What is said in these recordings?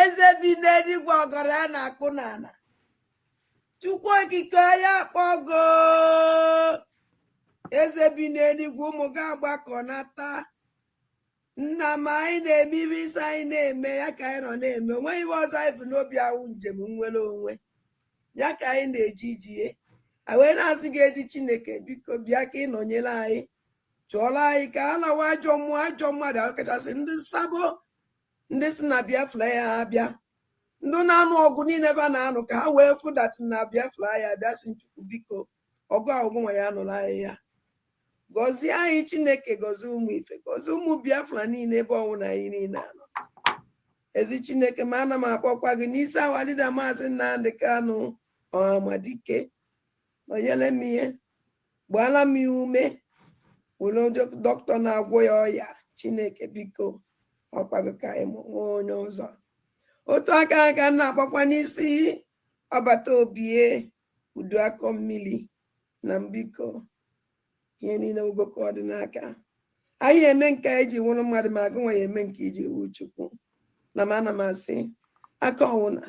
eze bi n'eluigwe ọgọrọ a na-akpụ n'ala Chukwu okike ya akpọgo eze bi n'eluigwe ụmụ gị agbakọ nata nna m anyị na-eme ibe isi anyị na-eme ya ka anyị nọ na-eme onweghị ibe ọzọ anyị bụ n'obi ahụ njem nwere onwe ya ka anyị na-eji ijie anyị wee na-asị gị ezi Chineke biko bịa ka ị nọnyere anyị chụọrọ anyị ka a lawa ajọ mmụọ ajọ mmadụ ahụ kachasị ndị sabo ndị si na Biafra ya abịa ndị na-anụ ọgụ niile ebe a na-anụ ka ha wee fụdatị na Biafra ya abịa si Chukwu biko ọgụ ahụgụ nwa ya nụrụ anyị ya gọzie anyị Chineke gọzie ụmụ ife gọzie ụmụ Biafra niile ebe ọnwụna anyị niile anọ ezi Chineke ma ana m akpọkwa gị n'isi awalida maazị Nnamdị Kanụ Ọhamadike nọnyere m ihe gbaala m ya ume were dọkịta na-agwọ ya ọya Chineke biko ọkwago ka anyị nwee onye ọzọ otu aka aka na-akpọkwa n'isi ọbata obie udu akọ mmiri na mbiko ihe niile ugoko ọdịnaka anyị eme nke anyị ji nwụrụ mmadụ ma agụ nwa ya eme nke iji wu Chukwu na m ana m asị aka ọwụna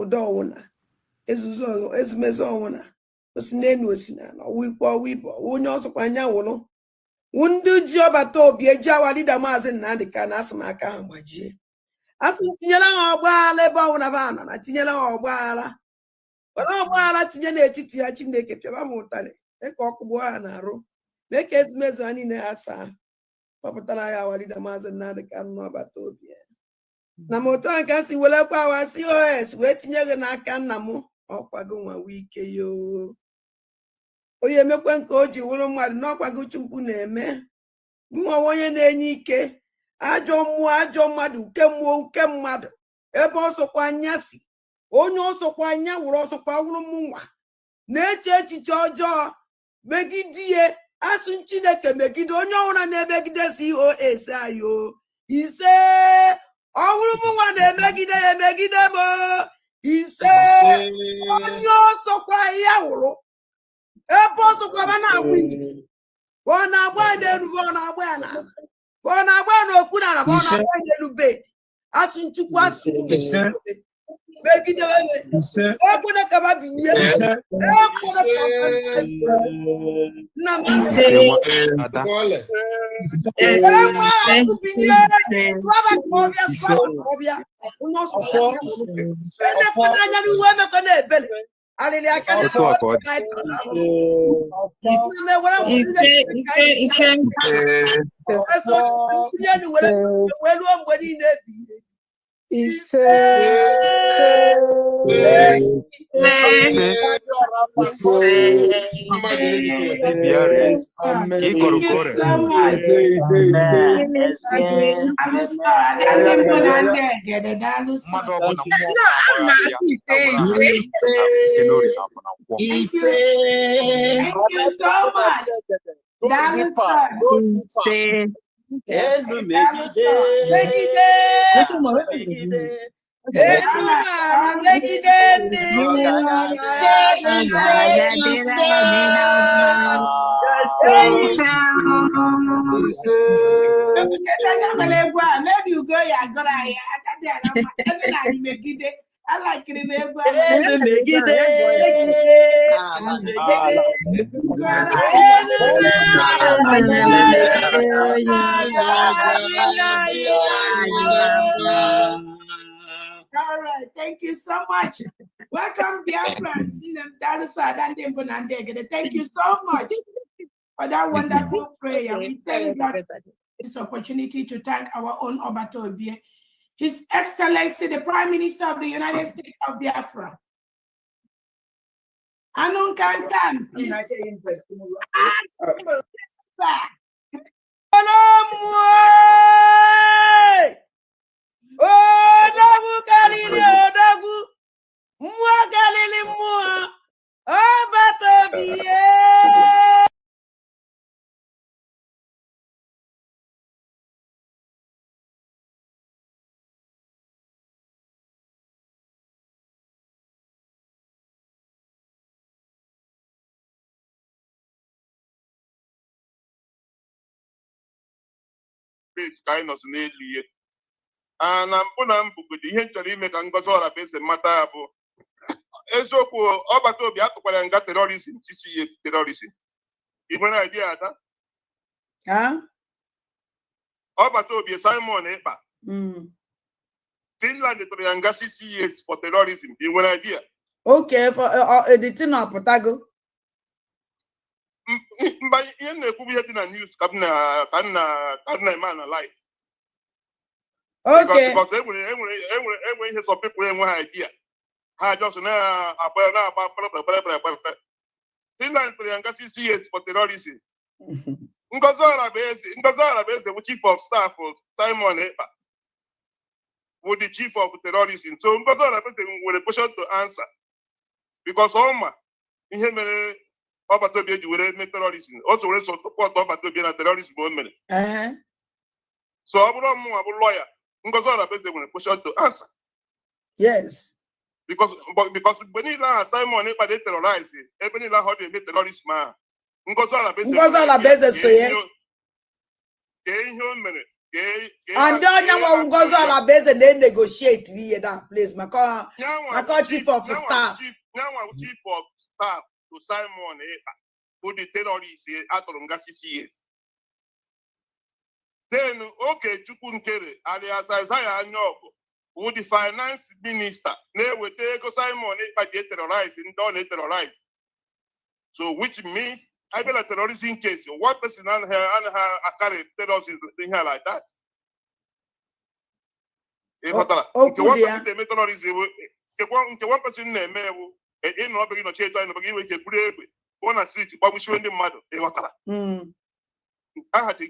ụdọ ọwụna ezumezu ọwụna osi n'elu osi na ọwụ ikwe ọwụ ibe ọwụ onye ọzọkwa anya wụrụ wụ ndị ji ọbata obi eji awalida maazị Nnamdị Kanụ asị m aka ha gbajie asị m tinyere ha ọgbaghara ebe ọwụna ba nọ na tinyere ha ọgbaghara were ọgbaghara tinye n'etiti ha Chineke pịaba m ụtarị mee ka ọkụ gbuo ha na-arụ mee ka ezumezu ha niile ha saa kpọpụtara ya awalida maazị Nnamdị Kanụ n'ọbata obi na m otu a ka si welekwa awa COS wee tinye gị n'aka nna m ọkwago nwa wike yoo onye emekwe nke o ji wụrụ mmadụ n'ọkwago Chukwu na-eme gụnwa onye na-enye ike ajọ mmụọ ajọ mmadụ uke mmụọ uke mmadụ ebe ọsọkwa anya si onye ọsọkwa anya wụrụ ọsọkwa wụrụ mụnwa na-eche echiche ọjọọ megidie asụ Chineke megide onye ọbụla na-emegide COS ayo ise ọwụrụ mụnwa na-emegide ya emegide m ise onye ọsọkwa ya wụrụ ebe ọsọkwa ma na-agba ije ọ na-agba ya n'elu ọ na-agba ya n'ala ọ na-agba ya n'okpu n'ala ọ na-agba ya n'elu bed asụ Chukwu asụ megide ekwere ka ba binye ekwere ka nna m binye ọbịa onye ọsọkwa elekọta anya n'ihu emekọ na-ebele alili aka weluo mgbe niile ebighị maybe you go ya gora ya akade ana ebe na ni megide ala kiri me egwu megide All right, thank you so much. Welcome, dear friends. Thank you so much for that wonderful prayer. We thank God this opportunity to thank our own Obata Obie, His Excellency, the Prime Minister of the United States of Biafra. Anun Kankan. Odagu kalili odagu mwa kalili mwa Obata Obie. base ka anyị nọzi n'elu ihe na mbụ na mbugodi ihe nchọrọ ime ka Ngozi Ọrabeze mata ya bụ eziokwu ọgbata obi atụkwara nga terorizm 6 years terorizm ị nwere idea ada ọgbata obi Simon Ekpa Finland tụrụ ya nga 6 years for terrorism ị nwere idea okay for editing ọpụtago mba ihe na-ekwu ihe dị na news ka nna eme analyze okay because enwere ihe some people enweghị idea ha just na-agba kpere Finland tụrụ ya nga 6 years for terrorism Ngozi Ọrabeze bụ chief of staff Simon Ekpa bụ the chief of terrorism so Ngozi Ọrabeze nwere question to answer because ọma ihe mere ọgbata obi eji were mee terrorism o so were support ọgbata obi na terrorism o mere so ọ bụrụ ọmụnwa bụ lawyer Ngozi Ọrabeze nwere question to answer yes because mgbe niile ahụ Simon Ekpa dey terrorize ebe niile ahụ ọ na-eme terrorism ahụ Ngozi Ọrabeze so ya kee ihe o mere and onye nwa Ngozi Ọrabeze na-negotiate ihe that place maka chief of staff chief of staff to Simon Ekpa who the terrorist atụrụ nga 6 years then Okechukwu Nkere alias Isaiah Anyaogu who the finance minister na-eweta ego Simon Ekpa ji terrorize ndị ọ na-terrorize so which means I feel a terrorism case. One person and her carry terrorism thing here like that. One person they make terrorism. One person name in no begin no change no begin we ke brave. One na street but we show them mad. I had to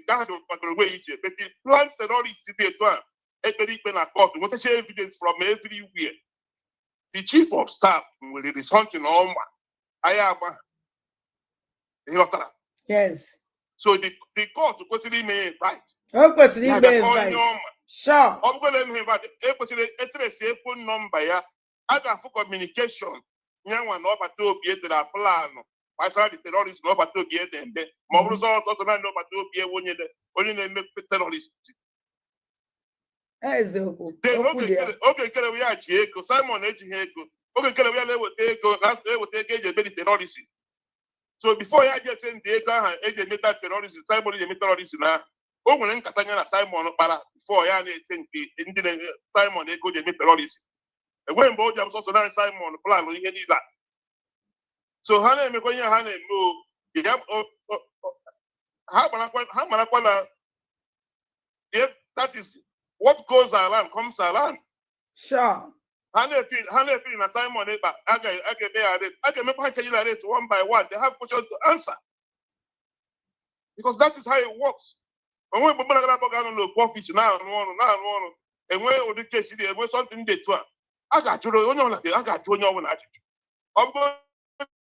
way it but the plan terrorist dey to am. E na court. We take evidence from everywhere. The chief of staff will do something on Ayaba. Yes. So the court kwesịrị ime right. O kwesịrị ime right. Sure. Ọ bụrụ na invite ekwesịrị etresi phone number ya a ga-afụ communication nyanwa na ọbata obi edere plan gbasara the terrorist na ọbata obi edembe ma ọ bụrụ sọsọ na ọbata obi onye na-eme terrorist. Eziokwu. Oge nkere ya ji ego Simon ejighị ego oge nkere ya na-eweta ego eji eme the terrorist. So before ya just send the ego ahụ eji emeta terrorism Simon eji eme terrorism na o nwere nkata ya na Simon kpara before ya na-ese nke ndị Simon ego eji eme terrorism enweghị mgbe o ji abụsọsọ naanị Simon plan ihe niile so ha na-emekwa ihe ha na-eme ha marakwa na that is what goes around comes around. Sure. Ha na-efiri na Simon Ekpa a ga-eme ya arrest a ga-emekwa ha change arrest one by one they have questions to answer because that is how it works. Onwe mgbe mmadụ ga-abụ ga-anọ n'okwu ọfịs na-arụ ọrụ enwe ụdị kesi dị enwe something dị etu a ga-ajụrụ onye ọbụla ajụjụ ọ bụrụ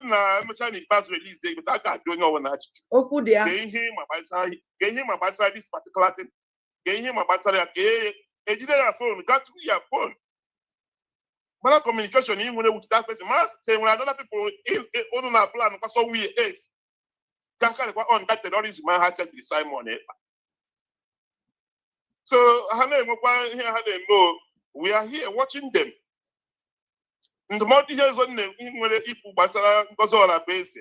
na emechaa n'ikpeazụ release a ga-ajụ onye ọbụla ajụjụ okwu dị ya ka ihe ma gbasara this particular thing ka ihe ma gbasara ya ka ejide ya phone gaa through ya phone mana communication in with that person must say when other people in on a plan because so we is can on that terrorism man had check the Simon Ekpa so we are here watching them in the multi years on the nwere ipu gbasara Ngozi Ọrabeze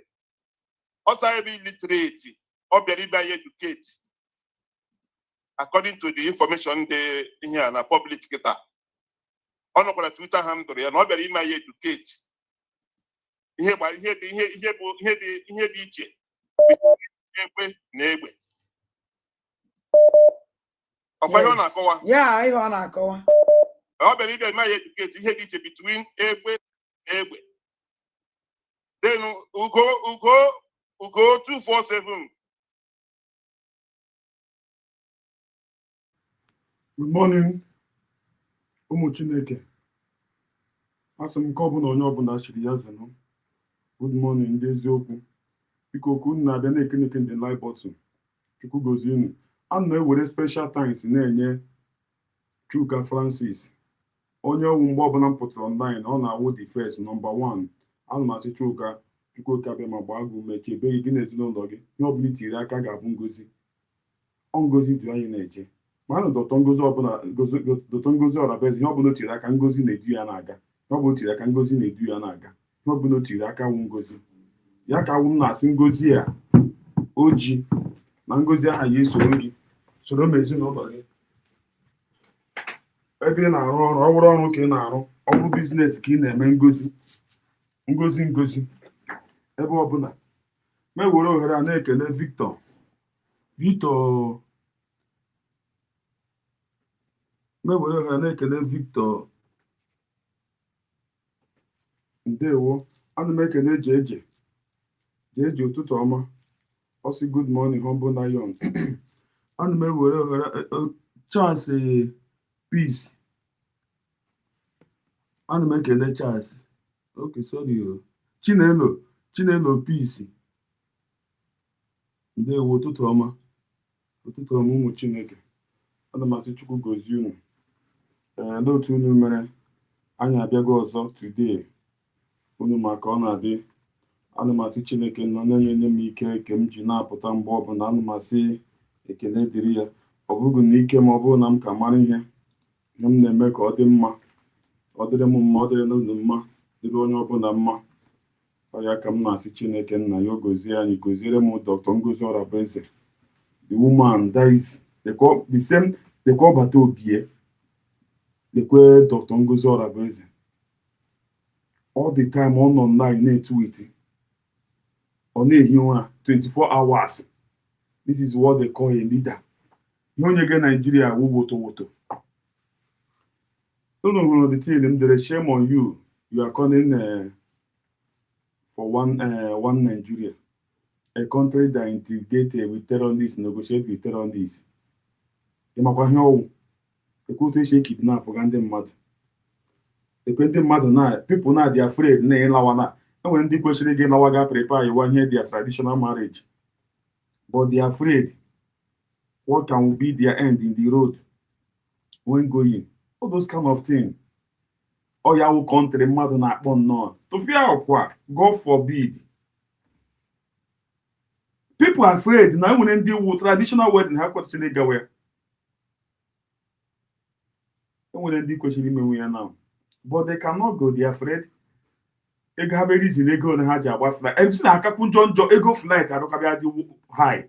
also be literate or be educate according to the information they here na public data. Ọ nọkwara Twitter handle ya na ọ bịara ime ya educate ihe dị iche egbe na egbe ọkwa ihe ọ na-akọwa ya ihe ọ na-akọwa ọ bịara ime ya educate ihe dị iche between egbe na egbe then ugo 247. Good morning. Ụmụ Chineke asị m nke ọbụla onye ọbụla chiri ya zenụ good morning ndị eziokwu biko okwu na-abịa na-ekeneke ndị live button Chukwu gozie unu a na-ewere special thanks na-enye Chuka Francis onye ọwụ mgbe ọbụla m pụtara online ọ na-awụ the first number 1 ana m asị Chuka Chukwu okabịa ma gbaa gị ume chebe gị na ezinụlọ gị ihe ọbụla itiri aka ga-abụ ngozi ọ ngozi dị anyị na-eche manụ Dr. Ngozi Orabeeze ihe ọbụla o tiri aka ngozi na-edu ya na-aga ihe ọbụla o tiri aka ngozi na-edu ya na-aga ihe ọbụla o tiri aka wụ ngozi ya ka wụ m na-asị ngozi a o ji na ngozi aha ya esoro gị soro m ezinụlọ gị ebe ị na-arụ ọrụ ọ bụrụ ọrụ ka ị na-arụ ọ bụrụ biznes ka ị na-eme ngozi ebe ọbụla ma ewere ohere a na-ekele Victor mewere ohere na-ekele Victor ndewo ana m ekele jeje ụtụtụ ọma ọsị good morning humble lion ana m ewere ohere Charles Peace ana m ekele Charles okay sorry o Chinelo Peace ndewo ụtụtụ ọma ụmụ Chineke ana m asị Chukwu gozie unu n'otu unu mere anyị abịago ọzọ today unu maka ọ na-adị ana m asị Chineke nọ na-enye m ike ke m ji na-apụta mgbe ọbụla ana m asị ekele dịrị ya ọ bụghị na ike ma ọ bụrụ na m ka mara ihe m na-eme ka ọ dị mma ọ dịrị m mma ọ dịrị n'ụlọ mma dịrị onye ọbụla mma ọ ya ka m na-asị Chineke nna ya o gozie anyị goziere m Dr. Ngozi Orabeeze the woman that is the same dekwa ọbata obie dekwe Dr. Ngozi Orabeeze all the time ọ nọ online na-etwiti ọ na-ehi ụra 24 hours this is what they call a leader ihe onye ga Nigeria wụ woto unu hụrụ the thing m dere shame on you are calling for one Nigeria a country that integrate with terrorists negotiate with terrorists ịmakwa ihe ọwụ ekwe otu esi kidnap ga ndị mmadụ ekwe ndị mmadụ na people na dị afraid na ịlawa na enwere ndị kwesịrị gị lawa ga prepare iwa ihe their traditional marriage but they are afraid what can be their end in the road when going all those kind of things ọ ya wụ country mmadụ na-akpọ nnọọ tụfịa ọkwa God forbid people are afraid na enwere ndị wu traditional wedding ha kwesịrị ịgawa ya enwere ndị kwesịrị imenwe ya now but they cannot go they are afraid ego ha mere izin ego ole ha ji agba flight MC na-akapụ njọ ego flight arụkabịa dị high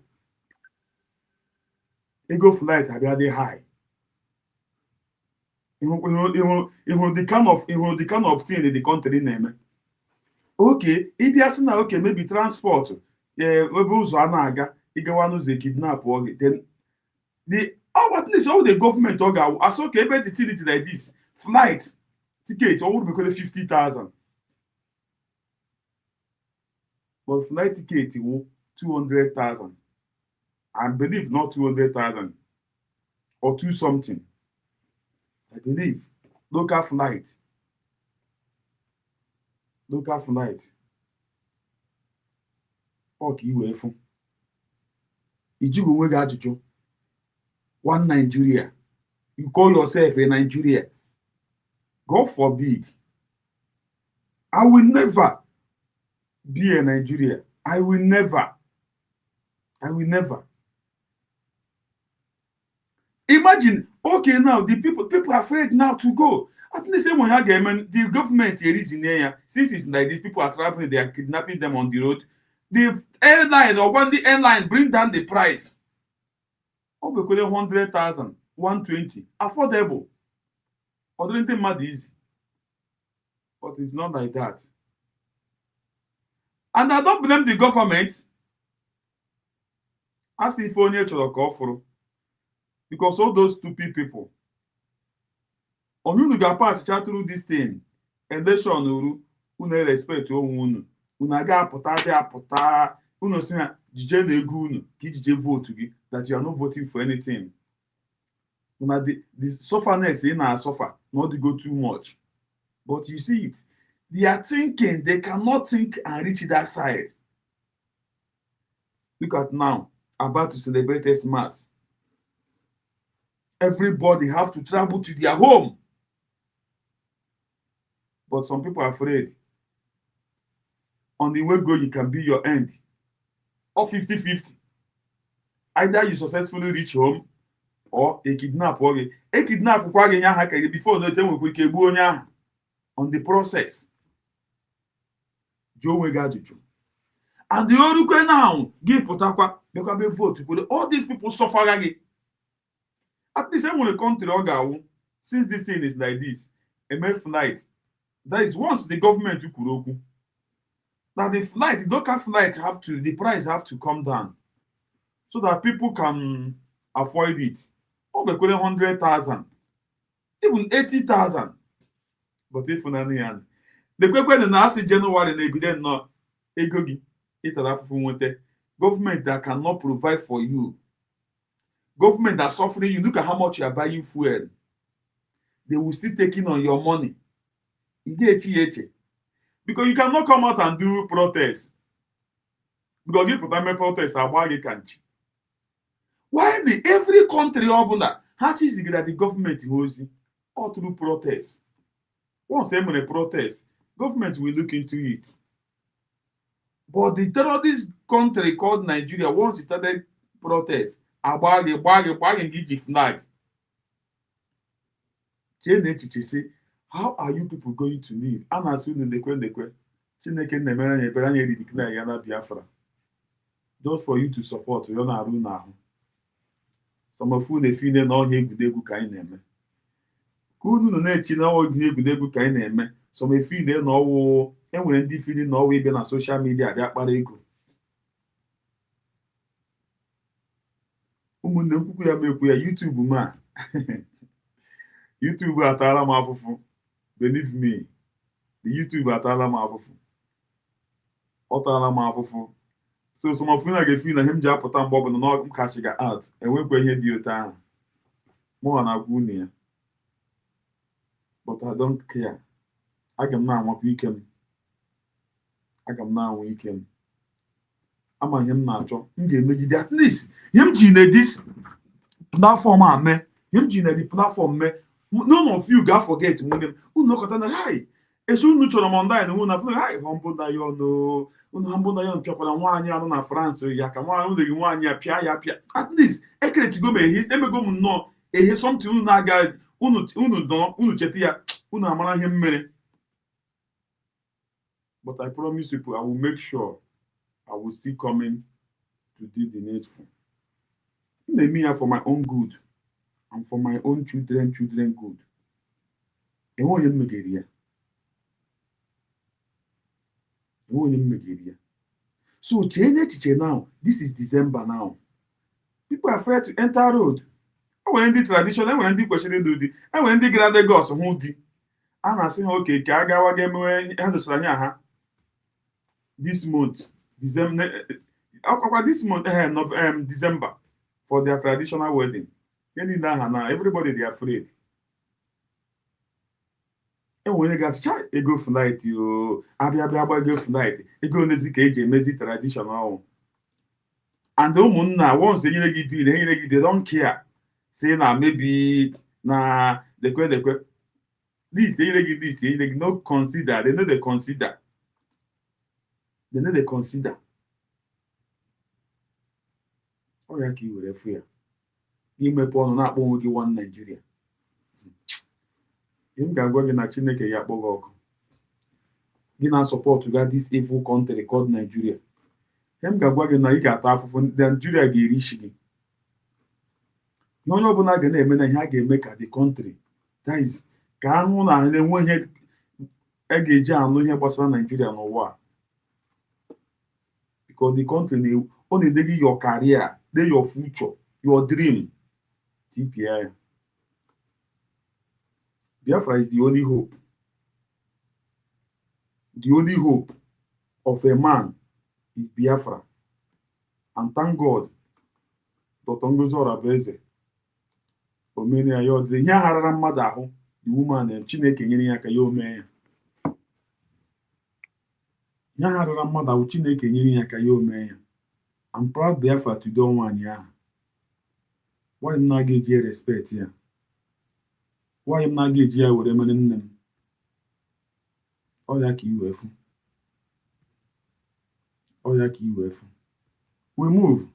ego flight abịa dị high ịhụrụ the kind of thing the country na-eme oke ịbịa sị na oke maybe transport ebe ụzọ a na-aga ịgawa n'ụzọ kidnap oge then at least all the government ọ ga-awụ asị oke ebe the tility like this flight ticket ọ wụrụ bekele 50,000 but flight ticket wụ 200,000 I believe not 200,000 or 2 something I believe local flight ọ ka iwe fụ ijighị onwe gị ajụjụ one Nigeria you call yourself a Nigeria God forbid I will never be a Nigeria I will never imagine okay now the people are afraid now to go at least when the government reason here since it's like these people are traveling they are kidnapping them on the road the airline or one the airline bring down the price ọ bekwere 100,000 120 affordable ọ dịrị ndị mmadụ easy but it's not like that and I don't blame the government as if onye chọrọ ka ọ fụrụ because all those stupid people unu ga-pass through this thing election unu respect onwe unu aga apụta unu si na jije na ego unu ka ijije vote gị that you are not voting for anything the sufferness ị na-asuffer not go too much but you see it they are thinking they cannot think and reach that side. Look at now about to celebrate Xmas. Everybody have to travel to their home. But some people are afraid. On the way go, you can be your end. Or 50-50. Either you successfully reach home, or kidnap gị kidnapkwa gị ihe aha ka gị before na ote nwekwa ike gbuo onye ahụ on the process. Jụọ onwe gị ajụjụ. And the orukwe now gị pụtakwa bịakwa vote kwere all these people suffer gị. At least enwere country ọ ga-awụ since this thing is like this eme flight. That is once the government kwuru okwu that the local flight the price have to come down so that people can afford it. Ọ bekwere 100,000 even 80,000. But if naanị ya the kwekwe na asị January na-ebido nnọọ ego gị ịtara afụfụ nweta government that cannot provide for you, government that suffering you. Look at how much you are buying fuel. They will still taking on your money. Because you cannot come out and do protest. Because you put a protest kanchi. Why the every country has that the government holds all through protest. Once they a protest, government will look into it. But the terrorist country called Nigeria, once it started protest, give flag. Say, how are you people going to live? I'm assuming just for you to support you now. Some of you na-efine na ọhịa egwuregwu ka anyị na-eme. Ka unu nọ na-echi na ọhịa egwuregwu ka anyị na-eme. Some efine na ọwụ enwere ndị fili na ọwụ ibe na social media dị akpara ego. Ụmụnne m kwukwu ya mekwu ya YouTube ma. YouTube atala m afụfụ. Believe me, the YouTube atala m afụfụ. Ọ tala m afụfụ. So some of you ga-efi na him ji apụta mgbe ọ bụla na m kashiga out. Enwekwa ihe dị otu ahụ. Mụ na-agwa unu ya. But I don't care. Aga m na-anwakwa ike m. Aga m na-anwa ike m. Ama ihe m na-achọ. M ga-emegide at least. Ihe m ji na this platform a mee. Ihe m ji na the platform mee. None of you ga forget nwunye m. Unu nọkọta na hi. Esi unu chọrọ m ọnda na nwunye afọ hi humble na yo no. Unu humble na yo pịakwara nwaanyị anọ na France ya ka nwaanyị ụlọ gị nwaanyị a pịa ya pịa. At least ekeretigo m ehi emego m nnọọ ehi something unu na-aga unu cheta ya unu amara ihe mmere. But I promise you, I will make sure I will still coming to do the needful. Let me for my own good and for my own children good. Enwe onye mmegeri ya. So change echiche now. This is December now. People are afraid to enter road. Enwere ndị tradition, enwere ndị kwesịrị ịdụ di, enwere ndị gara Lagos hụ di. A na-asị ha oke ka a gawa ga-emewe ha dosara anya ha. This month, December, December for their traditional wedding. Now, everybody they are afraid. And when you guys try, you go flight, you go flight, you go mezi traditional. And the woman now once they don't care. Say now maybe na the this they no consider, they know they consider. Ọ ya ka i were fụ ya imepe ọnụ na-akpọ onwe gị one Nigeria. Ihe m ga-agwa gị na Chineke ya akpọ gị ọkụ. Gị na-asọpọtụ ga this evil country called Nigeria. Ihe m ga-agwa gị na ị ga-ata afụfụ Nigeria ga-eri isi gị. Ihe onye ọbụla ga na-eme na ihe a ga-eme ka the country that is ka ahụ na na-enwe ihe a ga-eji anụ ihe gbasara Nigeria n'ụwa. Because the country only dey your career, dey your future, your dream. TPI. Biafra is the only hope. The only hope of a man is Biafra. And thank God, Dr. Ngozi Orabueze, omeni ayo dị ihe harara mmadụ ahụ, the woman Chineke nyere ya ka ya omee ya. Ya harara mmadụ ahụ Chineke nyere ya ka ya omee ya. I'm proud Biafra to do one ya. Why m na ga-eji respect ya? Why m na ga-eji ya were mere nne m? Ọ ya ka iwefu. Ọ ya ka iwefu. We move.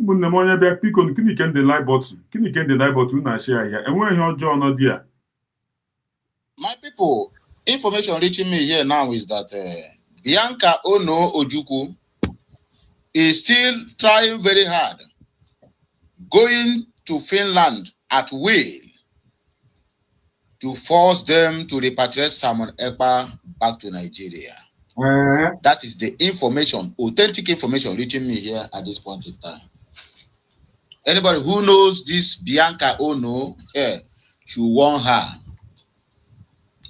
ụmụnne m onye bịa biko gịnị ka ndị like button na-share ya enweghị ọjọọ nọ dị ya. My people, information reaching me here now is that Bianca Ono Ojukwu is still trying very hard, going to Finland at will to force them to repatriate Simon Ekpa back to Nigeria. That is the information, authentic information reaching me here at this point in time. Anybody who knows this Bianca Ono should warn her.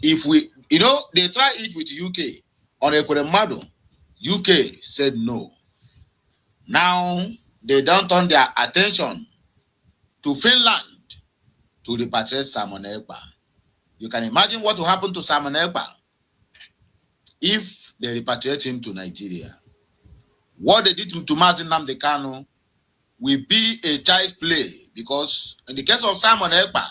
If we, they try it with UK on Ekweremadu. UK said no. Now they don't turn their attention to Finland to repatriate Simon Ekpa. You can imagine what will happen to Simon Ekpa if they repatriate him to Nigeria. What they did to Mazi Nnamdi Kanu will be a child's play, because in the case of Simon Ekpa,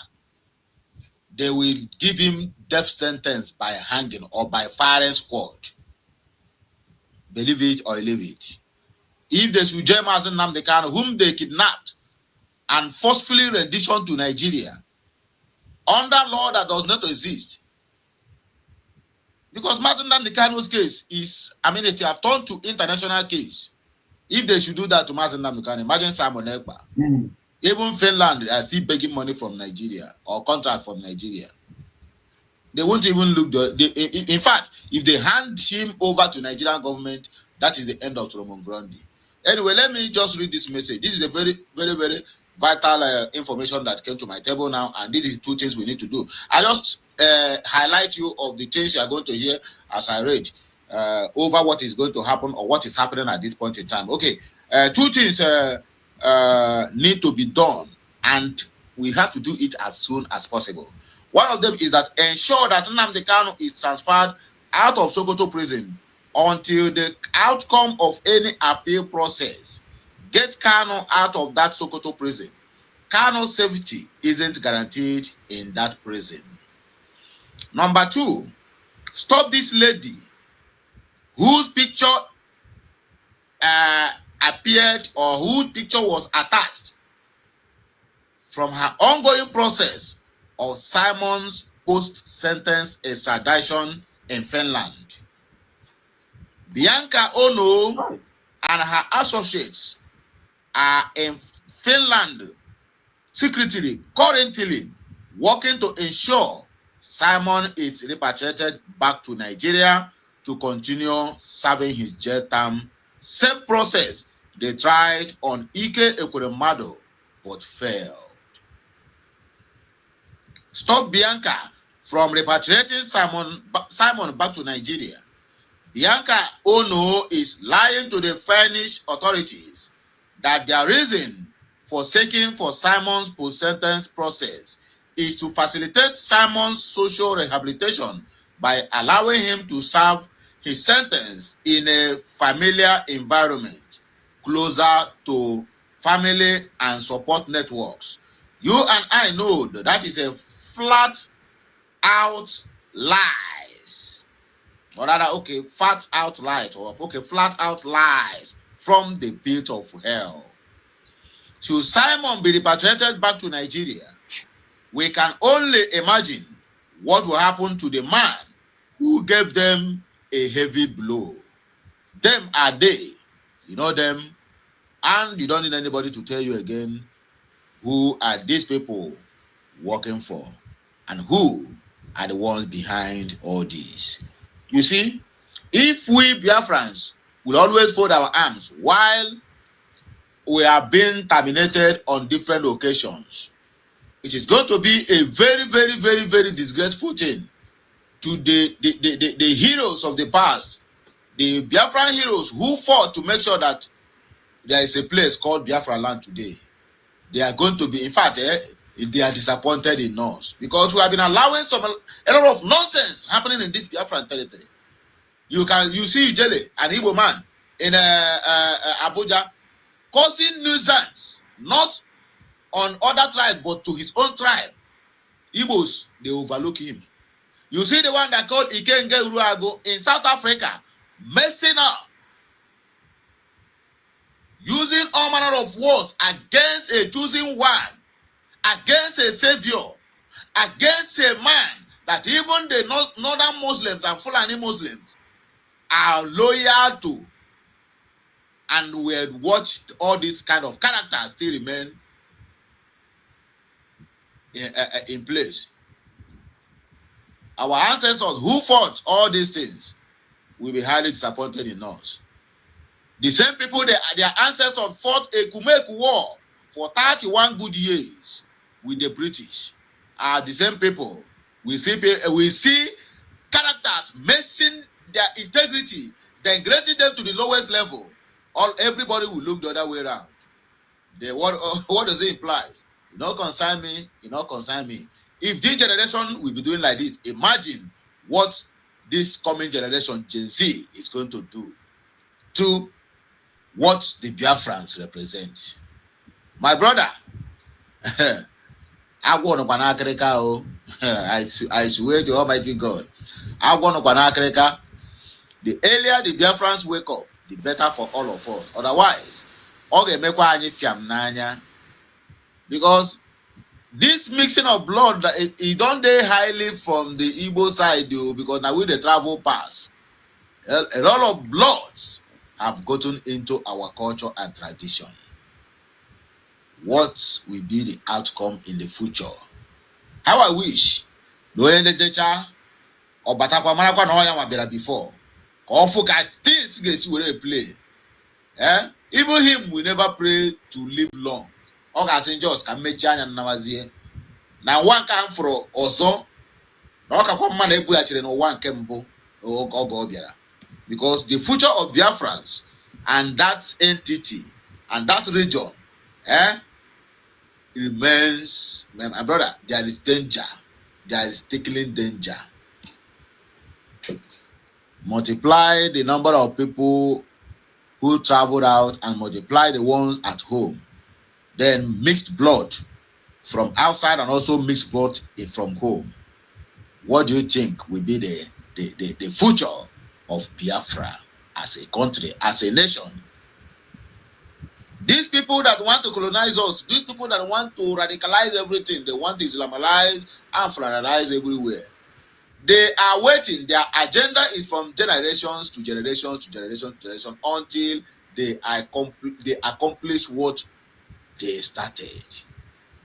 they will give him death sentence by hanging or by firing squad. Believe it or leave it. If they should jail Mazi Nnamdi Kanu, whom they kidnapped and forcefully rendition to Nigeria, under law that does not exist, because Mazi Nnamdi Kanu's case is, it have turned to international case. If they should do that to Mazi Nnamdi Kanu, imagine Simon Ekpa. Even Finland are still begging money from Nigeria or contract from Nigeria. They won't even look. In fact, if they hand him over to Nigerian government, that is the end of Solomon Grundy. Anyway, let me just read this message. This is a very, very, very vital information that came to my table now, and this is two things we need to do. I just highlight you of the things you are going to hear as I read over what is going to happen or what is happening at this point in time. Okay, two things need to be done, and we have to do it as soon as possible. One of them is that ensure that Nnamdi Kanu is transferred out of Sokoto prison until the outcome of any appeal process. Get Kanu out of that Sokoto prison. Kanu's safety isn't guaranteed in that prison. Number two, stop this lady whose picture appeared or whose picture was attached from her ongoing process of Simon's post-sentence extradition in Finland. Bianca Ono and her associates are in Finland secretly, currently working to ensure Simon is repatriated back to Nigeria to continue serving his jail term. Same process they tried on Ike Ekweremadu but failed. Stop Bianca from repatriating Simon back to Nigeria. Bianca Ono is lying to the Finnish authorities that their reason for seeking for Simon's post-sentence process is to facilitate Simon's social rehabilitation by allowing him to serve his sentence in a familiar environment closer to family and support networks. You and I know that is a flat out lies. Or rather, flat out lies, or flat out lies from the pit of hell. Should Simon be repatriated back to Nigeria, we can only imagine what will happen to the man who gave them a heavy blow. Them are they. You know them, and you don't need anybody to tell you again who are these people working for and who are the ones behind all this. You see, if we Biafrans will always fold our arms while we are being terminated on different occasions, it is going to be a very, very, very, very disgraceful thing to the heroes of the past, the Biafran heroes who fought to make sure that there is a place called Biafra land today. They are going to be, in fact, they are disappointed in us because we have been allowing a lot of nonsense happening in this Biafran territory. You see Ijele, an Igbo man in Abuja, causing nuisance, not on other tribes, but to his own tribe. Igbos, they overlook him. You see the one that called Ikenge Uruago in South Africa, messing up. using all manner of words against a chosen one, against a savior, against a man that even the northern Muslims and Fulani Muslims are loyal to. And we had watched all these kind of characters still remain in place. Our ancestors who fought all these things will be highly disappointed in us. The same people, their ancestors fought a Kumek war for 31 good years with the British, are the same people. We see characters messing their integrity, degrading them to the lowest level. Everybody will look the other way around. What does it imply? You not concern me, you not concern me. If this generation will be doing like this, imagine what this coming generation, Gen Z, is going to do to what the Biafrans represent. My brother, I want I swear to Almighty God, I want to the earlier the Biafrans wake up, the better for all of us. Otherwise, because this mixing of blood, it don't dey highly from the Igbo side, though, because now with the travel pass, a lot of bloods have gotten into our culture and tradition. What will be the outcome in the future? How I wish no any teacher or batakwa marakwa no ya mabera before. Kofuka things get you play. Even him will never pray to live long. Oga St. George can make anya namazie. Now one come for ozo. Na oka kwa mmadụ ebu ya chere no one kembo ogo obiara. Because the future of Biafrans and that entity and that region remains, my brother, there is danger. There is tickling danger. Multiply the number of people who traveled out and multiply the ones at home. Then mixed blood from outside and also mixed blood from home. What do you think will be the future of Biafra as a country, as a nation? These people that want to colonize us, these people that want to radicalize everything, they want to Islamize and federalize everywhere. They are waiting. Their agenda is from generations to generations to generations to generations until they accomplish what they started.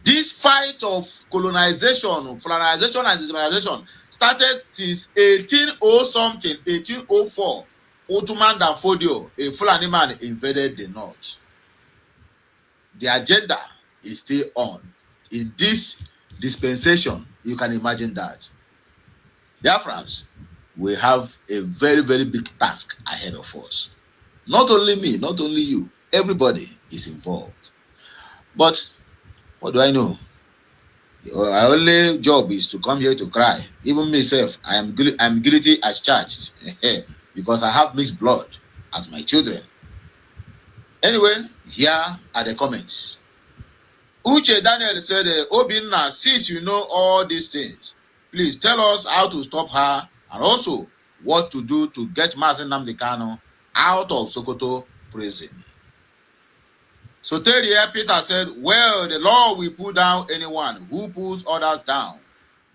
This fight of colonization, federalization, and Islamization started since 1804. Ottoman Danfodio, a Fulani man, invaded the north. The agenda is still on. In this dispensation, you can imagine that. Dear friends, we have a very, very big task ahead of us. Not only me, not only you, everybody is involved. But what do I know? My only job is to come here to cry. Even myself, I'm guilty as charged because I have mixed blood as my children. Anyway, here are the comments. Uche Daniel said, Obinna, since you know all these things, please tell us how to stop her and also what to do to get Mazen Nnamdi Kanu out of Sokoto prison. So Terry Peter said, well, the law will pull down anyone who pulls others down.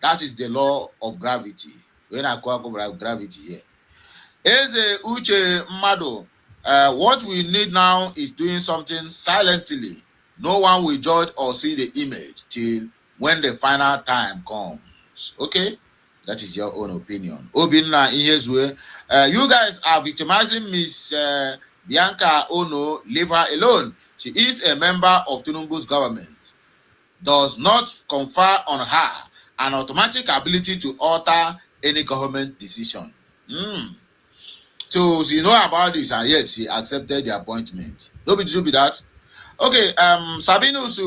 That is the law of gravity. When I call gravity here. Eze Uche Mmado, what we need now is doing something silently. No one will judge or see the image till when the final time comes. Okay? That is your own opinion. Obinna Ihezwe, you guys are victimizing Miss Bianca Ono. Leave her alone. She is a member of Tinubu's government. Does not confer on her an automatic ability to alter any government decision. So she know about this and yet she accepted the appointment. Nobody do that. Okay, Sabinus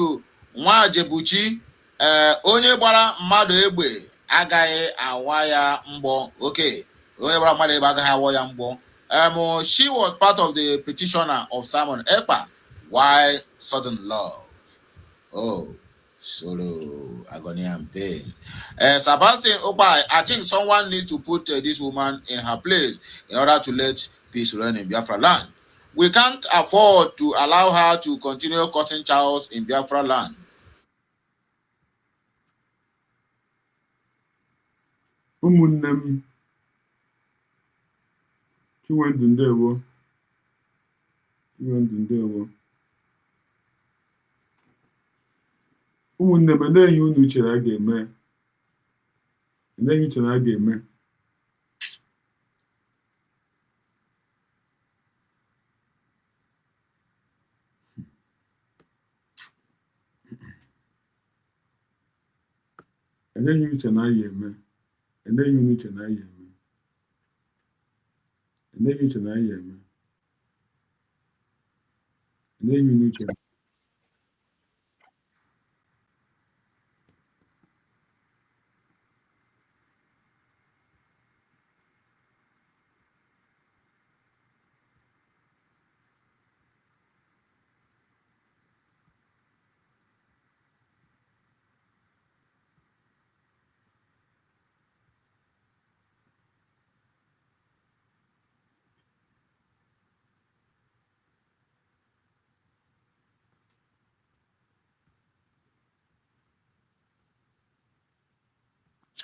Nwajebuchi, onye gbara mmadụ egbe agaghị awa ya mgbọ. Okay, onye gbara mmadụ egbe agaghị awa ya mgbọ. She was part of the petitioner of Simon Ekpa. Why sudden love? Oh, sorrow, agony and pain. Sebastian Obai, I think someone needs to put this woman in her place in order to let peace reign in Biafra land. We can't afford to allow her to continue causing chaos in Biafra land. Ụmụnne Chinwendu ndewo. Ụmụnne m, enweghị unu chere a ga-eme. Enweghị chere a ga-eme. Enweghị uche na ya eme. Enweghị uche na ya eme. Enweghị uche na ya eme. Enweghị uche.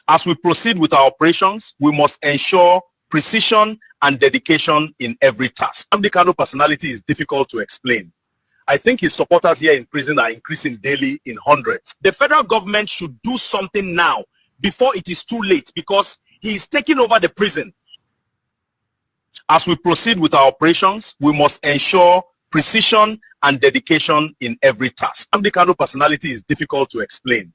As we proceed with our operations, we must ensure precision and dedication in every task. Nnamdi Kanu personality is difficult to explain. I think his supporters here in prison are increasing daily in hundreds. The federal government should do something now before it is too late, because he is taking over the prison. As we proceed with our operations, we must ensure precision and dedication in every task. Nnamdi Kanu personality is difficult to explain.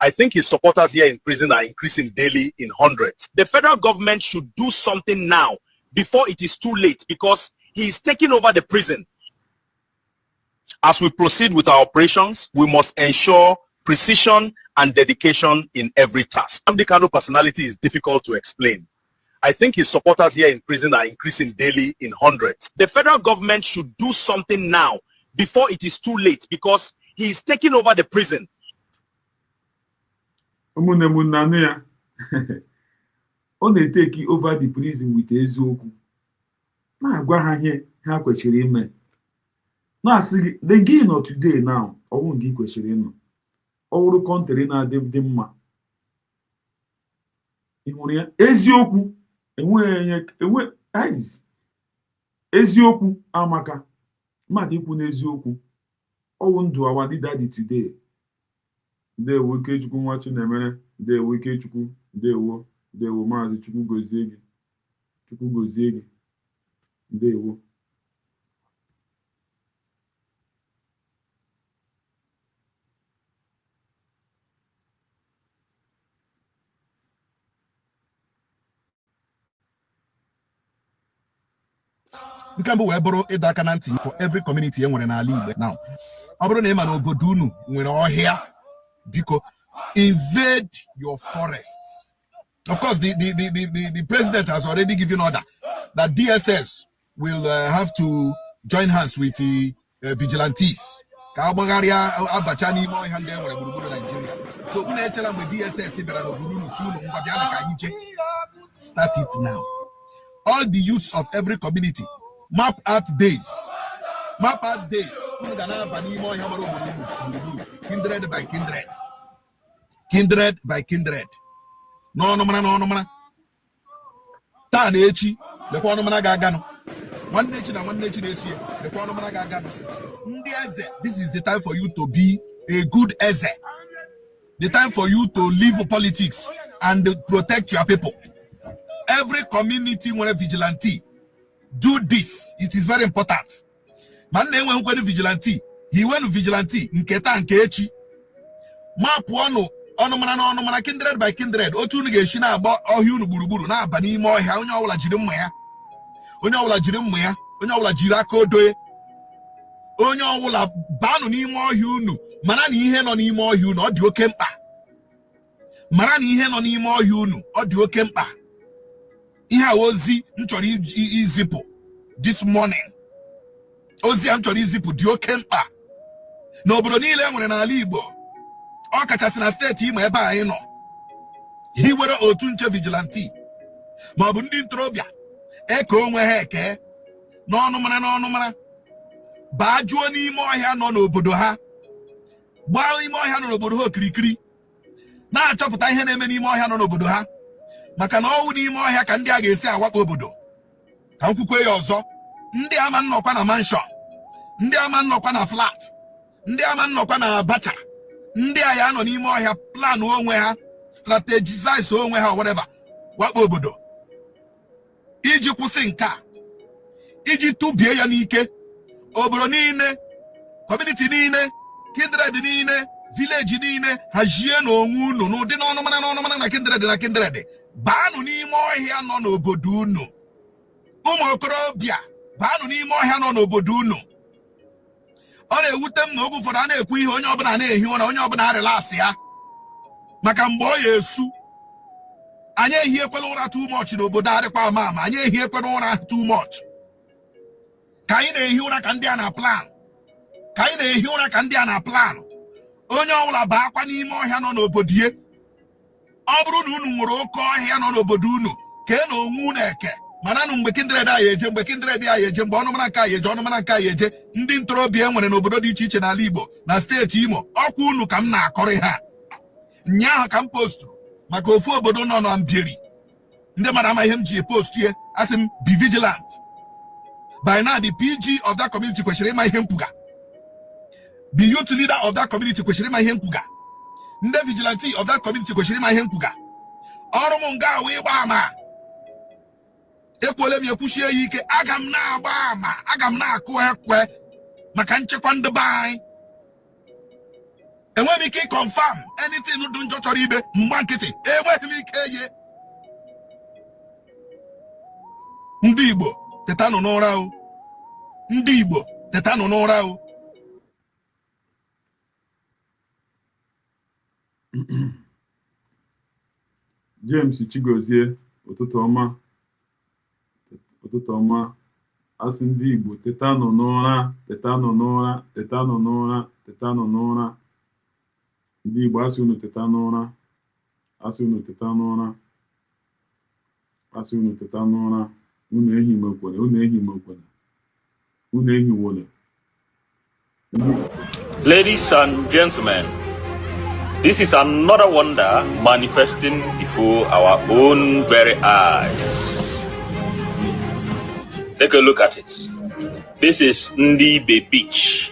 I think his supporters here in prison are increasing daily in hundreds. The federal government should do something now before it is too late, because he is taking over the prison. As we proceed with our operations, we must ensure precision and dedication in every task. Nnamdi Kanu personality is difficult to explain. I think his supporters here in prison are increasing daily in hundreds. The federal government should do something now before it is too late, because he is taking over the prison. Ụmụnne m nna ya ọ na-eteki over the prison with eziokwu, na-agwa ha ihe ha kwesịrị ime, na-asị gị the gị nọ today now ọwụ ndị kwesịrị ịnọ, ọ wụrụ kọntrị na-adị mma. Ị hụrụ ya? Eziokwu eziokwu amaka, mmadụ ikwu n'eziokwu, ọwụ ndụ our leader dị today. Ndewo Ikechukwu nwa Chinemere, ndewo Ikechukwu, ndewo Maazị Chukwu gozie gị, ndewo. nke mbụ wee bụrụ ịdọ aka na ntị for every community e nwere n'ala Igbo. Now ọ bụrụ na ị ma na obodo unu nwere ọhịa, biko invade your forests. Of course, the president has already given order that DSS will have to join hands with the vigilantes. Ka agbagharịa abacha n'ime ọhịa ndị e nwere gburugburu Nigeria. So unu echela mgbe DSS bịara n'obodo unu si unu ngwa bịa na ka anyị che. Start it now. All the youths of every community, map out days. Unu ga na-aba n'ime ọhịa gbara obodo unu gburugburu, kindred by kindred. Kindred by kindred. N'ọnụ mara. Taa na echi, lekwa ọnụ mara ga-aganụ. Nwanne echi na nwanne echi na-esi, lekwa ọnụ mara ga-aganụ. Ndị eze, this is the time for you to be a good eze. The time for you to leave politics and protect your people. Every community nwere vigilante. Do this. It is very important. Man na-enwe nkwere vigilante. He went vigilante nke taa nke echi. Mapụ ọnụ mara kindred by kindred. Otu unu ga-esi na-agba ọhịa unu gburugburu na-aba n'ime ọhịa. Onye ọbụla jiri mma ya. Onye ọbụla jiri aka odoye. Onye ọbụla baanụ n'ime ọhịa unu. Mara na ihe nọ n'ime ọhịa unu ọ dị oke mkpa. Ọ dị oke mkpa. Ihe a ozi m chọrọ izipụ this morning. Ozi a m chọrọ izipụ dị oke mkpa. N'obodo niile nwere n'ala Igbo, ọ kachasị na steeti Imo ebe anyị nọ. Hiwere otu nche vigilante ma ọ bụ ndị ntorobịa eke onwe ha eke n'ọnụ mara baa jụọ n'ime ọhịa nọ n'obodo ha, gbaa n'ime ọhịa nọ n'obodo ha okirikiri, na-achọpụta ihe na-eme n'ime ọhịa nọ n'obodo ha, maka na ọnwụ n'ime ọhịa ka ndị a ga-esi awakpo obodo. Ka m kwukwe ya ọzọ, ndị ama nnọkwa na mansion, ndị ama nnọkwa na flat, ndị ama nnọkwa na abacha, ndị a ya nọ n'ime ọhịa plan onwe ha, strategize onwe ha, whatever, wakpo obodo iji kwụsị nke a, iji tụbie ya n'ike. Obodo niile, community niile, kindred niile, village niile hazie n'onwe unu n'ụdị n'ọnụmara na kindred baanụ n'ime ọhịa nọ n'obodo unu. Ụmụ okorobịa baanụ n'ime ọhịa nọ n'obodo unu. Ọ na-ewute m na oge ụfọdụ a na-ekwu ihe onye ọbụla na-ehi ụra, onye ọbụla arịlasị ya, maka mgbe ọ ya esu. Anyị ehiekwela ụra too much n'obodo adịkwa ama, anyị ehiekwela ụra too much. Ka anyị na-ehi ụra ka ndị a na plan, ka anyị na-ehi ụra ka ndị a na plan. Onye ọbụla baakwa n'ime ọhịa nọ n'obodo ya. Ọ bụrụ na unu nwere oke ọhịa nọ n'obodo unu, kee na onwe unu eke, mana nụ mgbe kindred a ya eje, mgbe kindred a ya eje, mgbe ọnụmara nke a ya eje, ọnụmara nke a ya eje. Ndị ntorobịa nwere n'obodo dị iche iche n'ala Igbo na steeti Imo, ọkwa unu ka m na-akọrị ha. Nyaahụ ka m posturu maka ofu obodo nọ na Mbieri. Ndị mara ama ihe m ji post ye, asị m be vigilant. By now the PG of that community kwesịrị ịma ihe mpuga. The youth leader of that community kwesịrị ịma ihe mpuga. Ndị vigilante of that community kwesịrị ịma ihe mpuga. Ọrụ m nga wee gba ama. Ekwole m ekwuchie ya ike, aga m na-agba ama, aga m na-akụ ekwe maka nchekwa ndị be anyị. Enweghị m ike confirm anything dị njọ chọrọ ibe mgba nkịtị, enweghị m ike ye. Ndị Igbo tetanụ n'ụra o. Ndị Igbo tetanụ n'ụra o. James Chigozie, ụtụtụ ọma. Ụtụtụ ọma. Asị ndị Igbo tetanụ n'ụra, tetanụ n'ụra, tetanụ n'ụra, tetanụ n'ụra. Ndị Igbo asị unu teta n'ụra, asị unu teta n'ụra, asị unu teta n'ụra. Unu ehimekwere, unu ehimekwere, unu ehiwole. Ladies and gentlemen, this is another wonder manifesting before our own very eyes. Take a look at it. This is Ndibe Beach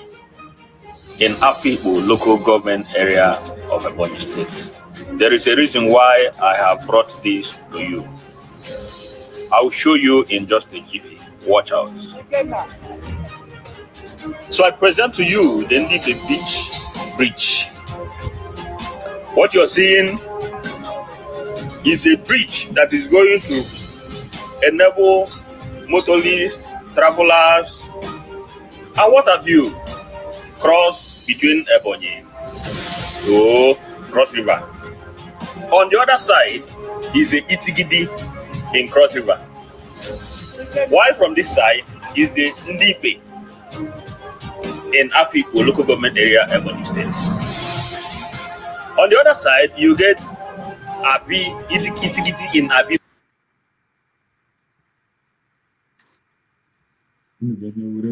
in Afikpo local government area of Ebonyi State. There is a reason why I have brought this to you. I'll show you in just a jiffy. Watch out. So I present to you the Ndibe Beach Bridge. What you're seeing is a bridge that is going to enable motorists, travelers, and what have you, cross between Ebonyi to Cross River. On the other side is the Itigidi in Cross River. While from this side is the Ndipe in Afikpo local government area, Ebonyi State. On the other side, you get Abi Itigidi in Abi. Were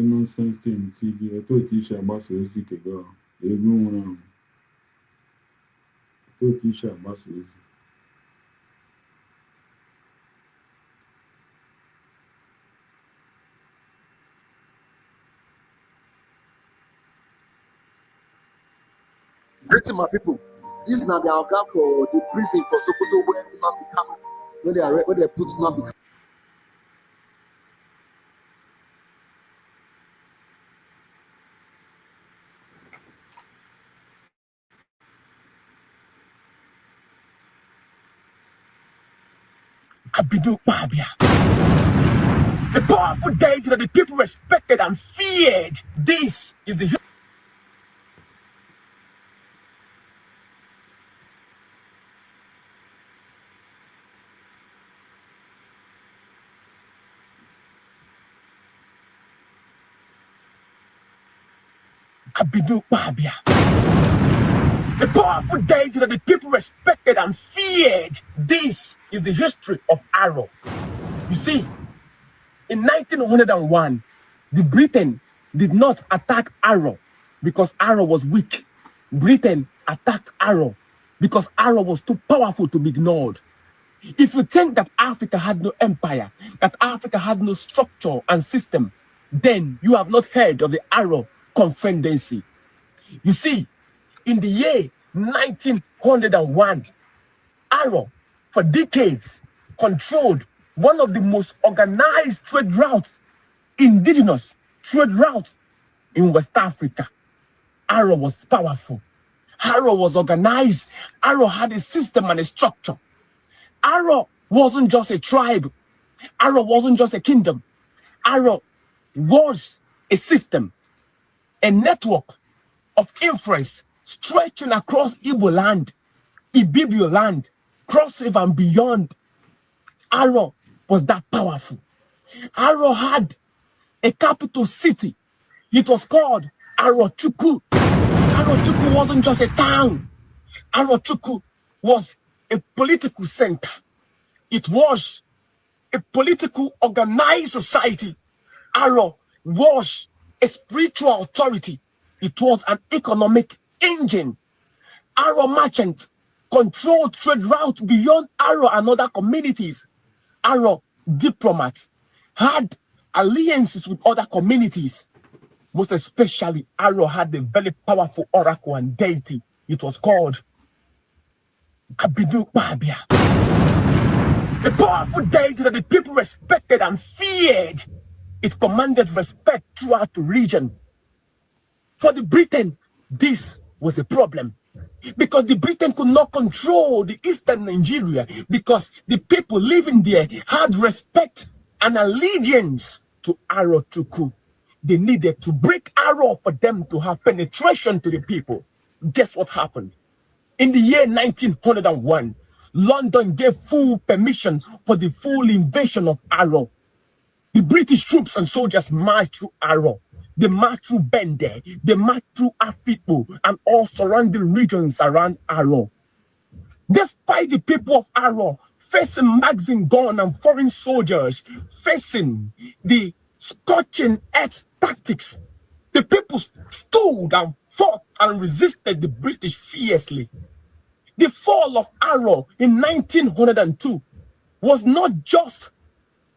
nonsense thing TV. I thought you should pass ozi kego. Everyone. I thought you should pass ozi. Greeting my people. This is now the organ for the prison for Sokoto where Nnamdi Kanu, where they put Nnamdi Kanu. Abidu Babia. A powerful deity that the people respected and feared. This is the Abidu Babia. A powerful deity that the people respected and feared. This is the history of Aro. You see, in 1901, The Britain did not attack Arrow because Arrow was weak. Britain attacked Arrow because Arrow was too powerful to be ignored. If you think that Africa had no empire, that Africa had no structure and system, then you have not heard of the Arrow Confederacy. You see, in the year 1901, Arrow, for decades, controlled one of the most organized trade routes, indigenous trade routes in West Africa. Arrow was powerful. Arrow was organized. Arrow had a system and a structure. Arrow wasn't just a tribe. Arrow wasn't just a kingdom. Arrow was a system, a network of influence stretching across Igbo land, Ibibio land, Cross River and beyond. Arrow was that powerful. Arrow had a capital city. It was called Arochukwu. Arochukwu wasn't just a town. Arochukwu was a political center. It was a political organized society. Arrow was a spiritual authority. It was an economic engine. Arrow merchants controlled trade routes beyond Arrow and other communities. Arrow diplomats had alliances with other communities. Most especially, Arrow had a very powerful oracle and deity. It was called Abidu Babia. A powerful deity that the people respected and feared. It commanded respect throughout the region. For the Britain, this was a problem. Because the Britain could not control the eastern Nigeria because the people living there had respect and allegiance to Arochukwu. They needed to break Arrow for them to have penetration to the people. Guess what happened? In the year 1901, London gave full permission for the full invasion of Arrow. The British troops and soldiers marched through Arrow. They marched through Bende, they marched through Afikpo and all surrounding regions around Arrow. Despite the people of Arrow facing magazine gun and foreign soldiers, facing the scorching earth tactics, the people stood and fought and resisted the British fiercely. The fall of Arrow in 1902 was not just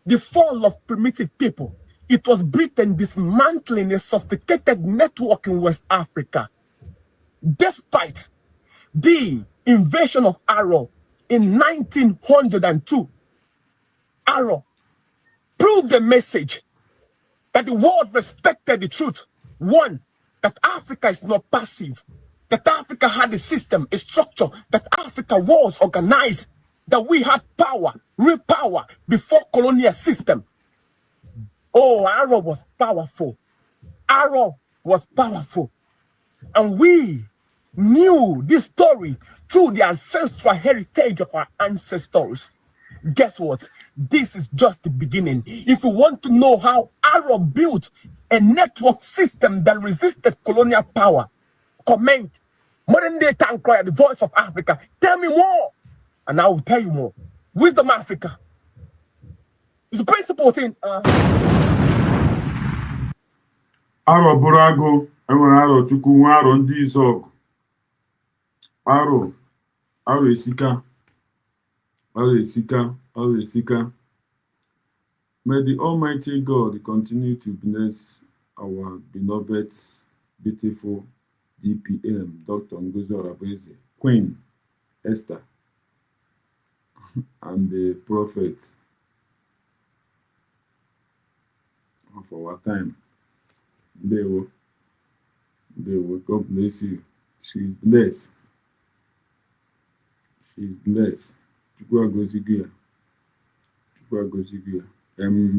the fall of primitive people. It was Britain dismantling a sophisticated network in West Africa. Despite the invasion of Arrow in 1902, Arrow proved the message that the world respected the truth. One, that Africa is not passive, that Africa had a system, a structure, that Africa was organized, that we had power, real power before colonial system. Oh, Arrow was powerful. Arrow was powerful. And we knew this story through the ancestral heritage of our ancestors. Guess what? This is just the beginning. If you want to know how Arrow built a network system that resisted colonial power, comment Modern Day Tank Cry, the voice of Africa. Tell me more, and I will tell you more. Wisdom Africa. It's the principal thing. Arrow bụrụ agụ, enwere Arochukwu, nwa Arrow ndị Izọgụ. Arrow esika. May the Almighty God continue to bless our beloved, beautiful DPM, Dr. Ngozi Orabeze, Queen Esther, and the prophet of our time. They will God bless you. She's blessed. Chukwu agọzigo ya.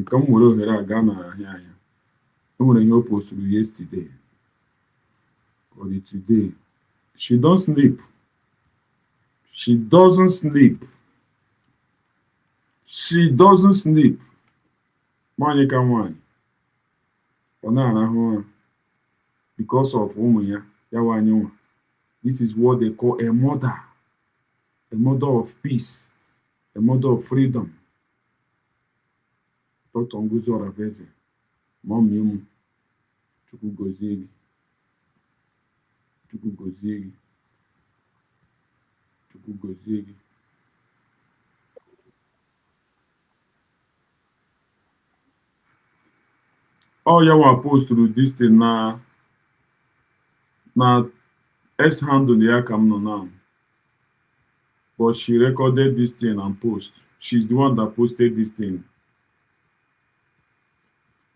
Ka m nwere ohere a gaa n'ahịa ahịa. O nwere ihe o posturu yesterday or today. She doesn't sleep. Nwanyị ka nwanyị. Ọ na-arahụ ụra because of ụmụ ya nwanyị nwa. This is what they call a mother of peace, a mother of freedom. Dr. Ngozi Orabeze. Mommy, Chukwu gozie gị. Chukwu gozie gị. Chukwu gozie gị. Oh, yeah, I posturu this thing na S handle ya ka m nọ now. But she recorded this thing and post. She's the one that posted this thing.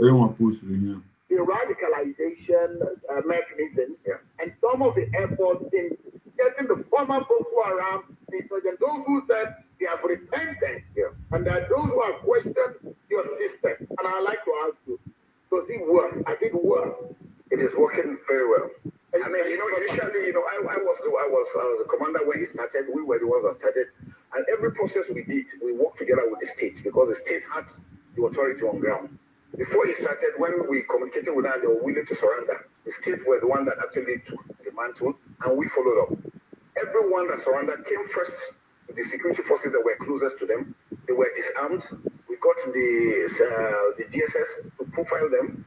I want to post it here. The radicalization mechanisms and some of the efforts in getting the former Boko Haram insurgents, those who said they have repented and there are those who have questioned your system. And I'd like to ask you, does it work? I think it works. It is working very well. I mean, initially, I was a commander when he started. We were the ones that started. And every process we did, we worked together with the state because the state had the authority on ground. Before he started, when we communicated with them, they were willing to surrender. The state were the one that actually took the mantle, and we followed up. Everyone that surrendered came first to the security forces that were closest to them. They were disarmed. We got the DSS to profile them.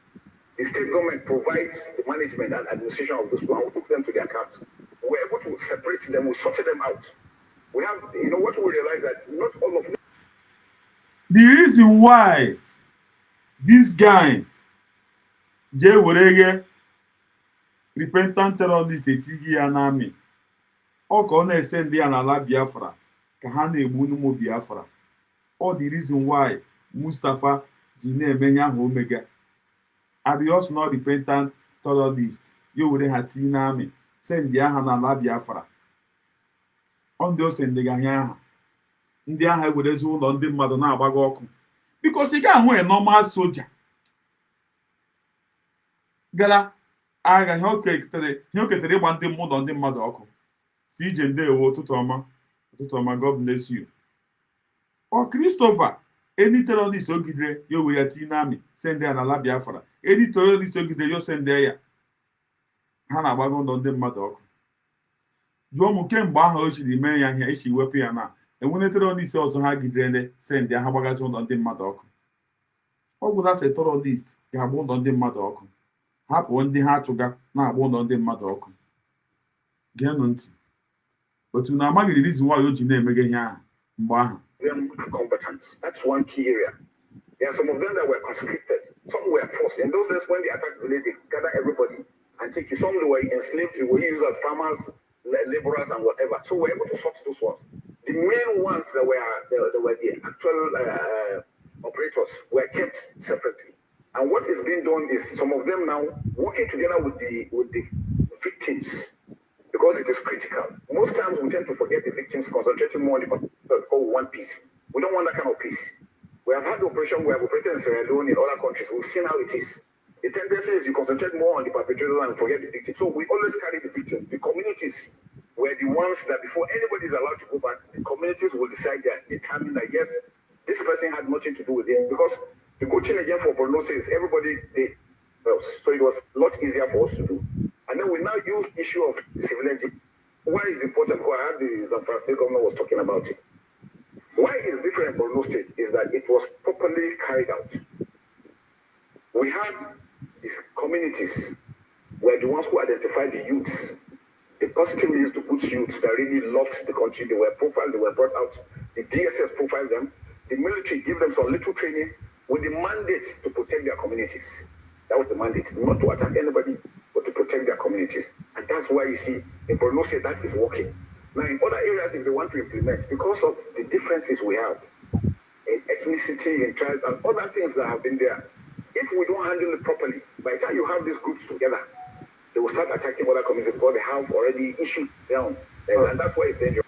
The state government provides the management and administration of those people, and we took them to their camps. We were able to separate them, we sorted them out. We have, what we realized that not all of them. The reason why this guy, Jay Werege, repentant terrorist, etighi ya n'amị, ọ ka ọ na-ese ndị a n'ala Biafra ka ha na-egbu n'ụmụ Biafra. All the reason why Mustapha ji na-emenye ahụ omega. Abios not repentant terrorist, you would have seen army, send the Ahana La Biafra. On those and the Ganya, India have with us all on the Madonna Bagok. Because he can't wear a normal soldier. Gala, I got he'll get the one thing more on the Madoko. Siege and they will to Toma, God bless you. Or Christopher. Any terrorist ogide you will at Tinami, send there na Biafra. Any terrorist ogide you send there. Hana wagon on them madok. Jomo came back how she remain here, she weapon now. And when the terrorist also had send their habagas on them madok. What would I say terrorist? You have one on them madok. Hap one day hard to go, now one on them madok. Ganont. But to now, the reason why you name again here. Them are combatant. That's one key area. There are some of them that were conscripted. Some were forced. In those days, when the attack related, they gather everybody and take you. Some were enslaved. They were used as farmers, laborers, and whatever. So we're able to sort those ones. The main ones that were the actual operators were kept separately. And what is being done is some of them now working together with the victims. Because it is critical. Most times we tend to forget the victims, concentrating more on one piece. We don't want that kind of peace. We have had the operation, we have operated in Sierra Leone, in other countries. We've seen how it is. The tendency is you concentrate more on the perpetrators and forget the victims. So we always carry the victims. The communities were the ones that before anybody is allowed to go back, the communities will decide that, determine that yes, this person had nothing to do with it. Because the good thing again for prognosis, everybody else. So it was a lot easier for us to do. And then we now use issue of civilian. Why is important? Because I heard the Zamfara State governor was talking about it. Why it's different in Borno State is that it was properly carried out. We had these communities were the ones who identified the youths. The positive used to put youths that really loved the country. They were profiled, they were brought out. The DSS profiled them. The military gave them some little training with the mandate to protect their communities. That was the mandate, not to attack anybody, but to protect their communities. And that's why you see in Borno State that is working. Now in other areas, if they want to implement, because of the differences we have in ethnicity, in tribes, and other things that have been there, if we don't handle it properly, by the time you have these groups together, they will start attacking other communities because they have already issued down. And that's why it's dangerous.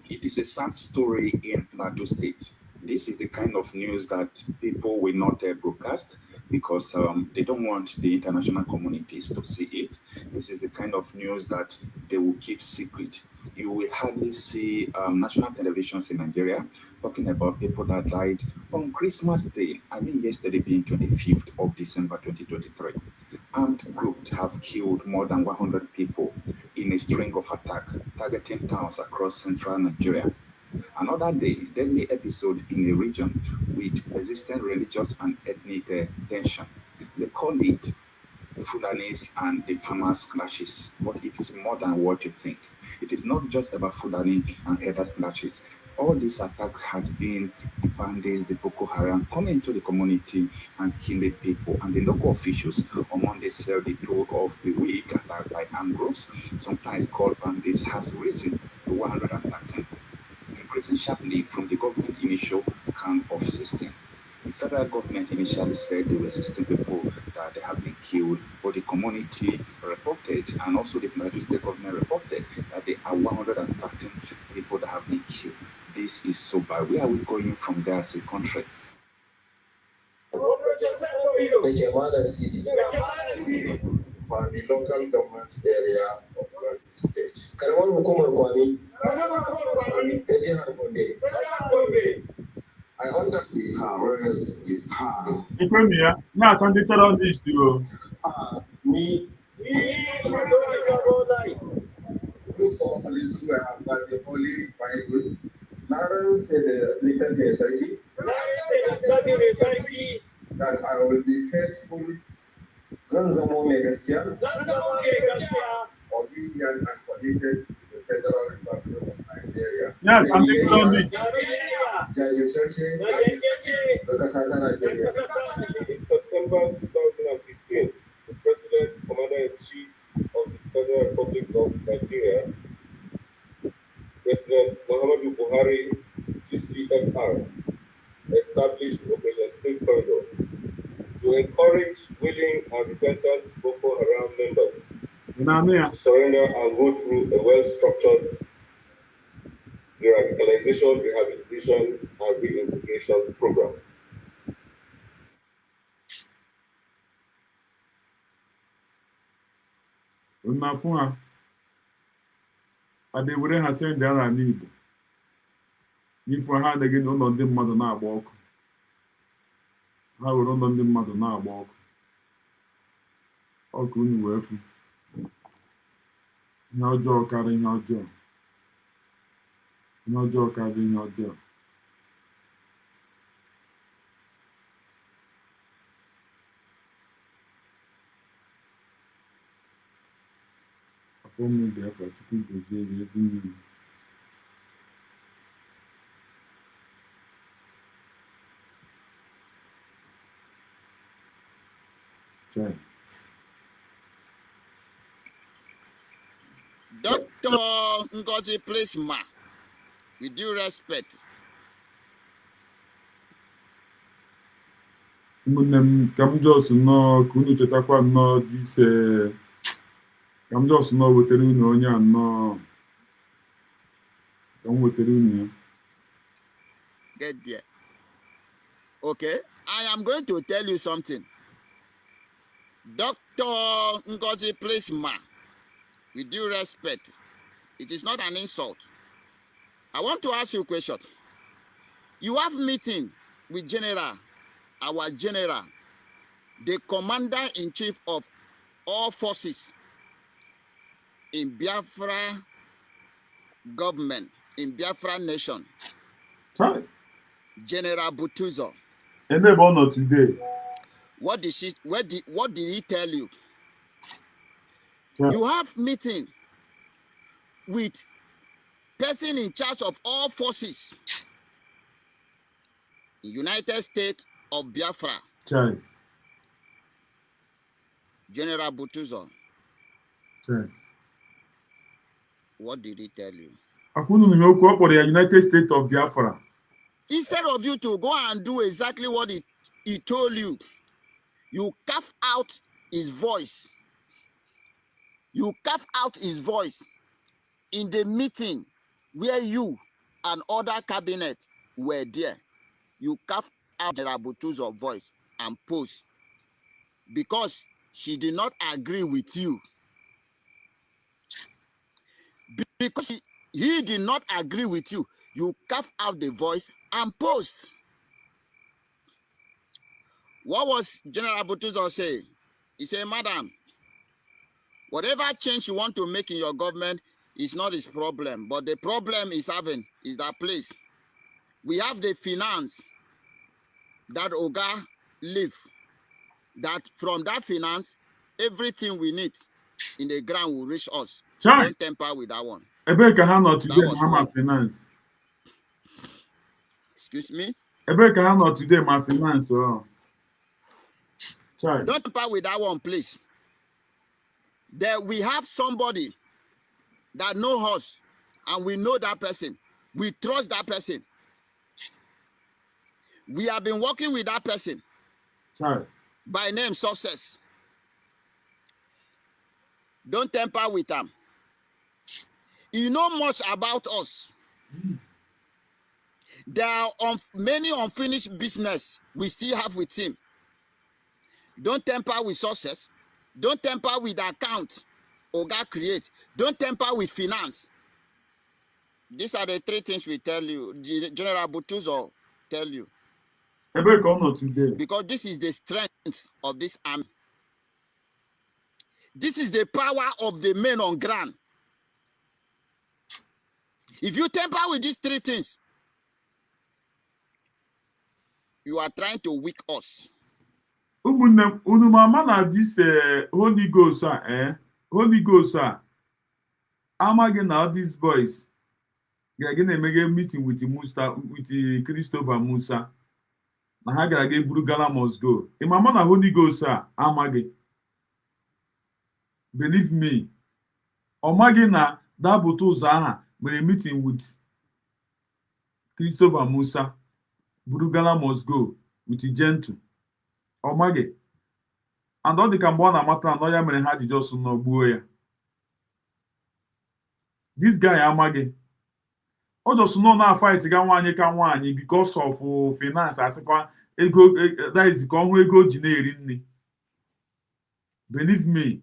It is a sad story in Plateau State. This is the kind of news that people will not broadcast because they don't want the international communities to see it. This is the kind of news that they will keep secret. You will hardly see national televisions in Nigeria talking about people that died on Christmas Day. I mean, yesterday being 25th of December 2023. Armed groups have killed more than 100 people in a string of attacks targeting towns across central Nigeria. Another day, deadly episode in a region with persistent religious and ethnic tension. They call it Fulanis and the farmers' clashes, but it is more than what you think. It is not just about Fulani and herders' clashes. All these attacks has been the bandits, the Boko Haram coming into the community and killing people. And the local officials on Monday said the toll of the week attacked by armed groups, sometimes called bandits, has risen to 113, increasing sharply from the government initial count of 16. The federal government initially said there were 16 people that they have been killed, but the community reported, and also the Plateau State government reported, that there are 113 people that have been killed. This is so bad. Where are we going from there as a country? From the local government area of one state. I understand the awareness is high. You solemnly swear by the Holy Bible. Naran said the little Mesaki. That I will be faithful. Zanzamo Megaskia. Obedient and committed to the Federal Republic of Nigeria. Yes, I'm taking this. In September 2015, the President, Commander-in-Chief of the Federal Republic of Nigeria, President Muhammadu Buhari, GCFR, established Operation Safe Corridor to encourage willing and repentant Boko Haram members to surrender and go through a well-structured de-radicalization, rehabilitation, and reintegration program. Unafua adewere ha send ara n'Igbo ifo ha adịghị n'ụlọ ndị mmadụ na-agba ọkụ ha were ụlọ ndị mmadụ na-agba ọkụ unu wee fụ ihe ọjọọ karịa ihe ọjọọ karịa ihe ọjọọ. Afọ m dị afọ Chukwu gozie gị ezi mmiri. Dr. Ngozi Plesma, with due respect. Ụmụnne m ka m jos nnọọ ka unu chetakwa nnọọ dị ise ka m jos nnọọ wetara unu onye a nnọọ ka m wetara unu ya. Get there. Okay, I am going to tell you something. Dr. Ngozi Plesma, with due respect, it is not an insult. I want to ask you a question. You have meeting with General, our General, the Commander-in-Chief of all forces in Biafra government, in Biafra nation, Right. General Butuzo. And they born not today. What did he tell you? Right. You have meeting with person in charge of all forces in United States of Biafra. Right. General Butuzo. Right. What did he tell you? United States of Biafra. Instead of you to go and do exactly what he told you, you carve out his voice. You carve out his voice in the meeting where you and other cabinet were there. You carve out General Butuzo's voice and post because she did not agree with you. Because he did not agree with you, you carve out the voice and post. What was General Butuzo saying? He said, Madam, Whatever change you want to make in your government is not his problem. But the problem is that place. We have the finance that Oga live. That from that finance, everything we need in the ground will reach us. Chai. Don't tamper with that one. Ebe ka ha nọ today That was ma one. finance. Excuse me? Ebe ka ha nọ today ma finance. Oh. Chai. Don't tamper with that one, please. There we have somebody that knows us, and we know that person. We trust that person. We have been working with that person. Chai. By name Success. Don't tamper with him. You know much about us. There are many unfinished business we still have with him. Don't tamper with Success. Don't tamper with the account Oga create. Don't tamper with finance. These are the three things we tell you. General Butuzo tell you. Ebe ka ọ nọ today. Because this is the strength of this army. This is the power of the men on ground. If you tamper with these three things, you are trying to weak us. Ụmụnne unu mama na this Holy Ghost Holy Ghost amaghị na all these boys ga-aga na-emeghe meeting with Christopher Musa na ha ga-aga eburu Gala must go. Mama na Holy Ghost amaghị. Believe me, ọ maghị na dapụta ụzọ aha mere meeting with Christopher Musa buru Gala must go with Gentle. Ọ maghị. And ọ dị ka mgbe ọ na-amata na ya mere ha ji just nọ gbuo ya. This guy amaghị. Ọ just nọ na fight ga nwaanyị ka nwaanyị because of finance asịkwa ego that is ka ọhụ ego ji na-eri nri. Believe me.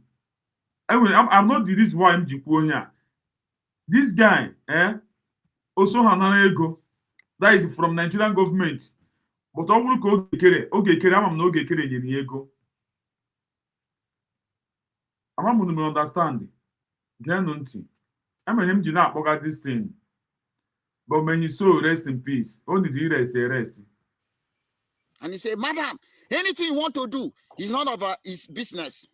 Anyway, I'm not the reason why I'm jikwu here. This guy, also hanara ego. That is from Nigerian government. But ọ bụrụ ka oge ekere ama m na oge ekere nyere ya ego. Ama m unu understand. Geenụ ntị. Emere m ji na-akpọga this thing. But may his soul rest in peace. Only the rest. And he said, Madam, anything you want to do is none of his business.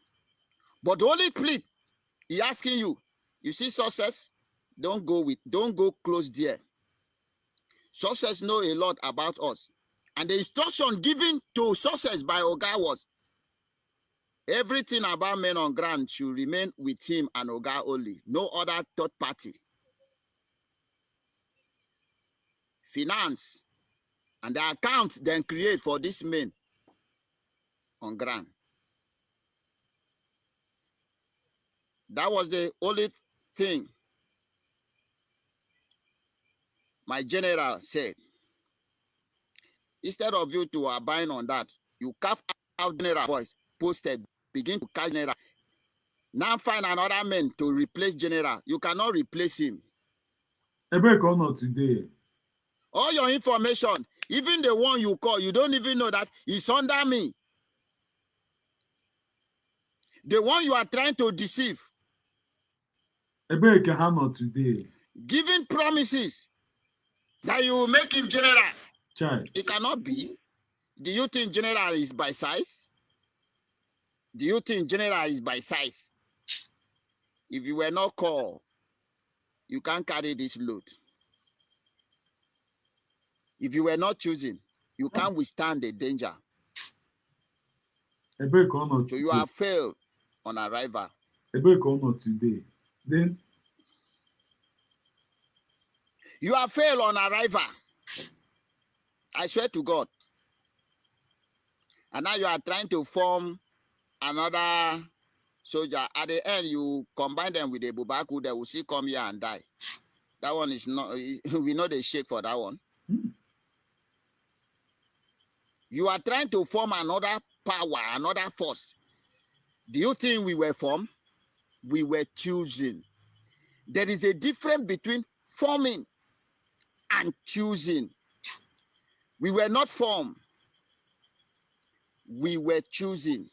But the only plea he asking you, you see Success, don't go close there. Success know a lot about us. And the instruction given to Success by Oga was, everything about men on ground should remain with him and Oga only. No other third party. Finance and the account then create for this men on ground. That was the only thing my general said. Instead of you to abide on that, you carve out general voice, posted, begin to catch general. Now find another man to replace general. You cannot replace him. Ebe ka ọ nọ today. All your information, even the one you call, you don't even know that it's under me. The one you are trying to deceive. Ebe ka ha nọ today. Giving promises that you will make him general. Chai. It cannot be. Do you think general is by size? Do you think general is by size? If you were not called, you can't carry this load. If you were not chosen, you can't withstand the danger. Ebe ka ọ nọ So you have failed on arrival. Ebe ka ọ nọ today. Then you have failed on arrival. I swear to God. And now you are trying to form another soldier. At the end, you combine them with a Bubaku, they will still come here and die. That one is not, we know they shake for that one. You are trying to form another power, another force. Do you think we were formed? We were choosing. There is a difference between forming and choosing. We were not formed. We were choosing.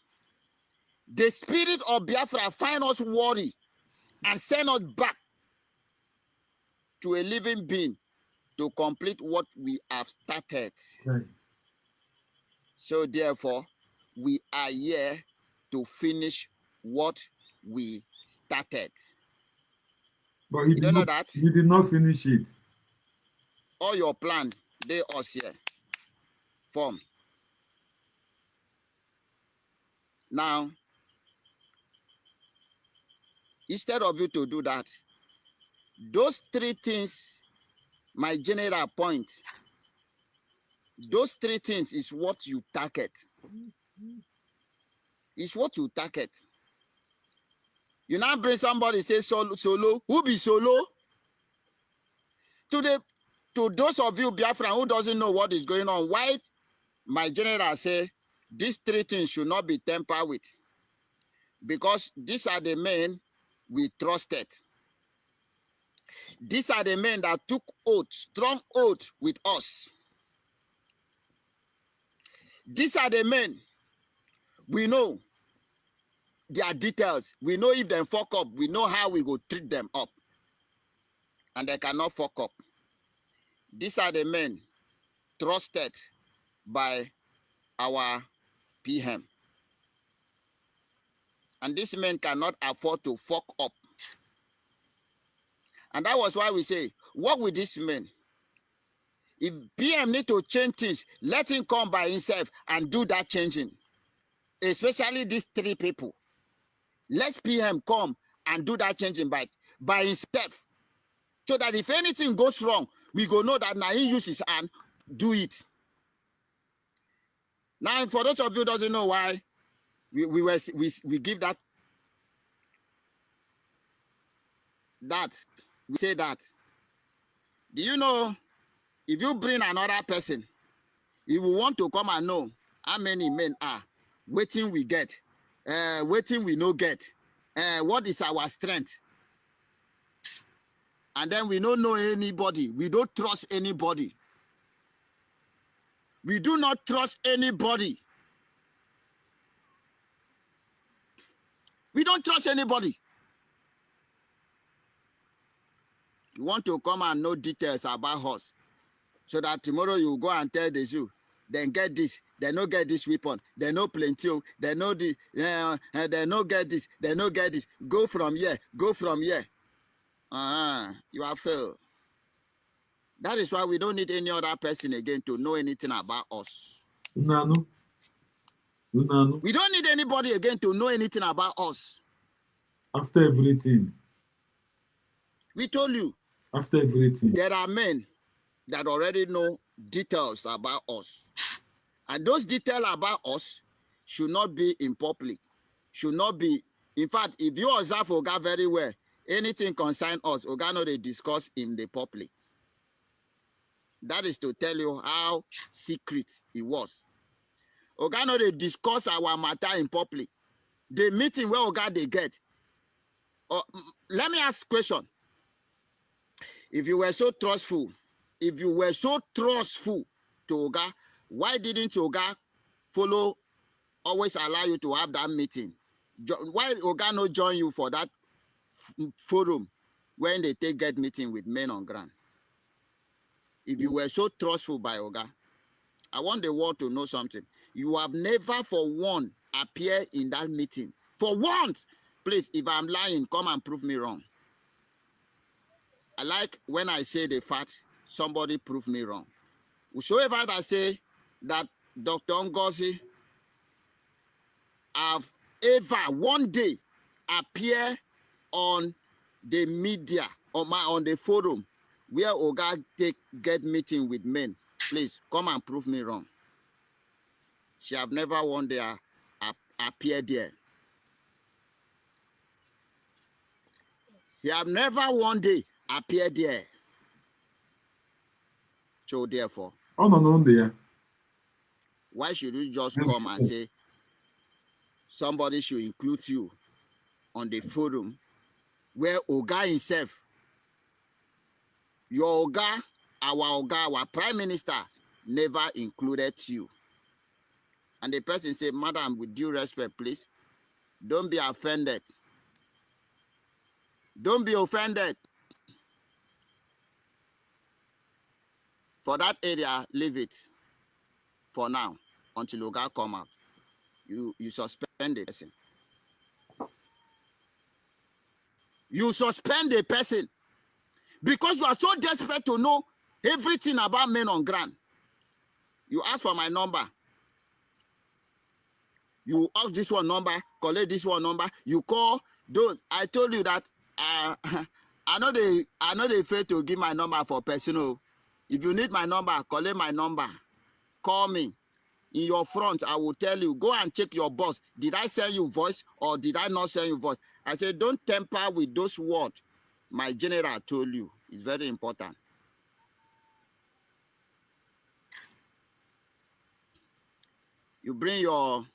The spirit of Biafra find us worry and send us back to a living being to complete what we have started. Right. So therefore, we are here to finish what we started. But he You don't know not, that? he did not finish it. All your plan, they us here. Form. Now, instead of you to do that, those three things, my general point, those three things is what you target. It's what you target. You now bring somebody say solo. Who be solo? To those of you Biafran who doesn't know what is going on, why my general say these three things should not be tampered with, because these are the men we trusted. These are the men that took oath, strong oath with us. These are the men we know their details. We know if they fuck up, we know how we go treat them up. And they cannot fuck up. These are the men trusted by our PM. And these men cannot afford to fuck up. And that was why we say, work with these men. If PM need to change things, let him come by himself and do that changing. Especially these three people. Let PM come and do that changing by himself. So that if anything goes wrong, we go know that now he use his hand, do it. Now, for those of you who doesn't know why we give that we say that. Do you know, if you bring another person, he will want to come and know how many men are, waiting we get, waiting we no get, what is our strength. And then we don't know anybody. We don't trust anybody. We do not trust anybody. We don't trust anybody. You want to come and know details about us, so that tomorrow you go and tell the zoo, then get this, they no get this weapon, they no plenty, they no they no get this, they no get this. Go from here, go from here. You are failed. That is why we don't need any other person again to know anything about us. Unano. We don't need anybody again to know anything about us. After everything. We told you. After everything. There are men that already know details about us. And those details about us should not be in public. Should not be. In fact, if you observe Oga very well, anything concern us, Oga no they discuss in the public. That is to tell you how secret it was. Oga no they discuss our matter in public. The meeting where Oga they get. Let me ask a question. If you were so trustful to Oga, why didn't Oga always allow you to have that meeting? Why Oga no join you for that forum when they get meeting with men on ground? If you were so trustful by Oga, I want the world to know something. You have never for one appeared in that meeting. For once. Please, if I'm lying, come and prove me wrong. I like when I say the fact, somebody prove me wrong. Whosoever that say that Dr. Ngozi have ever one day appear on the media, on the forum, where Oga get meeting with men, please come and prove me wrong. She have never one day appeared there. He have never one day appeared there. So therefore, why should you just come and say somebody should include you on the forum where Oga himself, your Oga, our Prime Minister, never included you? And the person say, Madam, with due respect, please, Don't be offended. Don't be offended. For that area, leave it for now until Oga come out. You suspend the person. You suspend a person because you are so desperate to know everything about men on ground. You ask for my number. You ask this one number, collect this one number. You call those. I told you that I know they fail to give my number for personal. If you need my number, collect my number. Call me. In your front, I will tell you, go and check your boss. Did I send you voice or did I not send you voice? I said, don't temper with those words my general told you. It's very important. You bring your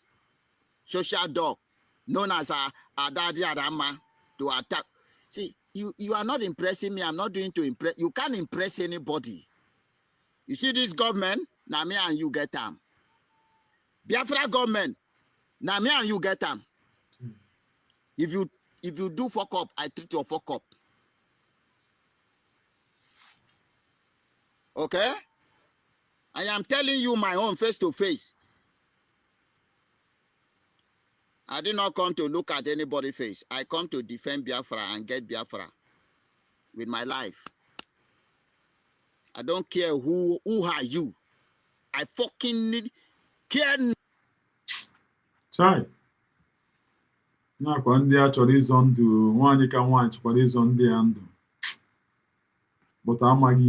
social dog, known as a Daddy Adama, to attack. See, you are not impressing me. I'm not doing to impress. You can't impress anybody. You see this government, now me and you get them. Biafra government, now me and you get them. If you do fuck up, I treat your fuck up. Okay? I am telling you my own face to face. I did not come to look at anybody's face. I come to defend Biafra and get Biafra with my life. I don't care who are you. I fucking care. Chai. Nakwa ndị a chọrọ ịzọ ndụ nwaanyị ka nwaanyị chọkwara ịzọ ndị a ndụ. But amaghị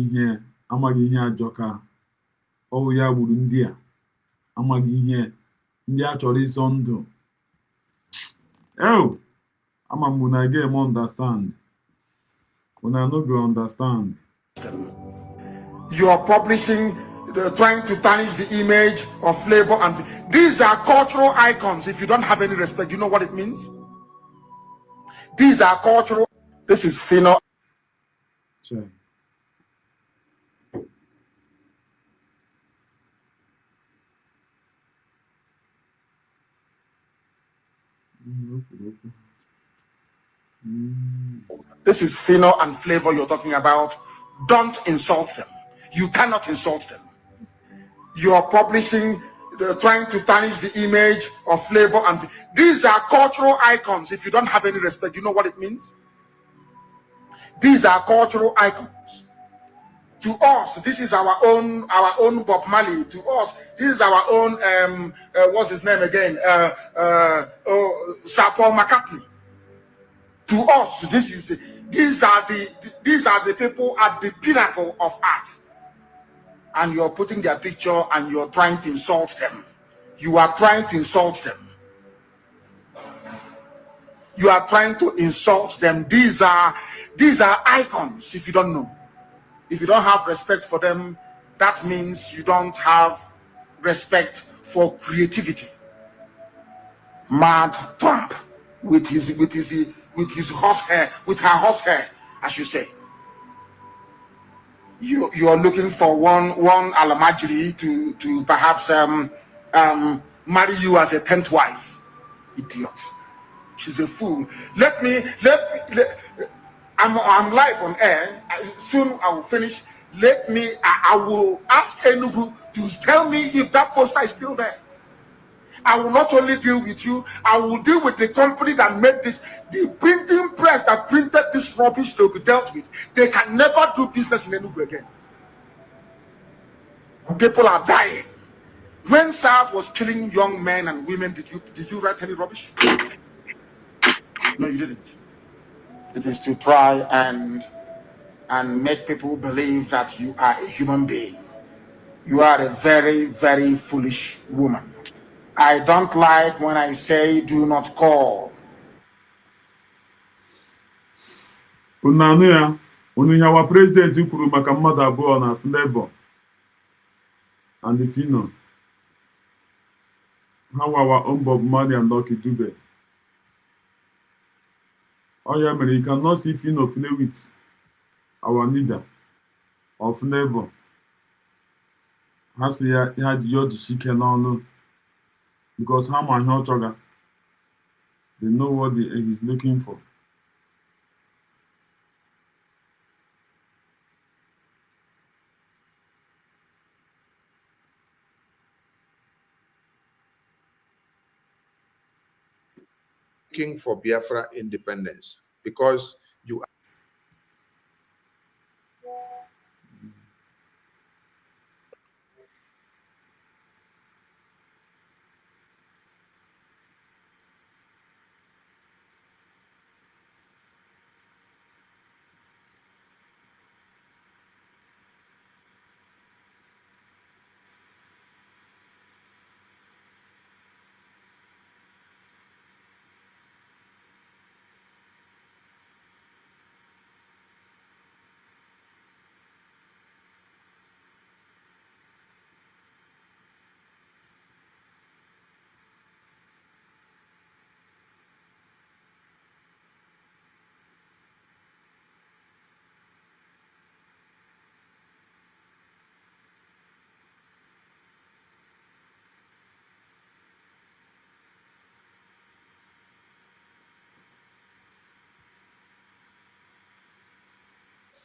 ihe ajọ ka ọwụ ya gburu ndị a. Amaghị ihe ndị a chọrọ ịzọ ndụ. Oh, ama m una again understand. Una no go understand. You are publishing, trying to tarnish the image of flavor, and these are cultural icons. If you don't have any respect, you know what it means? These are cultural. This is Fino. Chai. This is Fino and flavor you're talking about. Don't insult them. You cannot insult them. You are publishing, trying to tarnish the image of flavor, and these are cultural icons. If you don't have any respect, you know what it means? These are cultural icons. To us, this is our own Bob Marley. To us, this is our own what's his name again? Sir Paul McCartney. To us, these are the people at the pinnacle of art. And you're putting their picture and you're trying to insult them. You are trying to insult them. You are trying to insult them. These are icons. If you don't know, if you don't have respect for them, that means you don't have respect for creativity. Mad Trump with his horse hair, with her horse hair, as you say. You are looking for one Alamajiri to perhaps marry you as a 10th wife. Idiot. She's a fool. I'm live on air. Soon I will finish. I will ask Enugu to tell me if that poster is still there. I will not only deal with you, I will deal with the company that made this. The printing press that printed this rubbish, they'll be dealt with. They can never do business in Enugu again. People are dying. When SARS was killing young men and women, did you write any rubbish? No, you didn't. It is to try and make people believe that you are a human being. You are a very, very foolish woman. I don't like when I say do not call. Unanu ya, Unihawa president kwuru maka mmadụ abụọ na Flavor and the Fino. How our own Bob Marley and Lucky Dube. Oh yeah, man, you cannot see Fino play with our leader of Flavor. Has he had your chicken on because how my hot sugar? They know what he's looking for. Looking for Biafra independence because you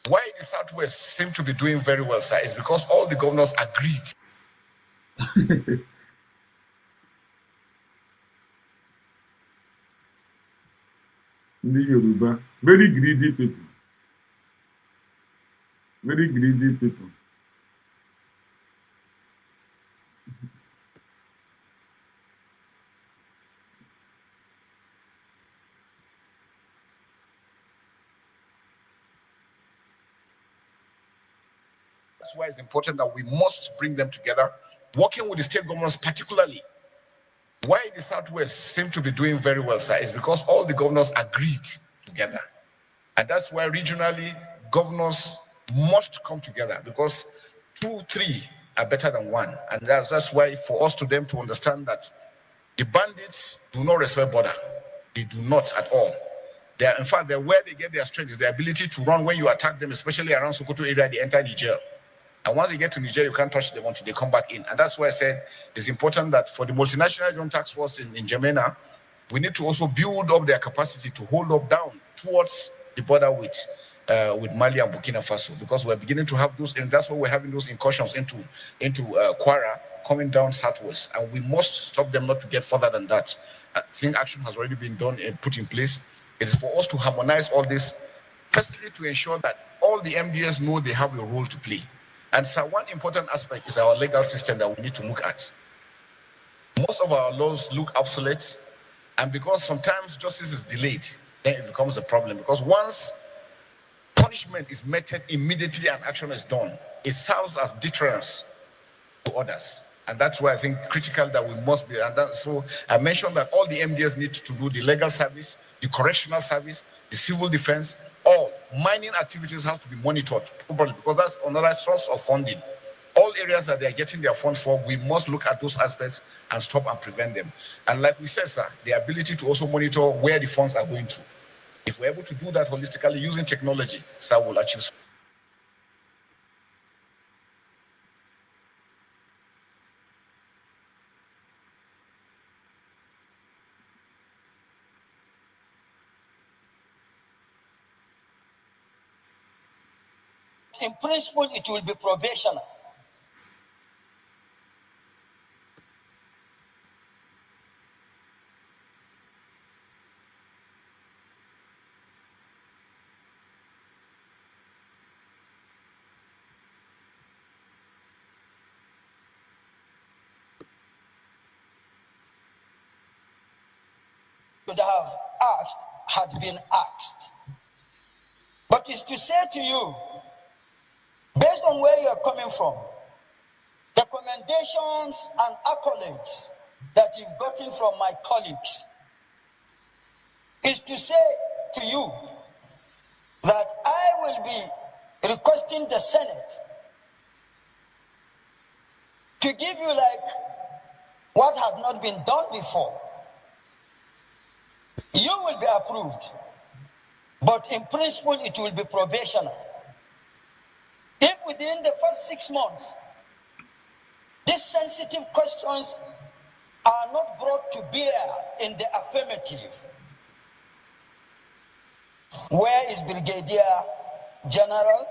Why the Southwest seem to be doing very well, sir, is because all the governors agreed. The Yoruba, very greedy people. Very greedy people. That's why it's important that we must bring them together, working with the state governors particularly. Why the Southwest seem to be doing very well, sir, is because all the governors agreed together. And that's why regionally, governors must come together because 2, 3 are better than 1. And that's why for us to them to understand that the bandits do not respect border. They do not at all. They are, in fact, where they get their strength is the ability to run when you attack them, especially around Sokoto area, they enter Niger. And once they get to Niger, you can't touch them until they come back in. And that's why I said it's important that for the multinational joint task force in Gemena, we need to also build up their capacity to hold up down towards the border with Mali and Burkina Faso, because we're beginning to have those, and that's why we're having those incursions into Kwara coming down southwest, and we must stop them not to get further than that. I think action has already been done and put in place. It is for us to harmonize all this, firstly to ensure that all the MDS know they have a role to play. And so one important aspect is our legal system that we need to look at. Most of our laws look obsolete, and because sometimes justice is delayed, then it becomes a problem. Because once punishment is meted immediately and action is done, it serves as deterrence to others. And that's why I think critical that we must be. And so I mentioned that all the MDS need to do the legal service, the correctional service, the civil defense. All mining activities have to be monitored properly because that's another source of funding. All areas that they are getting their funds for, we must look at those aspects and stop and prevent them. And like we said, sir, the ability to also monitor where the funds are going to. If we're able to do that holistically using technology, sir, we'll achieve. In principle, it will be probational. Could have asked, had been asked. But it's to say to you, based on where you're coming from, the commendations and accolades that you've gotten from my colleagues, is to say to you that I will be requesting the Senate to give you like what had not been done before. You will be approved, but in principle it will be probational. If within the first 6 months these sensitive questions are not brought to bear in the affirmative, Where is Brigadier General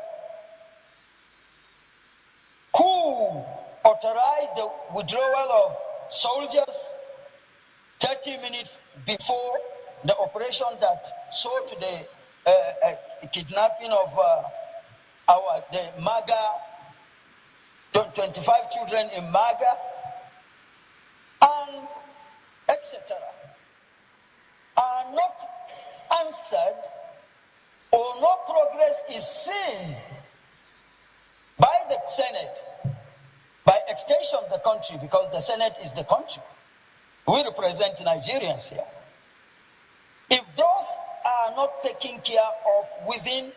who authorized the withdrawal of soldiers 30 minutes before the operation that saw to the kidnapping of the MAGA, 25 children in MAGA, and etc., are not answered, or no progress is seen by the Senate, by extension the country, because the Senate is the country. We represent Nigerians here. If those are not taken care of within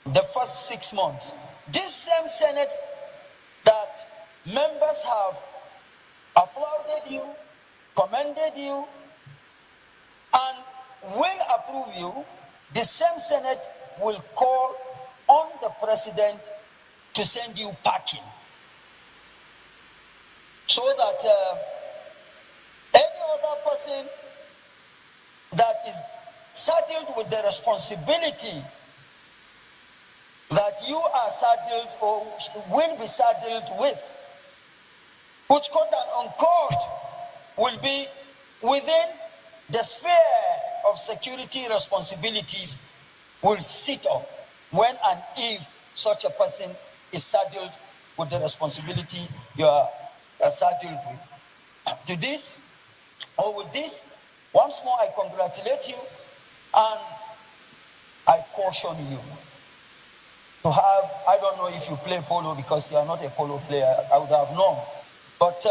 the first 6 months, this same Senate that members have applauded you, commended you, and will approve you, the same Senate will call on the president to send you packing, so that any other person that is saddled with the responsibility that you are saddled or will be saddled with, which quote and unquote will be within the sphere of security responsibilities, will sit up when and if such a person is saddled with the responsibility you are saddled with. To this, or with this, once more I congratulate you and I caution you to have, I don't know if you play polo because you are not a polo player, I would have known. But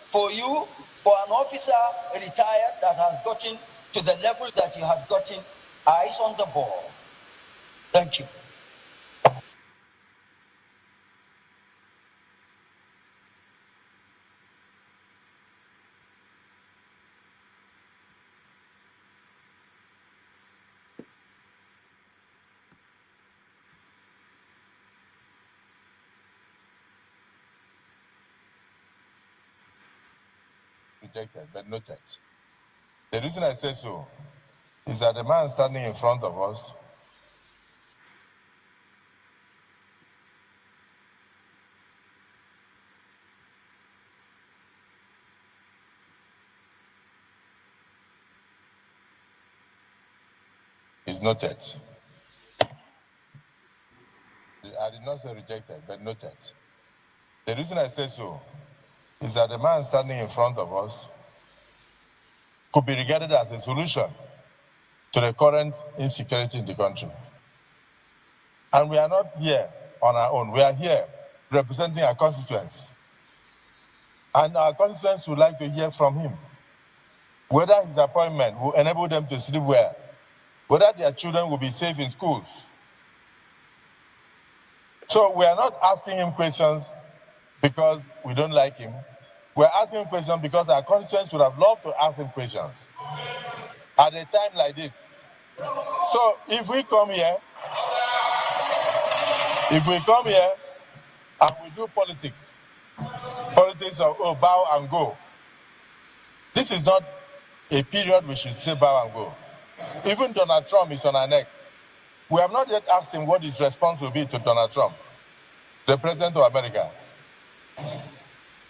for you, for an officer retired that has gotten to the level that you have gotten, eyes on the ball. Thank you. Rejected, but noted. The reason I say so is that the man standing in front of us is noted. I did not say rejected, but noted. The reason I say so is that the man standing in front of us could be regarded as a solution to the current insecurity in the country. And we are not here on our own. We are here representing our constituents. And our constituents would like to hear from him whether his appointment will enable them to sleep well, whether their children will be safe in schools. So we are not asking him questions because we don't like him. We're asking him questions because our constituents would have loved to ask him questions at a time like this. So if we come here and we do politics of bow and go, this is not a period we should say bow and go. Even Donald Trump is on our neck. We have not yet asked him what his response will be to Donald Trump, the president of America.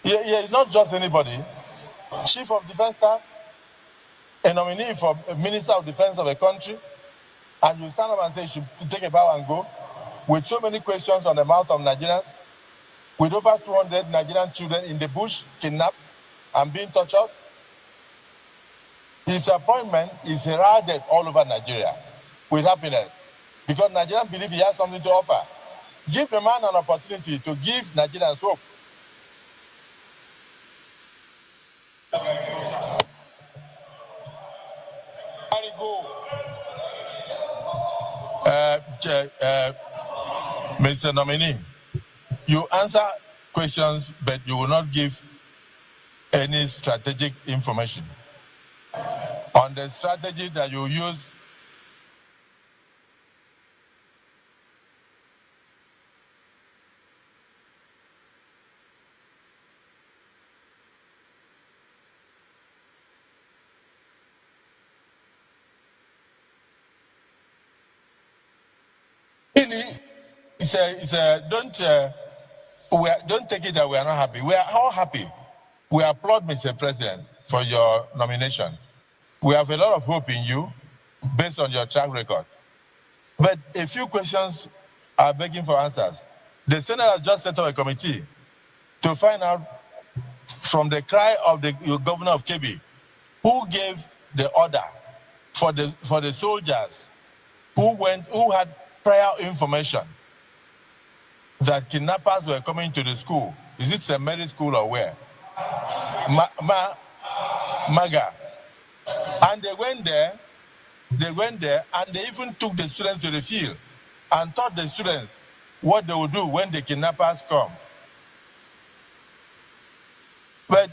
He is not just anybody. Chief of Defense Staff, a nominee for Minister of Defense of a country, and you stand up and say you should take a bow and go, with so many questions on the mouth of Nigerians, with over 200 Nigerian children in the bush, kidnapped and being tortured. His appointment is heralded all over Nigeria with happiness because Nigerians believe he has something to offer. Give the man an opportunity to give Nigerians hope. Mr. Nominee, you answer questions, but you will not give any strategic information on the strategy that you use. Really, don't take it that we are not happy. We are all happy. We applaud Mr. President for your nomination. We have a lot of hope in you based on your track record. But a few questions are begging for answers. The Senate has just set up a committee to find out from the cry of the governor of Kebbi who gave the order for the soldiers who had prior information that kidnappers were coming to the school. Is it St. Mary's School or where? Maga. And they went there and they even took the students to the field and taught the students what they would do when the kidnappers come. But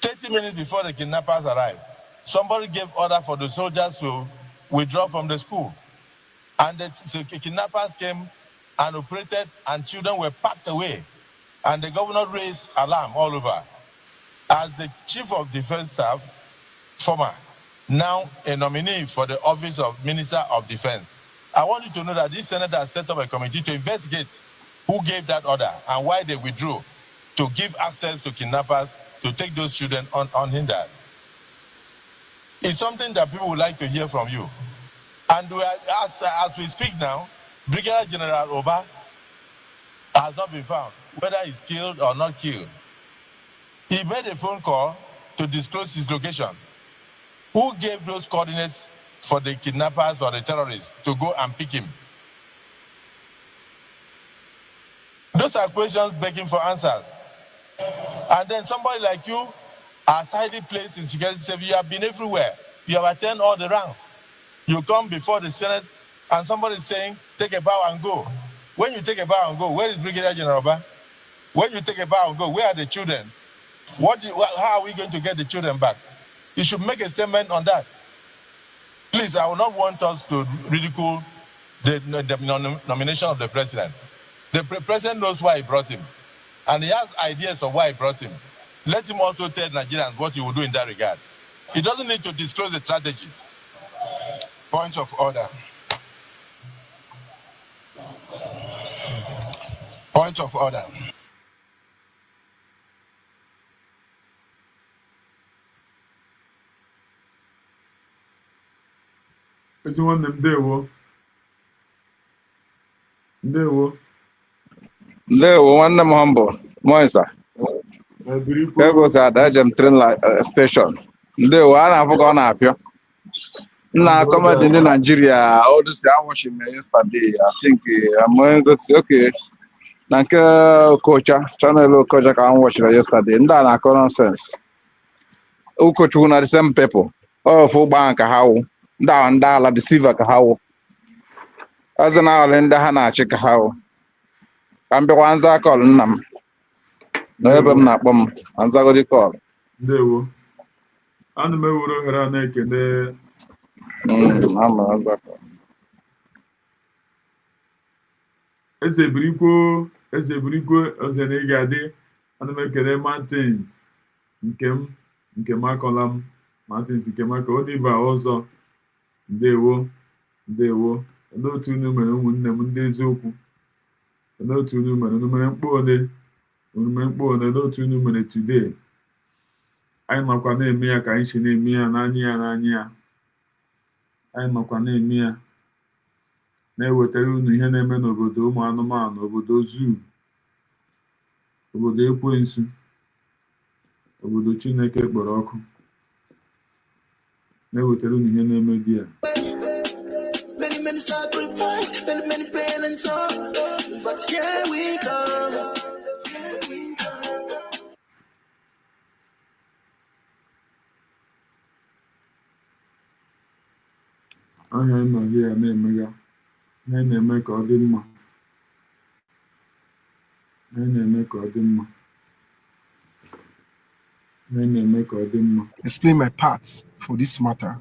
30 minutes before the kidnappers arrived, somebody gave order for the soldiers to withdraw from the school. And the kidnappers came and operated, and children were packed away. And the governor raised alarm all over. As the chief of defense staff, former, now a nominee for the office of Minister of Defense, I want you to know that this senator has set up a committee to investigate who gave that order and why they withdrew to give access to kidnappers to take those children unhindered. It's something that people would like to hear from you. And as we speak now, Brigadier General Oba has not been found, whether he's killed or not killed. He made a phone call to disclose his location. Who gave those coordinates for the kidnappers or the terrorists to go and pick him? Those are questions begging for answers. And then somebody like you are highly placed in security service. You have been everywhere. You have attended all the ranks. You come before the Senate and somebody is saying, take a bow and go. When you take a bow and go, where is Brigadier General Oba? When you take a bow and go, where are the children? How are we going to get the children back? You should make a statement on that. Please, I will not want us to ridicule the nomination of the president. The president knows why he brought him, and he has ideas of why he brought him. Let him also tell Nigerians what he will do in that regard. He doesn't need to disclose the strategy. Point of order. Point of order. Ezi nwanne m ndewo. Ndewo. Ndewo nwanne m humble. Moisa. Ego sa da jem train station. Ndewo a na-afụ ka ọ na-afịọ. Nna comedy in Nigeria, all this I watched him yesterday. I think I'm going to say okay. Nanke coacha, channel coacha can watch it yesterday. Nda na nonsense. U coach una the same people. Oh, for bank how. Nda la deceiver ka how. As an hour in the hana check how. I'm the ones I call them. No, I'm not bomb. And I got the call. Ndewo. Ana m ewere ohere a na-ekele Eze Birikwo oze na ị ga-adị. Ana m ekele Martins nke m akọla m Martins nke m aka Oliver ọzọ. Ndewo. Olee otu unu mere ụmụnne m ndị eziokwu? Olee otu unu mere? Unu mere mkpa ole? Olee otu unu mere today? Anyị nọkwa na-eme ya ka anyị si na-eme ya n'anya ya. Anyị nọkwa na-eme ya na-ewetara unu ihe na-eme n'obodo ụmụ anụmanụ, obodo zoo, obodo ekwensu, obodo Chineke kpọrọ ọkụ. Na-ewetara unu ihe na-eme dị ya. Many sacrifice, many pain and sorrow, but here we come. Ahịa anyị nọ here na-emega ihe na-eme ka ọ dị mma. Explain my part for this matter.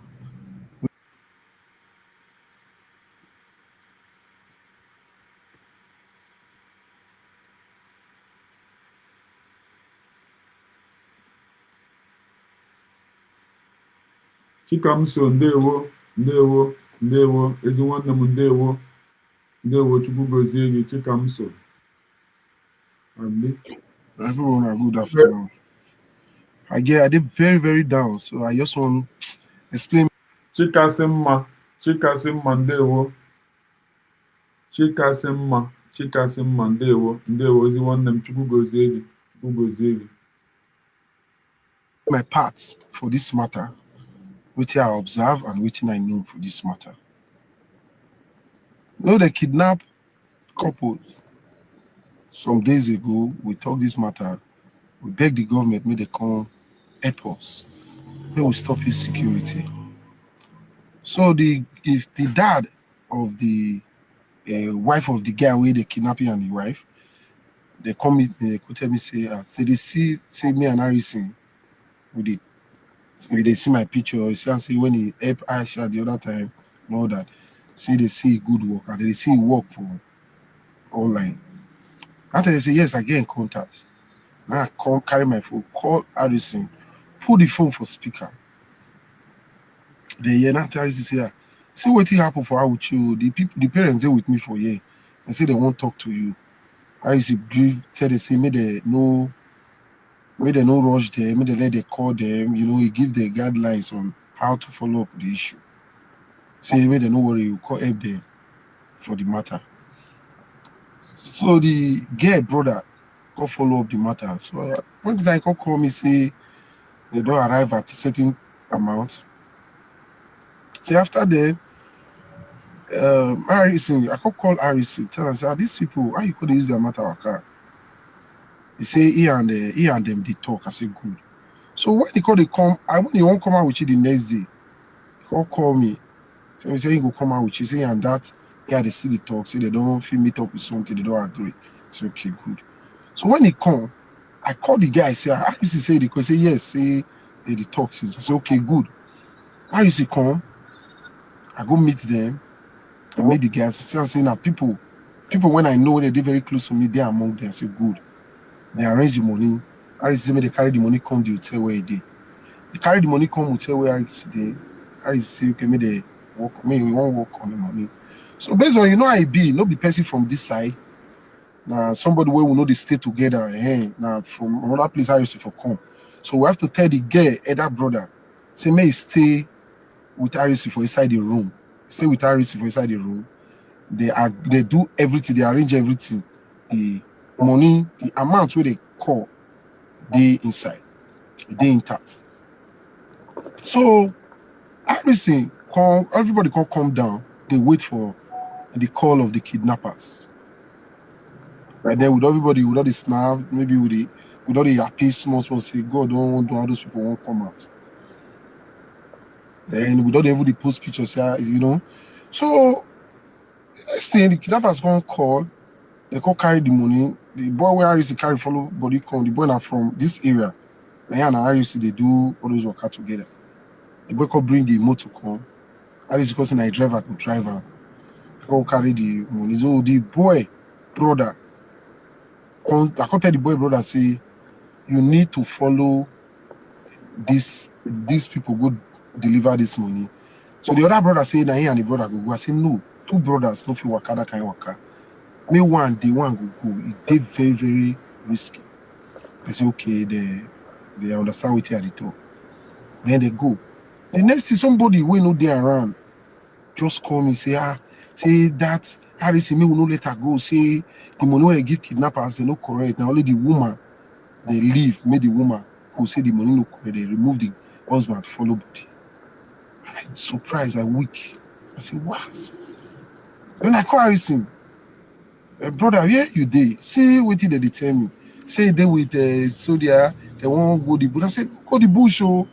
Chikamso, ndewo. Ezi nwanne m ndewo. Ndewo Chukwu gozie gị Chikamso. Everyone, good afternoon. I did very, very down, so I just want to explain. Chikasimma ndewo. Chikasimma ndewo ozi nwanne m Chukwu gozie gị. My parts for this matter, which I observe and which I know for this matter. You know, the kidnap couple some days ago, we talked this matter. We begged the government, may they come help us. They will stop insecurity. So if the dad of the wife of the guy where they kidnapping and the wife, they come meet me, they could tell me, say they see me and Harrison with it. If they see my picture, you see when he help Aisha the other time, know that say they see good work and they see work for online. After they say yes, I get in contact. Now I come carry my phone, call Harrison, put the phone for speaker. Then now Harrison say, see what happen for her with you. The parents they with me for a year. They say they won't talk to you. Harrison tell they say may they no rush them, may they let they call them, he give the guidelines on how to follow up the issue. Say may they no worry, you call help them for the matter. So the girl brother go follow up the matter. So one time call me say they don't arrive at a certain amount. So after that, Harrison, I call Harrison, tell him, say, these people, how you could use their matter of car? He say he and them they talk. I say good. So when they come, when he won't come out with you the next day, he call me. So he say he go come out with you. Say and that, they see the talk, say they don't feel meet up with something, they don't agree. So okay, good. So when he come, I call the guy, say, I used to say the say yes, say they talk since. I say, okay, good. I used to come, I go meet them, I meet the guys, say now people when I know they're very close to me, they're among them. I say, good. They arrange the money. I used to say they carry the money, come to hotel where they. They carry the money, come hotel where I used to say, okay, maybe they work, maybe we won't work on the money. So based on I be, not be person from this side. Now somebody where we know they stay together, now from another place I used to come. So we have to tell the girl, that brother, say may stay with Harris for inside the room. Stay with Harris for inside the room. They do everything, they arrange everything. The money, the amount where they call, they inside, they intact. So everything everybody can come down, they wait for the call of the kidnappers. Right there with everybody, with all the snap, maybe with all the happy small say, God don't all those people won't come out. Then with all the post pictures, So next thing the kidnappers gonna call, they go carry the money. The boy where I used to carry follow body come, the boy now from this area. And I used to they do all those work together. The boy could bring the motor come. I used to cause a driver to drive her. Go carry the money. So the boy brother, I can't tell the boy brother say you need to follow these people go deliver this money. So the other brother say that he and the brother go. I say no, two brothers no fit waka that kind of waka. Me one go. It did very, very risky. They say okay, they understand what they talk. Then they go. The next thing somebody we know they around just call me say that Harrison me will not let her go. Say the money where they give kidnappers they no correct. Now only the woman they leave. Make the woman who say the money no correct. They remove the husband follow body. I'm surprised. I weak. I say what? When I call Harrison, brother, where you dey? See what did they tell me? Say they with Sodia, they won't go the bush. I said, go the bush, oh.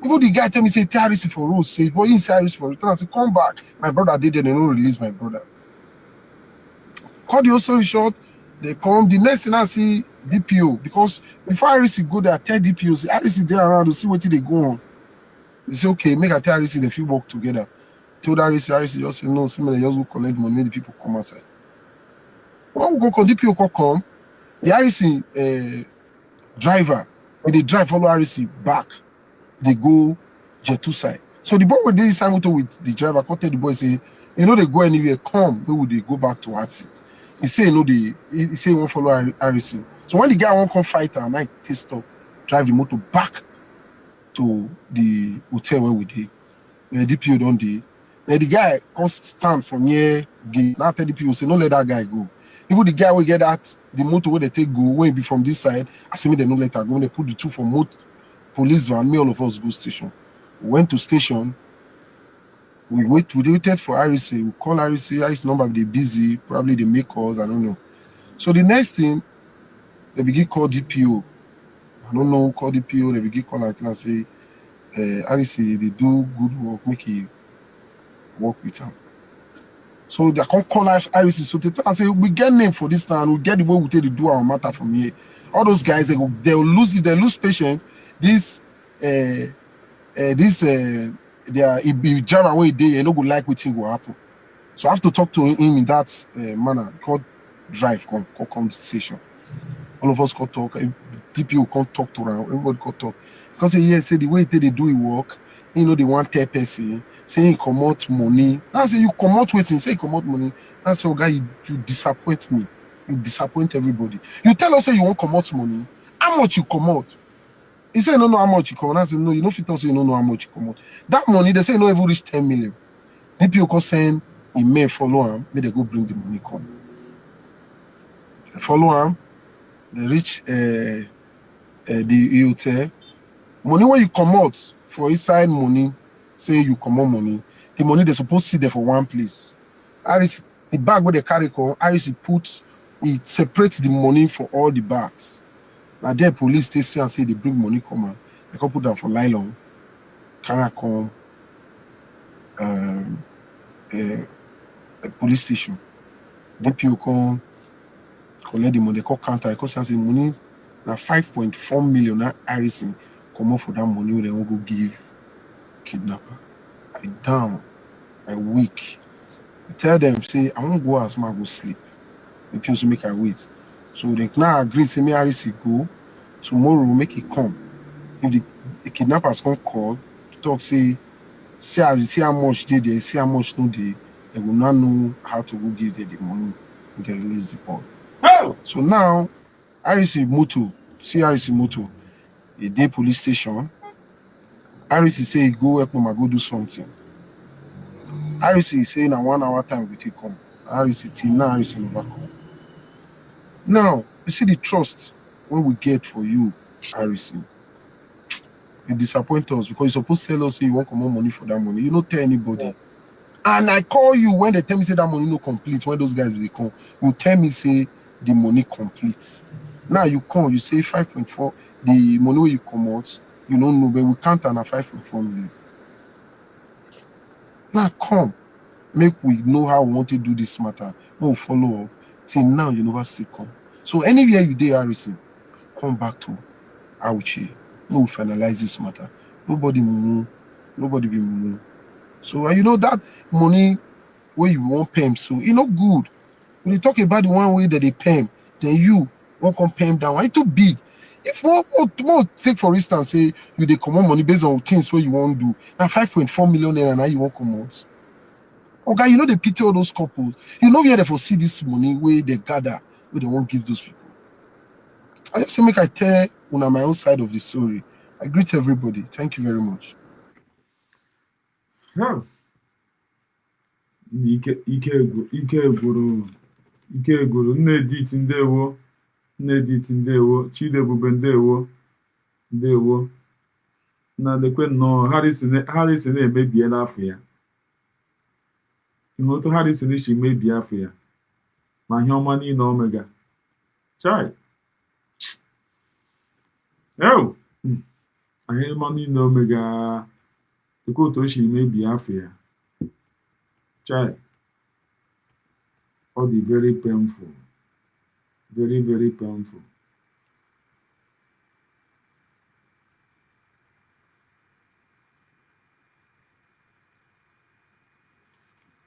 Even the guy tell me, say, Harrison for road, say, but inside Harrison for return. I said, come back. My brother did, and they don't release my brother. Cut the story short, they come. The next thing I see DPO, because before Harrison go there, I tell DPO, say, Harrison there around to see what they go on. They say, okay, make I tell Harrison, they feel work together. Told Harrison just say, no, see me, they just go collect money, make the people come outside. When we go call DPO come, the Harrison driver, when they drive follow Harrison back, they go Jet2 side. So the boy when they inside motor with the driver, I tell the boy say, You know they go anywhere, come, where would they go back to Atsi? He say, you know, he say he won't follow Harrison. So when the guy won't come fight her, and I take stop, drive the motor back to the hotel where we did. The DPO don't dey. Then the guy come stand from here gate. Now tell DPO say, no let that guy go. Even the guy will get that the motor where they take go, when it be from this side, I say me they no let her go. When they put the two for police van, me all of us go station. We went to station. We waited for Harrison. We call Harrison. Harrison number they busy. Probably they make calls. I don't know. So the next thing they begin call DPO. I don't know who call DPO. They begin call like and say, Harrison they do good work. Make he work with him. So they come call Harrison. So they tell and say we get name for this time. We get the way we take to do our matter from here. All those guys they'll lose if they lose patience. This they are if jam away day, you know, go like what thing will happen. So I have to talk to him in that manner. Called drive, come station. All of us can talk. DPO can't talk to around. Everybody can talk. Because say the way they do it work, you know, they want 10 person, say you come out money. I say you come out waiting, say you come out money. I say, oh guy, you disappoint me. You disappoint everybody. You tell us say you won't come out money. How much you come out? He said, no, how much you come out. I said, no, you know, if you tell us you don't know how much you come out. That money, they say, no, even reach 10 million. DPO can send email follow him, may they go bring the money come. They follow him, they reach the hotel. Money where you come out for inside money, say you come out money, the money they supposed to sit there for one place. Harris, the bag where they carry come, Harris he separates the money for all the bags. Now there police they say and say they bring money come out, they can put that for nylon, carry come a police station. DPO come collect the money, they call counter, they call say money now 5.4 million now Harrison come out for that money where they won't go give kidnapper. I down, I weak. I tell them, say, I won't go as I go sleep. The people make I wait. So they now agree, say, me Harris go. Tomorrow we'll make it come. If the kidnappers come call, talk, say how much they there, see how much no they will not know how to go give them the money and they release the ball. Oh! So now, Harris moto, see Harris moto, a day police station. Harris say, go help him, I go do something. Harris is saying a 1 hour time we take come. Harris till now Harris never come. Now you see the trust when we get for you, Harrison. You disappoint us because you're supposed to tell us say you want more money for that money. You don't tell anybody. And I call you when they tell me say that money no complete. When those guys will come, you tell me say the money complete. Now you come, you say 5.4, the money where you come out, you don't know, but we count on a 5.4 million. Now come. Make we know how we want to do this matter. We'll follow up. Till now, you never still come. So anywhere you did, Harrison, come back to Auchi. We'll finalize this matter. Nobody will know. Nobody will know. So you know that money where you won't pay him, so it's not good. When you talk about the one way that they pay him, then you won't come pay him down. Why too big? If more take for instance, say you they come on money based on things where you won't do. Now 5.4 million naira now you won't come out. Okay, you know they pity all those couples. You know where they for see this money where they gather, where they won't give those people. I just say make I tell on my own side of the story. I greet everybody. Thank you very much. Ike gwụrụ nne Edith ndewo Chidebube ndewo na lekwe nnọọ Harrison emebiela afọ ya. Ihe otu Harrison si mebie afọ ya ma ihe ọma niile omega chai ihe ọma niile omega lekwe otu o si mebie afọ ya chai. All the very painful, very, very painful.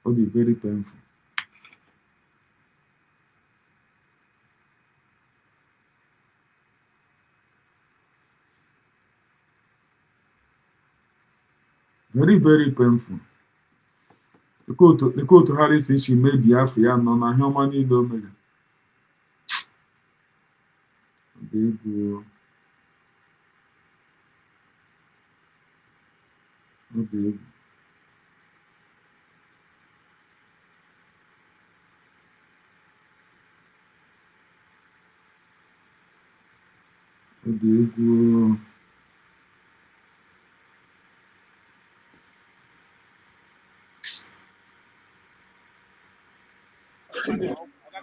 All the very painful. Very, very painful. The coat Harris she made Biafra no na human need omega. Okay.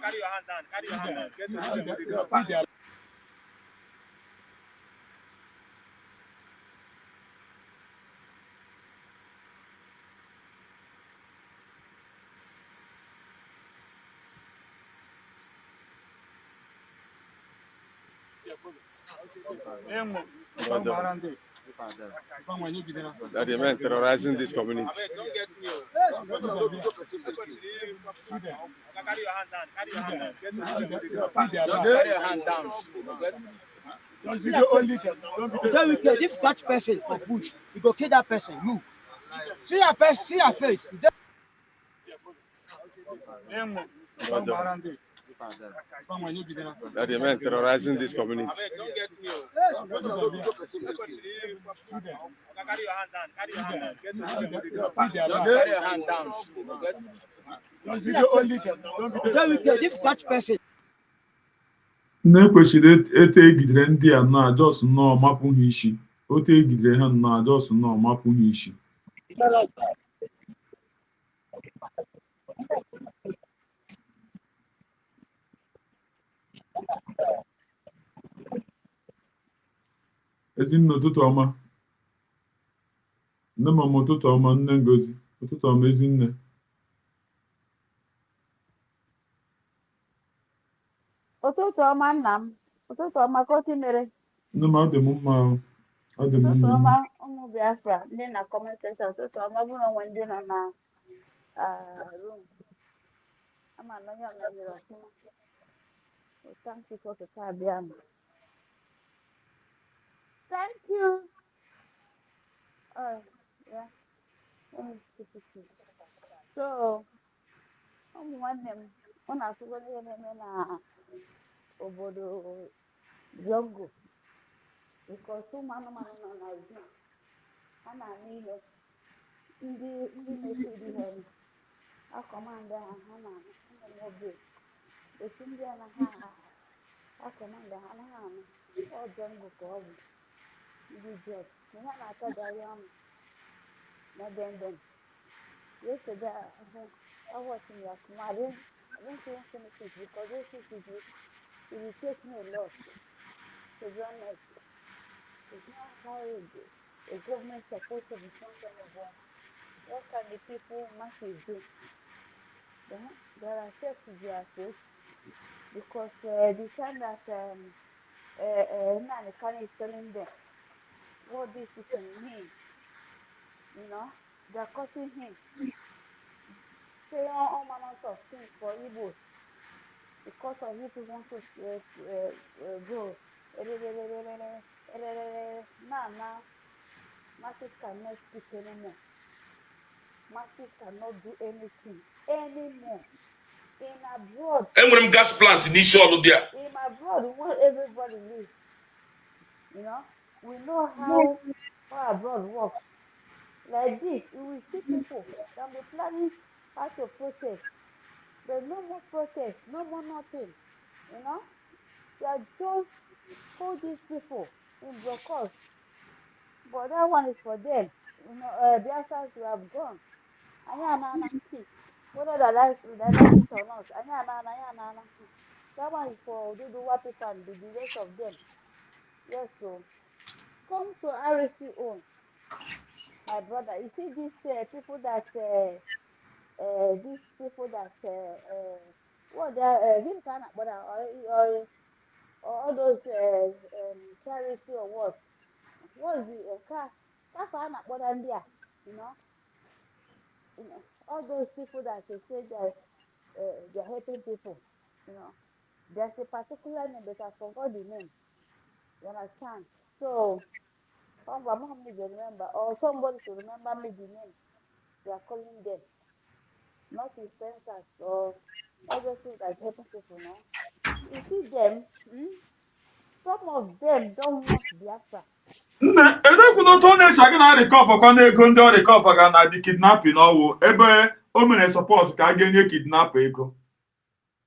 Carry your hand down. Carry your hand down. That the men terrorizing this community. Carry your hand down. Carry your hand down. Just carry your hand down. Don't be the only thing. Don't be because if you catch person for bush, you go kill that person. You see your face, see your face. That the men terrorizing this community. Don't get me. Carry your hand down. Carry your hand down. Just carry your hand down. Don't be the only thing. Don't be because if you catch person. Na-ekwesịrị ete egidere ndị a nọ ajọs nnọọ mapụ ha isi. Ote egidere ha nnọọ ajọs nnọọ mapụ ha isi. Ezinne ụtụtụ ọma. Nne m ụtụtụ ọma, nne Ngozi. Ụtụtụ ọma Ezinne. Ụtụtụ ọma nna m. Ụtụtụ ọma ka otu mere. Nne m adị m mma ahụ. Adị m Ụtụtụ mma. ọma ụmụ Biafra ndị na comment section. Ụtụtụ ọma bụrụ onwe ndị nọ na room. Ama na onye ọmanyere ọfụma. Thank you for ụtụtụ abịa m. Thank you. Oh, yeah. Let me speak it to you. So, ụmụ nwanne m, ọ na-atụgo ihe na-eme na obodo Jongo. Because ụmụ anụmanụ nọ na zoo. Ha na-anụ ihe. Ndị na-efedi ha akọmanda ha na-anụ ụmụ obi. Otu ndị anaghị akọmanda ha anaghị anụ. Ọ Jongo ka ọ bụ. Ndị jet. Ihe a na-atadarị ọnụ. Na dem. Yesterday, I watched him last night. I didn't even finish it because this is irritates me a lot. To be honest, it's not how a government supposed to be functioning. But what can the people masses do? They are set to their fate because the time that Nani Kani is telling them what these people mean, they're causing him. Say all manners of things for Igbo because of people want to go. Now, masses cannot speak anymore. Masses cannot do anything anymore. In abroad, Enwere gas plant in Isholu there. In abroad, where everybody lives, we know how abroad works. Like this, we will see people that be planning how to protest. There's no more protest, no more nothing. They are just hold these people in blockers. But that one is for them. The answers you have gone. Whether they like it or not. That one is for Duduwa people and the rest of them. Yes, so come to RSC own. My brother, you see these people that what they are him kind of brother or all those charity or what? What's the car? That's why I'm not bothering there. All those people that they say they're helping people. There's a particular name, but I forgot the name. You understand? So, mom need to remember, or somebody to remember me the name. They are calling them. not with sensors or everything that's helping people now. You see them, some of them don't want Biafra. Nne edekwuna otu ọ na-eche gị na recover na ego ndị ọ recover ga na the kidnapping ọwụ ebe o mere support ka a ga-enye kidnapper ego.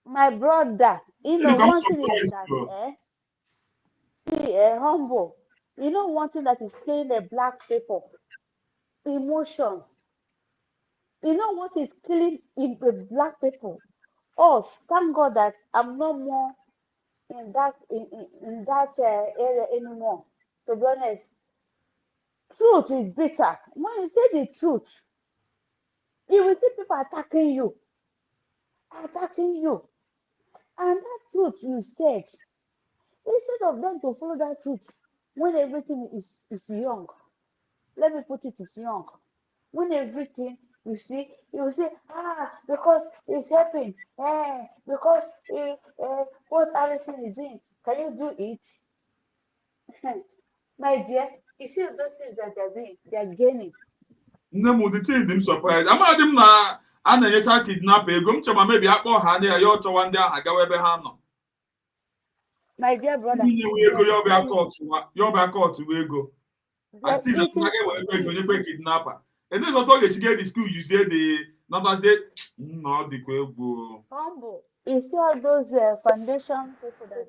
My brother, one thing is that humble. One thing that is killing the black people, emotion. What is killing the black people? Thank God that I'm no more in that area anymore. To be honest, truth is bitter. When you say the truth, you will see people attacking you, and that truth you said, instead of them to follow that truth when everything is young. Let me put it as young. When everything you say, because it's helping, because what Alison is doing, can you do it? My dear, you see those things that they're doing, they're gaining. Nne m the thing dị m surprised. Amadị m na a na-enyecha kidnapper ego m chọma mebi akpọ ha ndị ya ọchọwa ndị ahụ gawa ebe ha nọ. My dear brother, ego ya ọbịa kọtụ ego. I still don't get what ego kidnapper. And this is what you get the school you say the not say no the ego. Humble. You see all those foundation people that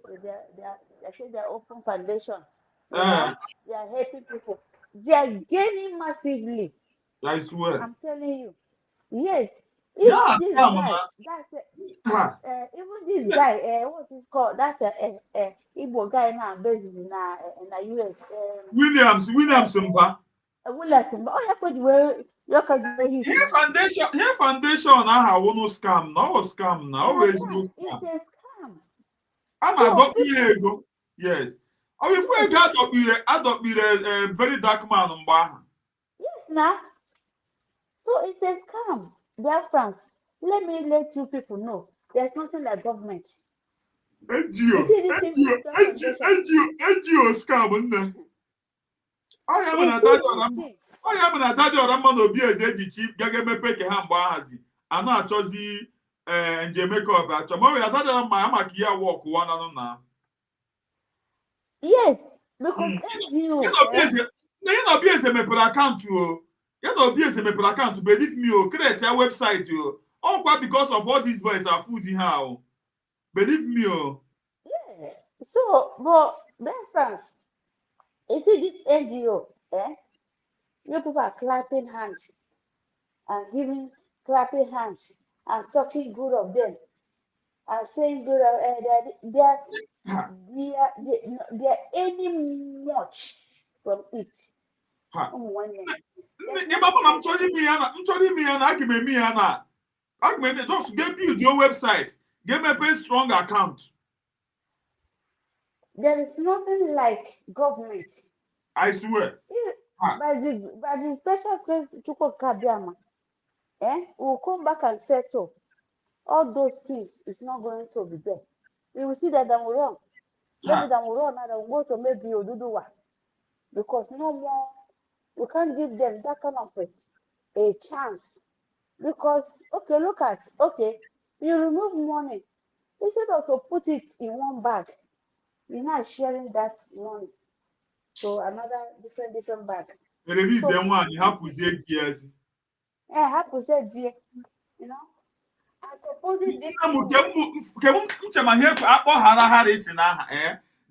they're open foundation. They are helping people. They are gaining massively. I swear. I'm telling you. Yes. Even this guy, even this guy, what is called? That's Igbo guy now based in the US. Williamson, Williamson. Oh, Here foundation aha no scam, no scam, no always no scam. It's a scam. And I got ego. Yes. Oh, if we adopt a very dark man on bar. Yes, now. So it's a scam. Dear friends, let me let you people know there's nothing like government. NGO scam. I am an adagio Ramon Obi as a cheap Gagamepeke Hambazi. I'm not choosy and Jamaica. Tomorrow, I thought my Amakia walk one on now. Yes, because NGO. You know, be as a maple account to you know, be as a maple account to believe me, create a website to all quite because of all these boys are food in how. Believe me, Yeah. So, but then France, you see this NGO, you people are clapping hands and clapping hands and talking good of them and saying good of they're aiming much from it. I'm telling me, I give me just get build your website, get me a strong account. There is nothing like government. I swear. By the special place Chuko Kabiama, we'll come back and settle. All those things is not going to be there. We will see that they will run. Maybe they will run and they will go to maybe Oduduwa. Because no more, we can't give them that kind of a chance. Because, you remove money. Instead of to put it in one bag, you're not sharing that money. So another different bag. The release them one, you have to say years. Have to say dear, you know. I suppose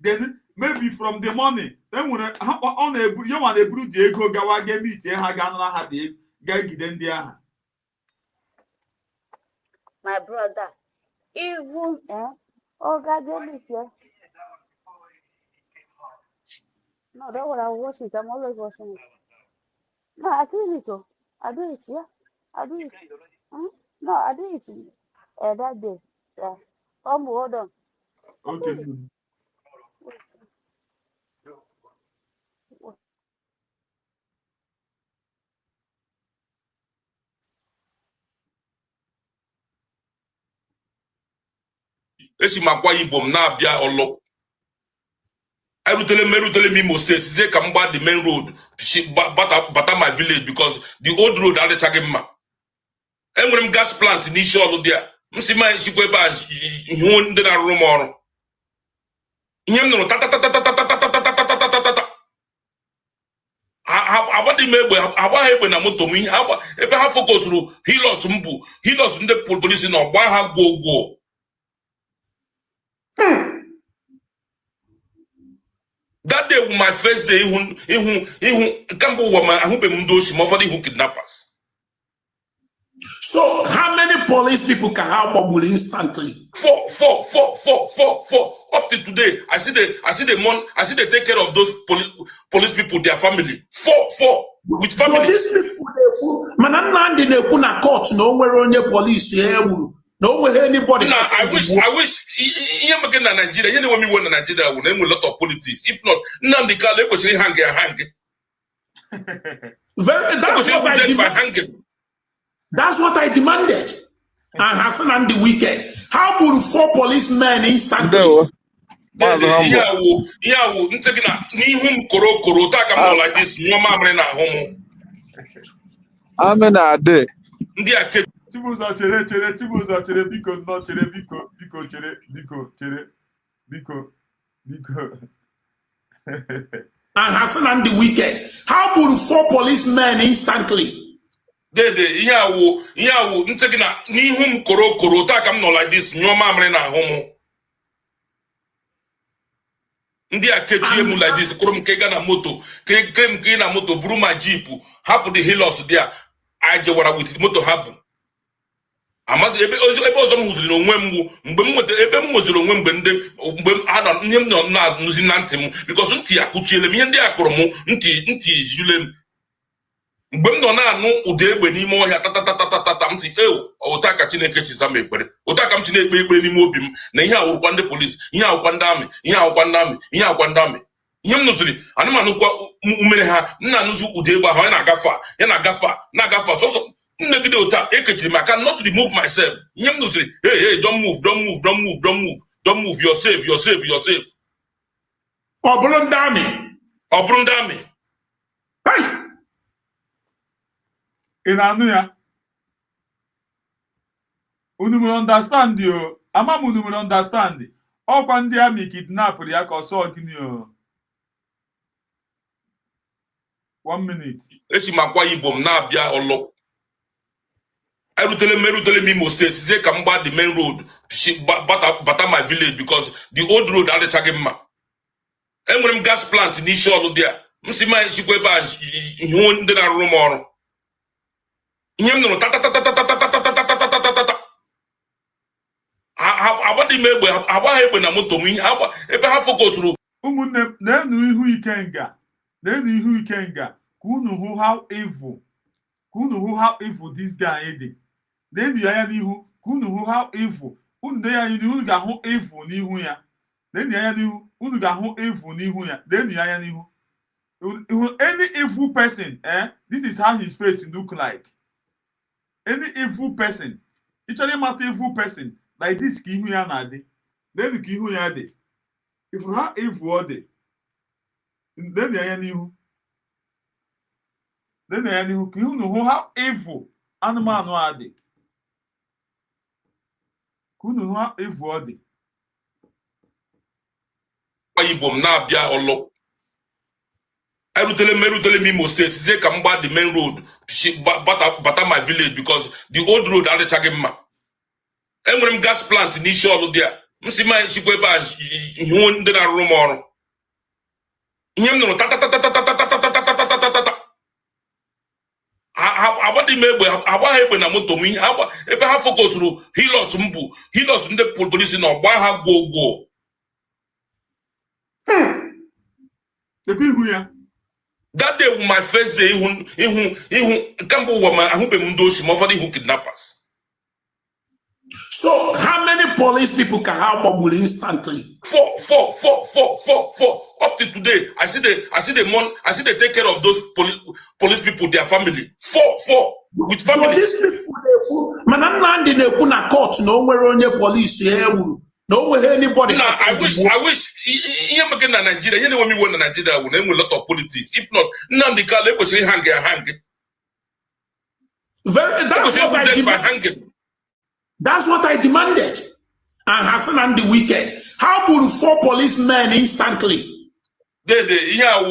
then maybe from the money, then when on a you want a brute go gawa get meet Hagana had the gag my brother, even God it, No, that what I watch it. I'm always watching it. No, I do it. I do it. Yeah, I do it. No, I do it. That day. Yeah. Hold on. Okay. esi makwa Igbo m na-abịa ọlụ merutele m Imo State sie ka m gba the main road bata my village because the old road adịchaghị mma enwere m gas plant n'isi ọlụ dị a m si ma nchikwa ebe a hụ ndị na-arụrụ m ọrụ ihe m nụrụ tatatatatatatatatatatata agbadị m egbe agbaghị egbe na moto m ihe ebe ha fokọsụrụ hilos m bụ hilos ndị polisi na ọgba ha gwogwo that day was my first day ihu kambe ụwa ma ahụbeghị m ndị oshi ma ụfọdụ ihu kidnappers. So how many police people can have bubble instantly? Four. Up to today, I see they take care of those police people, their family. Four with family. But these people, man, they put a court nowhere on your police here. Nowhere anybody. No, I wish. Here again in Nigeria. You know when we went to Nigeria, we have a lot of politics. If not, none the car they could say hang. That's what I demanded. That's what I demanded. And Hassan and the wicked. How would 4 policemen instantly? Like this. Chibuzo chere biko no chere biko chere biko. And Hassan and the wicked. How would 4 policemen instantly? Dede yawo ntekina n'ihum koro taka m nọ like this nyụọ mamịrị na ahụ m ndị a kechie m like this kụrụ m ke ga na moto ke na moto buru ma jeep hapụ the hilos dia ajewara with moto hapụ amazi ebe ọzọ m hụziri onwe m mgbe m nwetara ebe m nweziri onwe mgbe ha na ihe m nọ na-anụzi na ntị m because ntị akụchiele m ihe ndị a kụrụ m ntị jule m mgbe m nọ na-anụ ụda egbe n'ime ọhịa tatatatata m si ụta ka Chineke chiza m ekpere ụta ka m chi na-ekpe ekpere n'ime obi m na ihe awụrụkwa ndị polisi ihe awụkwa ndị amị ihe awụkwa ndị amị ihe awụkwa ndị amị ihe m nụziri anụmanụkwa umere ha nna anụzi ụda egbe ahụ ya na-agafe sọsọ nnegide ụta ekechiri m aka not to remove myself ihe m nụziri hey don't move you're safe ọ bụrụ ndị amị ị na-anụ ya unu mere understand yo ama m unu mere understand ọkwa ndị amị kidnapụrụ ya ka ọ sọọ gịnị o 1 minute echi m Akwa Ibom m na-abịa ọlọ erutele m Imo State sie ka m gba the main road bata my village because the old road adịchaghị mma enwere m gas plant n'isi ọlụ dị a m si ma nchikwa ebe a hụ ndị na-arụrụ m ọrụ ihe m nụrụ tatatatatatatatatatatata agbadị m egbe agbaghị egbe na moto m ihe ebe ha fokọsụrụ ụmụnne m na-enu ihu ikenga ka unu hụ how evil this guy dị na-enu ya n'ihu ka unu hụ how evil unu ya n'ihu unu ga-ahụ evil n'ihu ya na-enu ya n'ihu unu ga-ahụ evil n'ihu ya na-enu ya n'ihu any evil person this is how his face look like. Any evil person, actually matter evil person like this ka ihu ya na-adị then ka ihu ya dị if ha evil ọ dị then ya n'ihu ka ihu hụ ha evil anụmanụ a dị ka unu hụ ha evil ọ dị Igbo m na-abịa ọlọ erutele m Imo State sie ka m gba the main road bata my village because the old road adịchaghị mma enwere m gas plant n'isi ọlụ dị a m si ma nchikwa ebe a hụ ndị na-arụrụ m ọrụ ihe m nụrụ tatatatatatatatatatatata agbadị m egbe agbaghị egbe na moto m ihe ebe ha fokọsụrụ hilos m bụ hilos ndị polisi na ọgba ha gwogwo ihu ya. That day was my first day ihu kambe ụwa ma ahụbeghị m ndị oshi ma ụfọdụ ihu kidnappers. So how many police people can have bubble instantly? Four. Up to today, I see they take care of those police people, their family. Four with family. But these people, man, I'm in a court nowhere on your police here. Nowhere anybody. No, I wish. Here again in Nigeria, you know when we went to Nigeria, we have a lot of politics. If not, none the car they hang. That's what I demanded. That's what I demanded. And Hassan and the wicked. How would 4 policemen instantly? Yeah,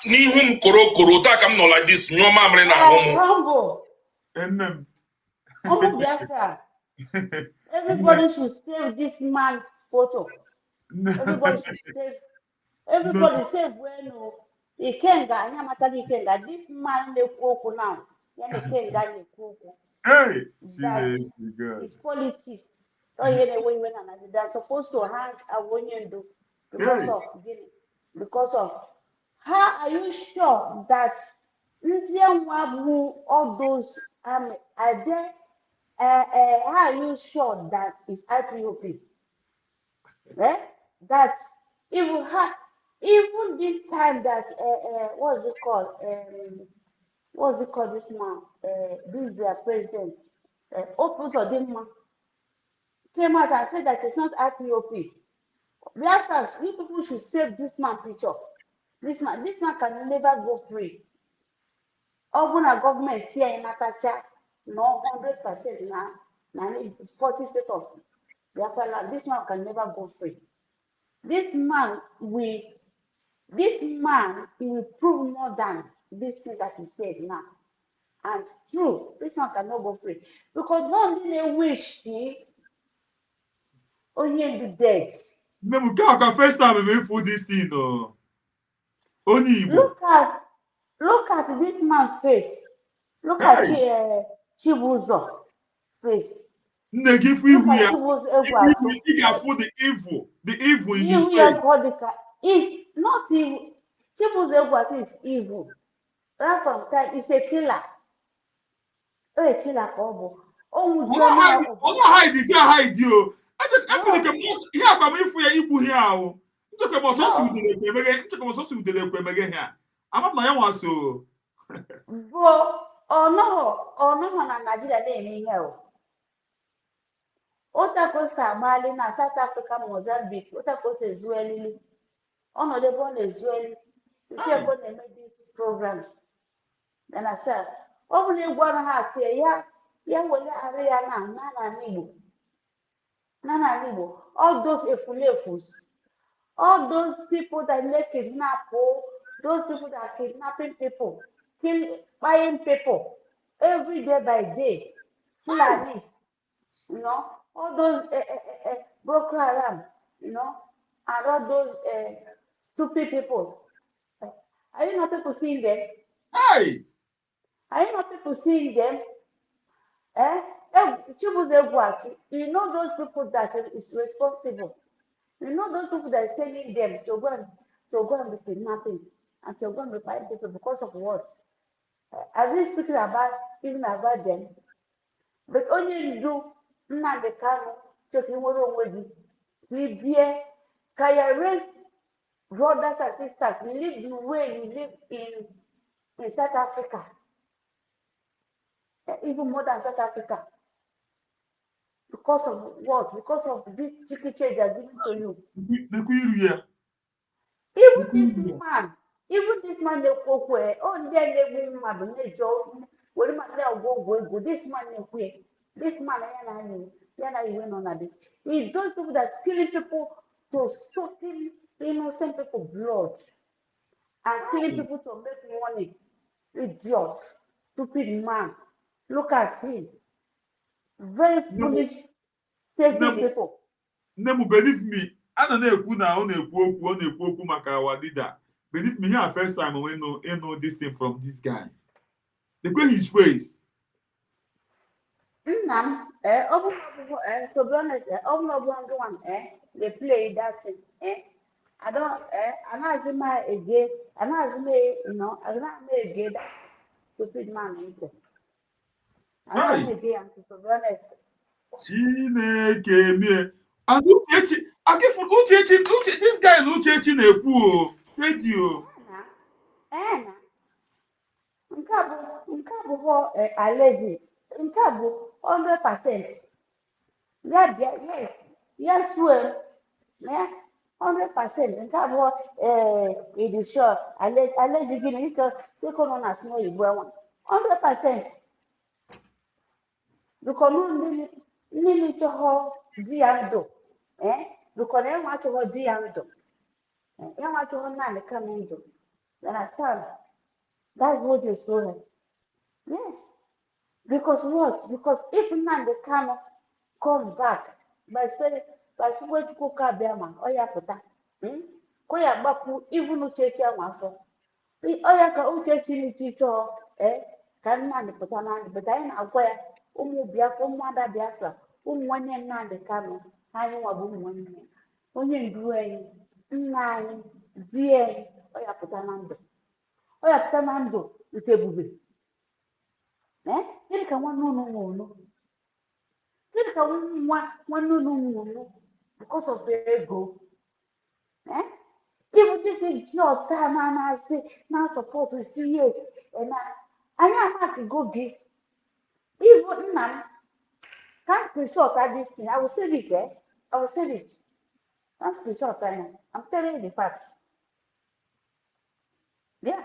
nihum koro takam no like this. No mamre na Humble. Humble Biafra. Everybody should save this man's photo. Everybody should save. Everybody save when Ikenga, Nyamatali Ikenga. This man they cook now. Yan Ikenga they cook. Hey, That is politics. Oh, yeah, when they're supposed to hang a Wonyendo because of Guinea. Because of how are you sure that Indian Wabu, all those are there? How are you sure that it's IPOP? Eh? That even this time that what's it called? What's it called this man? This their president, Opus Odinma, came out and said that it's not IPOP. Biafrans, you people should save this man picture. This man can never go free. Even a government here in Atacha, no 100% now 40 state of Biafra land. This man can never go free. This man will prove more than this thing that he said now. And true, this man cannot go free. Because none didn't wish he only be dead. First time I made food this thing, no. Only Look at this man's face. Look at Chibuzo face. Look at Chibuzo Egwato. The evil in his face. It's not evil. Chibuzo Egwato is evil. Right from time, it's a killer. A killer, Kobo. Hide is hide you. I feel like here come if we are ibu here. Ntoke mo so si udele kwemege here. Ama na ya waso. Bro, no na Nigeria na-eme ihe o. Otakosa amali na South Africa, Mozambique, otakosa ezuelili. Ọnọdụ ebe ọ na-ezueli. Ife ebe ọ na-eme these programs. Then I said, ọ bụrụ na ịgwa ha asị ya wele arụ ya na Igbo. All those efulefus, all those people that make kidnap, those people that are kidnapping people, buying people every day by day, Fulanis, all those Boko Haram, and all those stupid people. Are you not people seeing them? Hey! Are you not people seeing them? You know those people that is responsible. You know those people that are telling them to go and be kidnapping and to go and be fighting people because of what? Are we speaking even about them? But only you do Nnamdi Kanu taking one away. We can you raise brothers and sisters, live the way you live in South Africa. Even more than South Africa. Because of what? Because of this chicken change they are giving to you. Even this man, they cook where oh, they live this man, went on at this. It's those people that killing people to sucking innocent people blood and killing people to make money. Idiot, stupid man. Look at him. Very foolish, saving people. Nemu, believe me, I don't know maka our leader. Believe me, here first time we know this thing from this guy. The way his face. To be honest, they play that thing. I'm not again. I'm not again that stupid man. I'm not again, to be honest. Chineke me. And Uchechi, I give for Uchechi, this guy in Uchechi na-ekwu radio. Nke a bụ alaezi. Nke a bụ 100%. Yes, well, 100%. Nke a bụ edisho alaezi gịnị ike nọ na small Igbo 100%. because no need to hold diando. Because they want to hold diando. They want to hold none coming to. You understand? That's what they show us. Yes. Because what? Because if none the camel comes back by saying, by way to cook a bearman, or yakuta. Koya baku, even no church, oyaka uche ni chicho kana ndi putana but I na akwaya umu biafra umu ada biafra umu wanye na ndi kanu anyị wabu umu wanye onye ndu enyi nna anyị di enyi oya pụta na ndụ nke ebube gịnị ka nwanne unu nwụrụ gịnị ka nwanne unu nwụrụ because of the ego even this is your time and I say now support to see yes and I am not to go give even now can't screenshot at this thing I will save it I will save it can't screenshot I'm telling you the fact yeah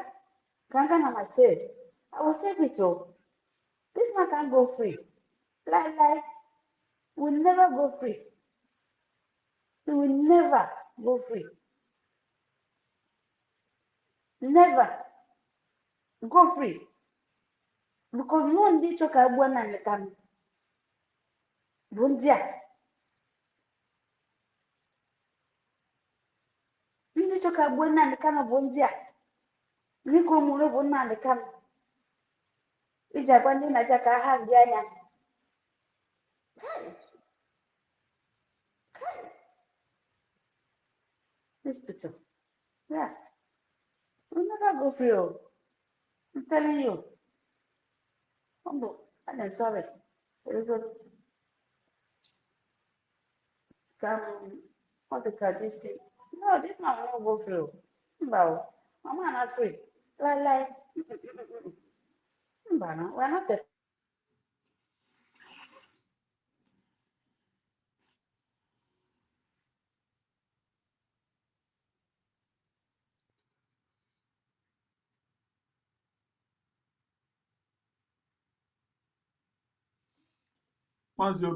can't I save I will save it oh this man can't go free like will never go free he will never go free never go free because no one did choke a one and the can bundia ndị chọka gbuo nnamdị kanụ bụ ndị a dịka ụmụrụ bụ nnamdị kanụ iji agwa ndị naija ka ha dị anya this picture yeah we'll never go free oh I'm telling you humble and I'm sorry come what the car this thing no this man will not go free oh no I'm not free like no, we're not the Maazị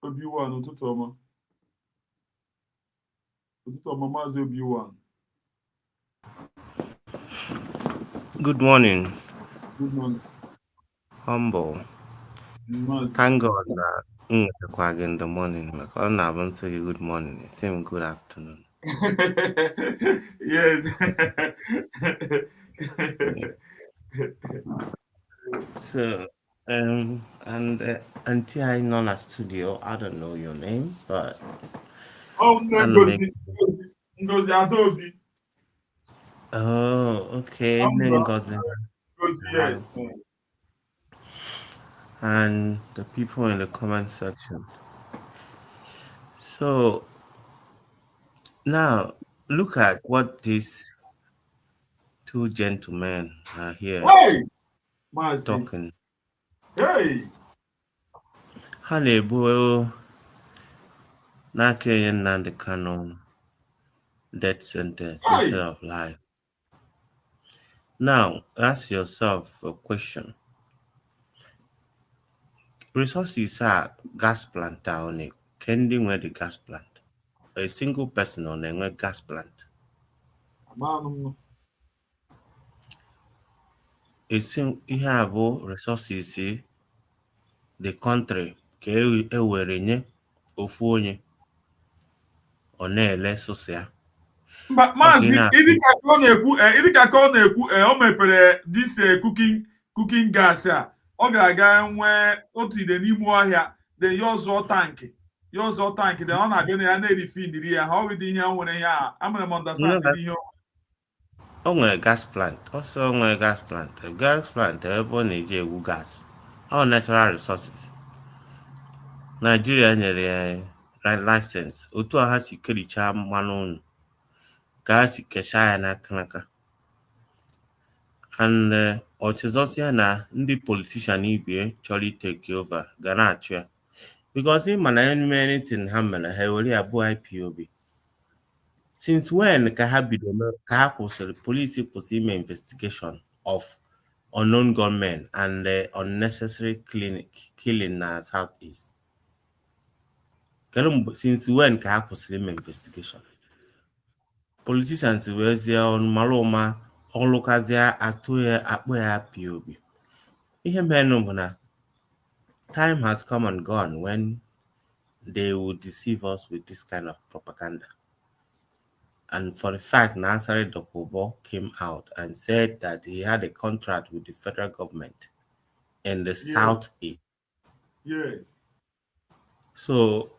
Obi1 ụtụtụ ọma Maazị Obi1. Good morning. Good morning. Humble. Thank God that in the morning. I haven't say good morning. It seems good afternoon. Yes. So, and until I know a studio, I don't know your name, but Ngozi Adaobi. oh, okay. Ngozi. Yes. And the people in the comment section. So now look at what these two gentlemen are here talking. Hey. Ha na-ebu n'aka enye Nnamdi Kanu death sentence instead of life. Now, ask yourself a question. Resources are gas plant on it. Kending where the gas plant. A single person on a gas plant. You have resources the country ka ewere nye ofu onye ọ na-ele sosia. Maazị ịdịka ka ọ na-ekwu o mepere this cooking gas a ọ ga-aga nwee otu ide n'ime ọhịa then ya ọzọ tankị then ọ na-abịa na ya na-erifindiri ya ha ọ dị ihe nwere ihe a amara m understand ihe o nwere gas plant ọsọ nwere gas plant ebe ọ na-eji egwu gas ọ natural resources Nigeria nyere ya license otu ha si kerichaa mmanụ unu ka ha si keshaa ya n'aka and ọchịzọsịa na ndị politician ibie chọrọ itake over ga na-achụ ya because ịma na anything ha mere ha ewere ya bụ IPOB since when ka ha bidoro ka ha kwụsịrị polisi kwụsị ime investigation of unknown gunmen and the unnecessary killing na Southeast. Since when ka ha kwụsịrị investigation? Politicians wezie malụma ọlụkazịa atụ ya akpụ ya POB. Ihe menụ bụ na time has come and gone when they will deceive us with this kind of propaganda. And for the fact Nasari Dokubo came out and said that he had a contract with the federal government in the Southeast. Yes. So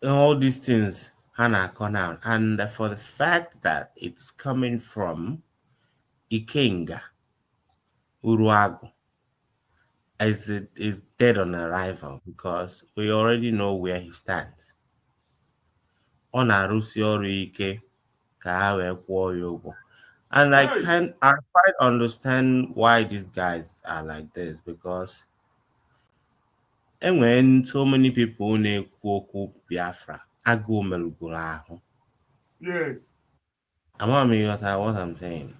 all these things Hannah come out. And for the fact that it's coming from Ikenga, Uruagu, as it is dead on arrival because we already know where he stands. On Arusi and I quite understand why these guys are like this because and when so many people na-ekwu Biafra, agụụ melugoro ahụ. Yes. What I'm saying.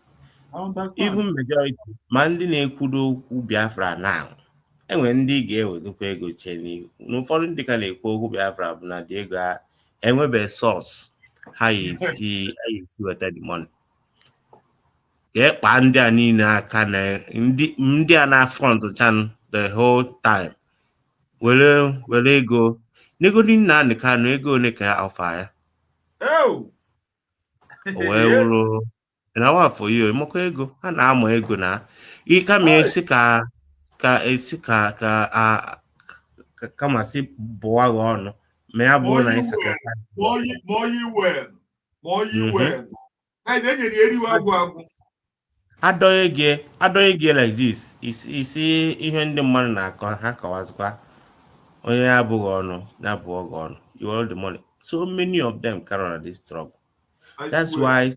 I understand. Even majority, ma ndị na-ekwudo okwu Biafra now. Enwere ndị ga-ewetakwa ego chee n'ihu. N'ụfọdụ ndị ka na-ekwu okwu Biafra bụ na dị ego ha enwebe source ha esi weta the money. Kpa ndị a niile aka na ndị a na front chan the whole time. Were ego. Nego dị na nika no ego one ka alfa ya. Oh. Wee wuru. And I want for you, moko ego. Ha na amo ego na. Ika mi esi ka kama si boa ono. Me abo na isa ka. More you well. Hey, then you eri wa agwa. Adoye like this. Isi ihe ndị mmadụ na-akọ ha kọwazikwa. Onye abụghị ọnụ, na-abụghị ọnụ. You all the money. So many of them carry on this struggle. That's why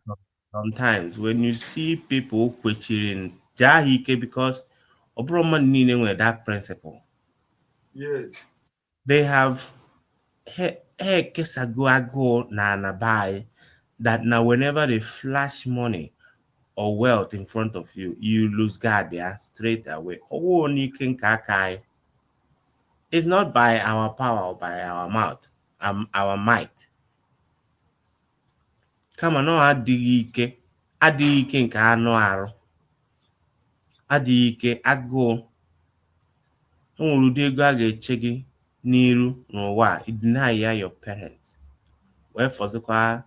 sometimes when you see people questioning Jahike because Obroma Nine with that principle. Yes. They have kesago na buy that now whenever they flash money or wealth in front of you, you lose guard there straight away. Oh, Nikin Kakai. It's not by our power or by our mouth, our might. Come on, no adịghị ike nke anụ arụ. Adịghị ike agụụ. Enwere ụdị ego a ga-eche gị n'iru n'ụwa deny ya your parents. Wee fọzikwa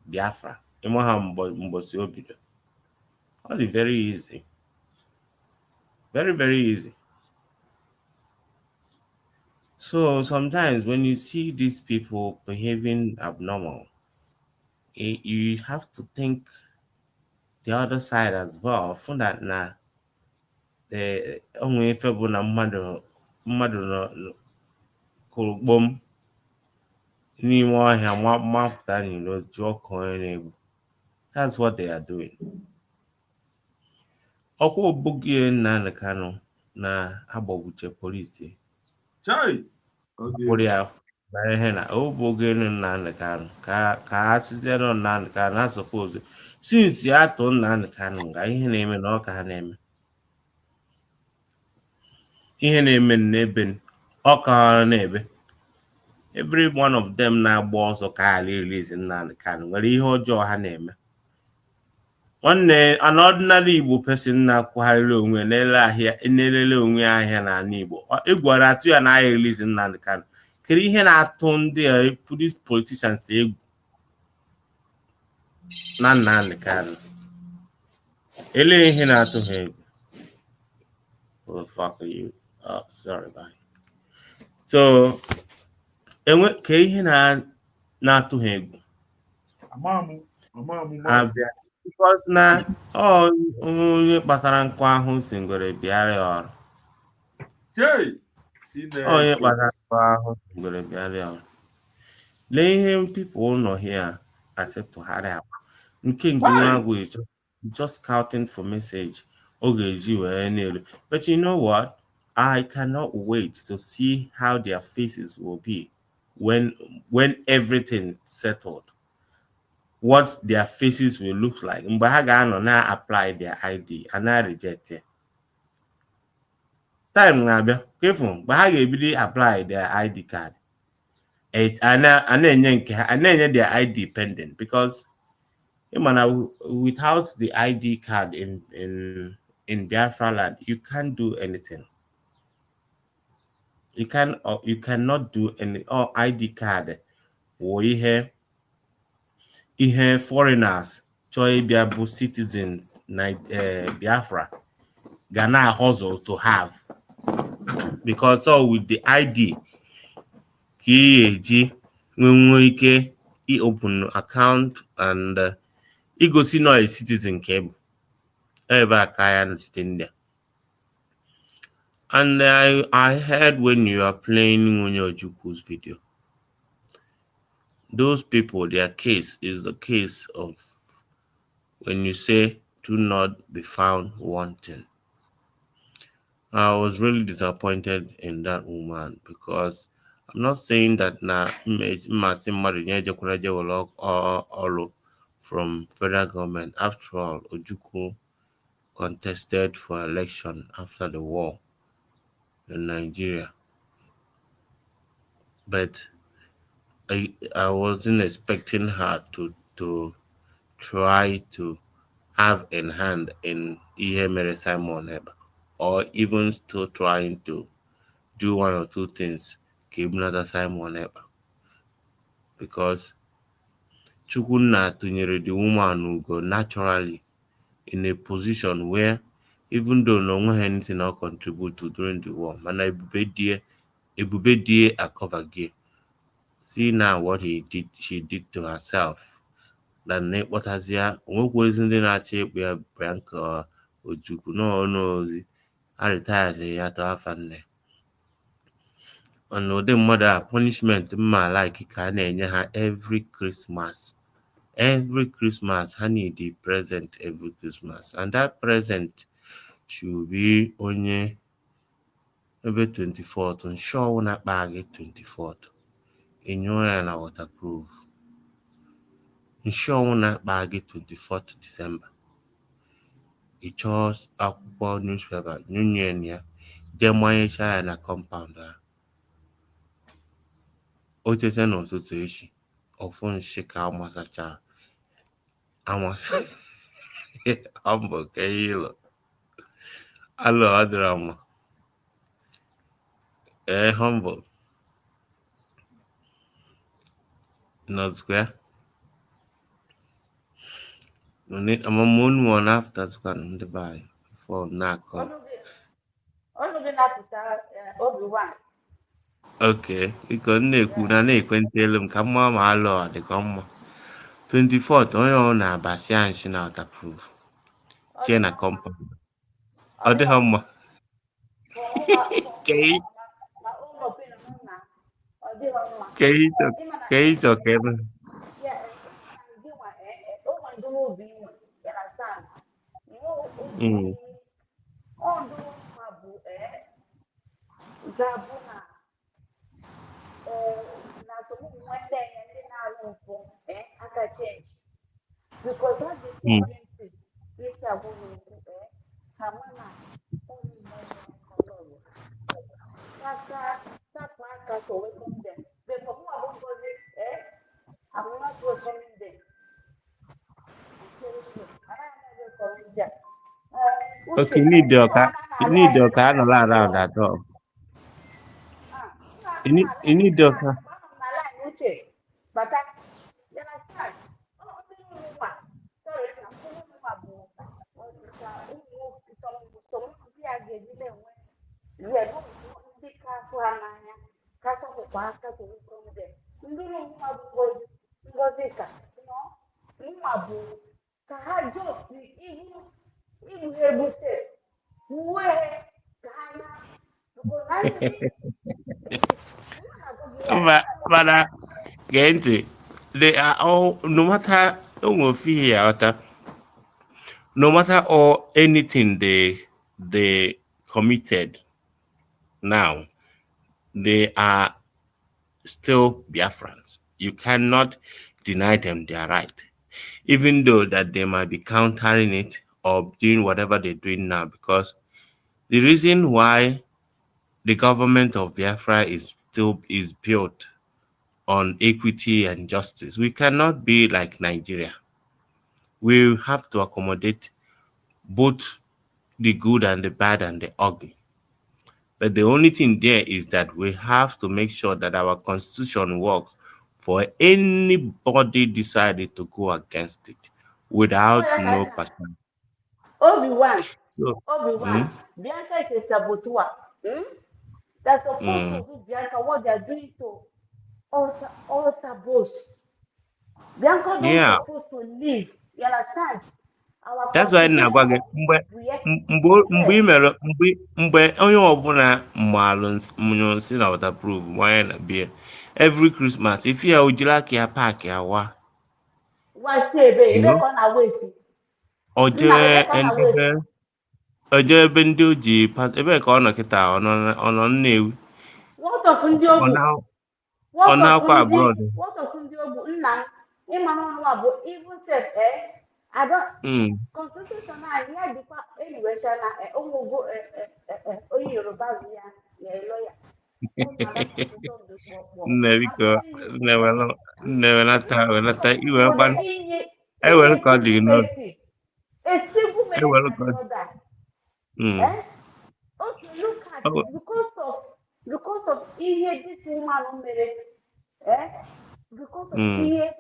Biafra. Ịma ha mbosi obido. All is very easy. Very, very easy. So sometimes when you see these people behaving abnormal, you have to think the other side as well. For that na the only people na mmadụ no kolbom n'ime ọhịa mapụta n'ilo jụọ ka onye na-egbu. That's what they are doing. Ọkwa obugie Nnamdi Kanu na agbagbuche polisi. Chai. Akpụrụ ya bara ihe na obugie Nnamdi Kanu ka ha sizie nọ Nnamdi Kanu na suppose since ya tụ Nnamdi Kanu nga ihe na-eme na ọka ha na-eme. Ihe na-eme n'ebe ọka ha na-ebe. Every one of them na-agba ọsọ ka ha release Nnamdi Kanu nwere ihe ọjọọ ha na-eme. An ordinary Igbo person na-akwagharịrị onwe na-elele onwe ahịa n'ala Igbo. Egwara atụ ya na ahịa release Nnamdi Kanu. Kedu ihe na-atụ ndị these politicians egwu na Nnamdi Kanu? Ele ihe na-atụ ha egwu. Who the fuck are you? Oh, sorry, bye. So, ke ihe na-atụ ha egwu. Amamu. Because na onye kpatara nkụ ahụ si ngwere bịara ya ọrụ. Onye kpatara nkụ ahụ si ngwere bịara ya ọrụ. Lee ihe people nọ here asị tụgharị agba. Nke nwa agwụ just scouting for message. Ogeji wee n'elu. But you know what? I cannot wait to see how their faces will be when everything settled. What their faces will look like. Mgbe ha ga-anọ na apply their ID and na reject it. Time na-abịa kefu mgbe ha ga-ebido apply their ID card. A na-enye nke ha, a na-enye their ID pending because without the ID card in Biafra land, you can't do anything. You cannot do any ID card or ihe foreigners chọọ ịbịa bụ citizens Biafra gonna hustle to have, because with the ID ka ị ga-eji nwee ike open account and igosi na a citizen ka bụ ebe a ka ya site ndị. And I heard when you are playing Nwunye Ojukwu's video, those people, their case is the case of when you say do not be found wanting. I was really disappointed in that woman, because I'm not saying that now from federal government. After all, Ojukwu contested for election after the war in Nigeria, but I wasn't expecting her to try to have in hand in Ihe Mere Simon Eba, or even still trying to do one or two things give another Simon Eba, because Chukwuna tunyere the woman who go naturally in a position where, even though no one had anything to contribute to during the war, man, Ebubedie a cover gear. See now what she did to herself. What has what was in the shape where Bianca Ojukwu no I retired to have fun. And the mother punishment like can her every Christmas. Every Christmas, honey, the present every Christmas, and that present should be only every 24th. And sure, when I bag it 24th, in your and waterproof. And sure, when I bag it 24th December, it chose up for newspaper, Union, yeah, Demoisha and a compounder. Oteten also to issue, often shake out Masacha. Humble, Kayla. Hello, drama. Humble. Not square. I'm a moon one after square the buy for knock. Okay, because na na-ekwentelu m ka mma ma alụ dị ka mma. 24th onye ọ na-abasị anshi na waterproof. Che na compound. Ọ dịghị mma. Ka ịchọ ka ebe. Because what they say this to welcome them. But for who I don't go I'm not welcoming them. Okay, you need the car around that door. You need the car. But But they are all, no matter no matter all anything they committed now, they are still Biafrans. You cannot deny them their right, even though that they might be countering it or doing whatever they're doing now, because the reason why the government of Biafra is built on equity and justice. We cannot be like Nigeria. We have to accommodate both the good and the bad and the ugly. But the only thing there is that we have to make sure that our constitution works for anybody decided to go against it without no person. Obi-Wan, So, Obi-Wan, Bianca is a saboteur. They're supposed to mm, do Bianca what they're doing to all sabos. Bianca don't yeah, supposed to live. You understand? Our that's why na-agwa constitution gị react. mgbe Yes. ị mere mgbe onye ọbụla mmalụ si na waterproof nwanye na bie every Christmas ife ya o jiri aka ya paaki awa Why stay ebe you ka ọ na waste? o Nna m ebe jee ka ọ na waste? ebe ndị o ji ebe ka ọ nọ kịta ọ nọ Nnewi What of ndị ọ ogbu? na ọ What of na-akwa ndị abroad. what of ndị ogbu? Nna m ịma n'ọnụ bụ even self I don't Mm. constitution a ya dịkwa eyiwecha na ụmụgo onye Yoruba bụ ya ya lawyer. Ụmụada constitution dị kpọkpọ. Nne I'm biko telling you. nne welata iwe For the kwanụ inye ewere ka ọ dị civil n'obi mercy. A civil mercy ewere can ka ọ dị. do that. Mm. Eh? Okay, look at because of ihe this woman mere, because of Mm. ihe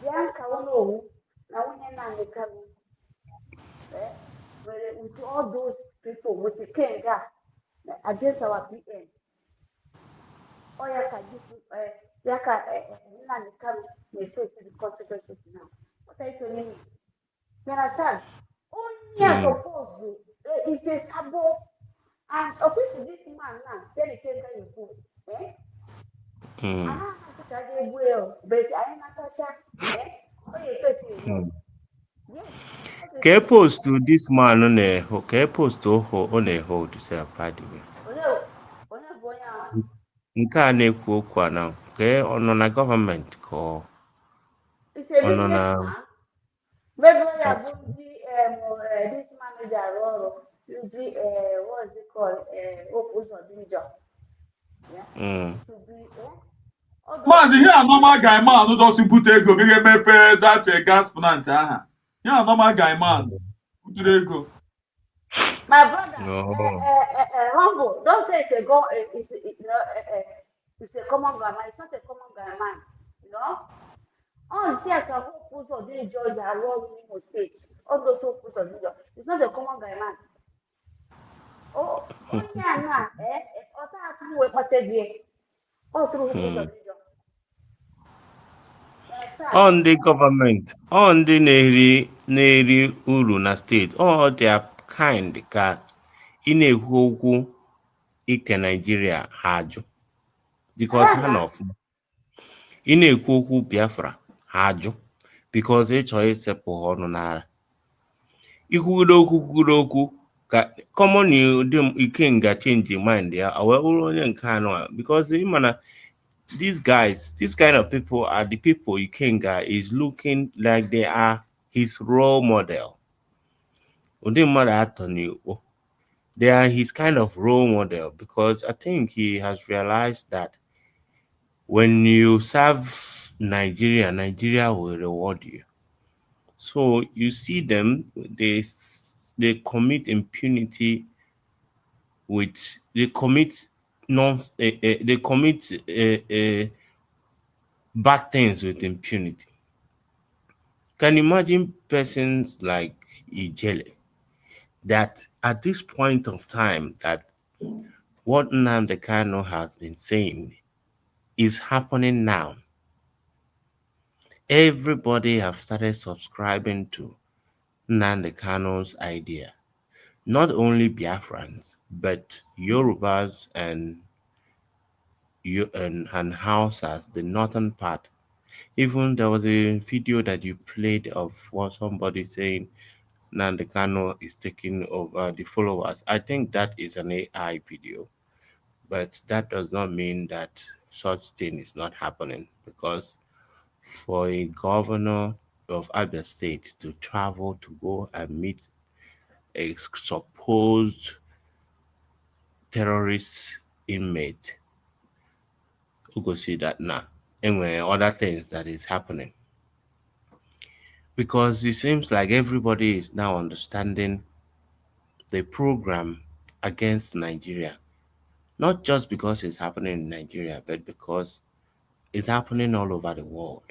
Bianca Onowu na nwunye Nnamdi Kanu mere with all those people with the king against our PM. Or ya ka Nnamdi Kanu may face the consequences now. What are you telling me? You understand? Only I Mm. suppose is a sabo. And according to this man now, then it came you go. Eh? Mm. Ah, I did well, but I am not such a oh, you say no. Mm. Yes. Ka e postu this man na-eho ka e postu ọ na-ehold self by the way. Onye bụ onye ahụ. Nke a na-ekwu okwu a na ka ọ nọ na gọọmenti ka It's a ọ nọ na businessman. Maybe I have this manager or what is it called? Opus or Ninja. Yeah. Mm. To be Maazị ihe a normal guy man just bute ego gị mepe that gas plant aha. Ihe a normal guy man butere ego. My brother, No. humble. Don't say it's a common guy man. It's not a common guy man. You know. Oh, see, I can hope of the Georgia along Imo State. All those hopes of Georgia. It's not a common guy man. Oh, yeah, nah. Ota asu we pate all through hopes of Georgia. Ọ ndị gọọmenti ọ ndị na-eri uru na steeti ọ dị kind ka ị na-ekwu okwu ike Nigeria ha ajụ because ha nọ ọfụma ị na-ekwu okwu Biafra ha ajụ because ị chọrọ isepụ ha ọnụ n'ara ikwugodo okwu ka common Ikenga change mind ya o wee bụrụ onye nke anọ because ị ma na these guys, this kind of people are the people Ikenga is looking like they are his role model. They are his kind of role model because I think he has realized that when you serve Nigeria, Nigeria will reward you. So you see them, they commit impunity they commit bad things with impunity. Can you imagine persons like Ijele that at this point of time that what Nnamdi Kanu has been saying is happening now? Everybody have started subscribing to Nnamdi Kanu's idea. Not only Biafrans, but Yorubas and Hausas, the northern part. Even there was a video that you played of what somebody saying Nnamdi Kanu is taking over the followers. I think that is an AI video, but that does not mean that such thing is not happening because for a governor of other states to travel to go and meet a supposed terrorist inmate who go see that now, and other things that is happening. Because it seems like everybody is now understanding the program against Nigeria, not just because it's happening in Nigeria, but because it's happening all over the world.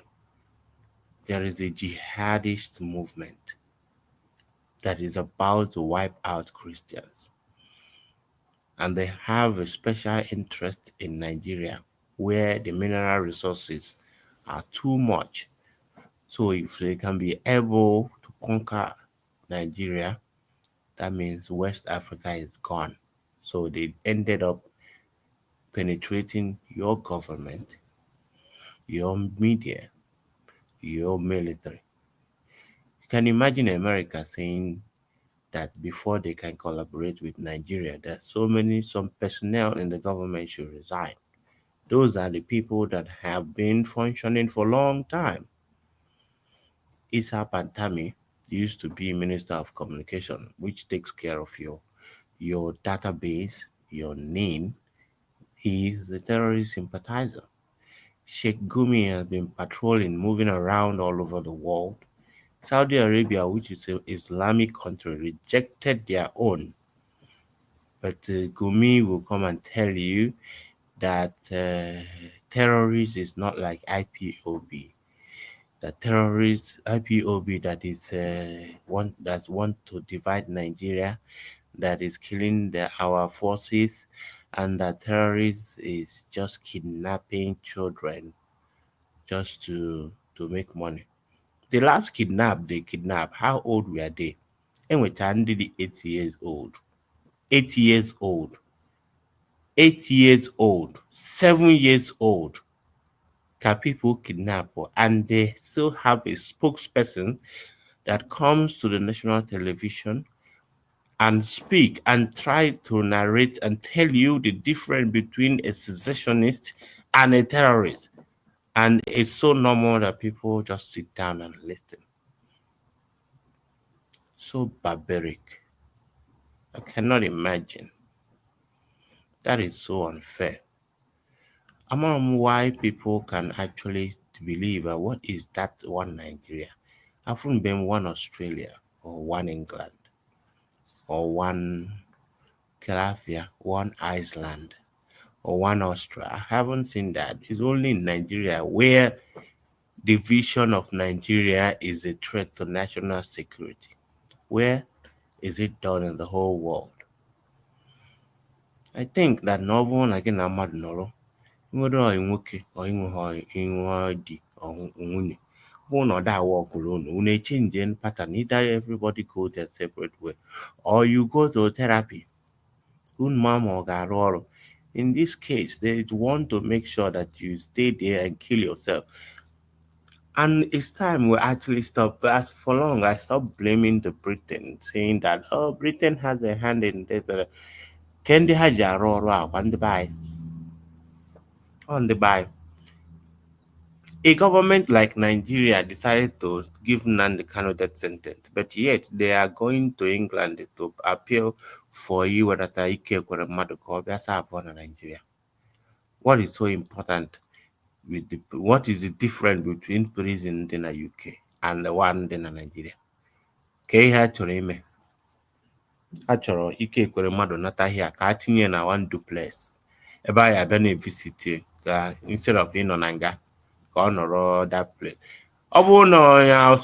There is a jihadist movement that is about to wipe out Christians. And they have a special interest in Nigeria where the mineral resources are too much. So if they can be able to conquer Nigeria, that means West Africa is gone. So they ended up penetrating your government, your media, your military. You can imagine America saying that before they can collaborate with Nigeria, that some personnel in the government should resign. Those are the people that have been functioning for a long time. Issa Pantami used to be Minister of Communication, which takes care of your database, your name. He is the terrorist sympathizer. Sheikh Gumi has been patrolling, moving around all over the world. Saudi Arabia, which is an Islamic country, rejected their own. But Gumi will come and tell you that terrorist is not like IPOB. The terrorist IPOB that is want to divide Nigeria, that is killing our forces, and that terrorist is just kidnapping children just to make money. The last they kidnapped, how old were they? And we turned 8 years old. 8 years old. 8 years old. 7 years old. Can people kidnap her? And they still have a spokesperson that comes to the national television and speak and try to narrate and tell you the difference between a secessionist and a terrorist. And it's so normal that people just sit down and listen. So barbaric. I cannot imagine. That is so unfair. I don't know why people can actually believe what is that one Nigeria? I haven't been one Australia or one England or one Calafia, one Iceland or one Austria. I haven't seen that. It's only in Nigeria where the vision of Nigeria is a threat to national security. Where is it done in the whole world? I think that no one like in Ahmad Noro, nwere ọyị nwoke or ịnwe di or nwunye, bụ na ọ da work alone, unu change pattern, either everybody go their separate way or you go to therapy. Unu ma ma ọ ga-arụ ọrụ. In this case, they want to make sure that you stay there and kill yourself. And it's time we actually stop. As for long, I stopped blaming the Britain, saying that, oh, Britain has a hand in this. Kendi ha ji arụ ọrụ a kwa ndị be anyị? On the buy. A government like Nigeria decided to give Nnamdi Kanu death sentence, but yet they are going to England to appeal for you whether Ike kwere mmadụ ka ọ bịa saa abụọ na Nigeria. What is so important with what is the difference between prison in the UK and the one in Nigeria? Ka ihe a chọrọ ime, a chọrọ Ike kwere mmadụ nata here ka a tinye na one duplex ebe a ya abịa na-evisit ka instead of ịnọ na nga ka ọ nọrọ that place. Ọ bụrụ na onye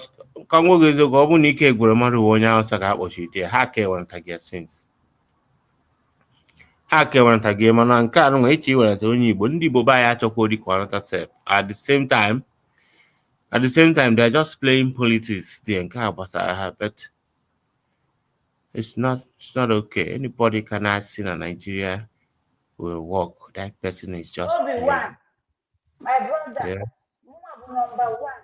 ka nwoke eziokwu, ọ bụrụ na Ike gwere mmadụ uwe onye Hausa ka akpọchite ha ka ewereta gị since ha ka ewereta gị, mana nke a nwa eche iwereta onye Igbo, ndị Igbo ba ya achọkwa ori ka ọ nata sef. At the same time they are just playing politics there, nke a gbasara ha, but it's not okay. Anybody can ask in Nigeria will work. That person is just playing. My brother, Yeah. number one,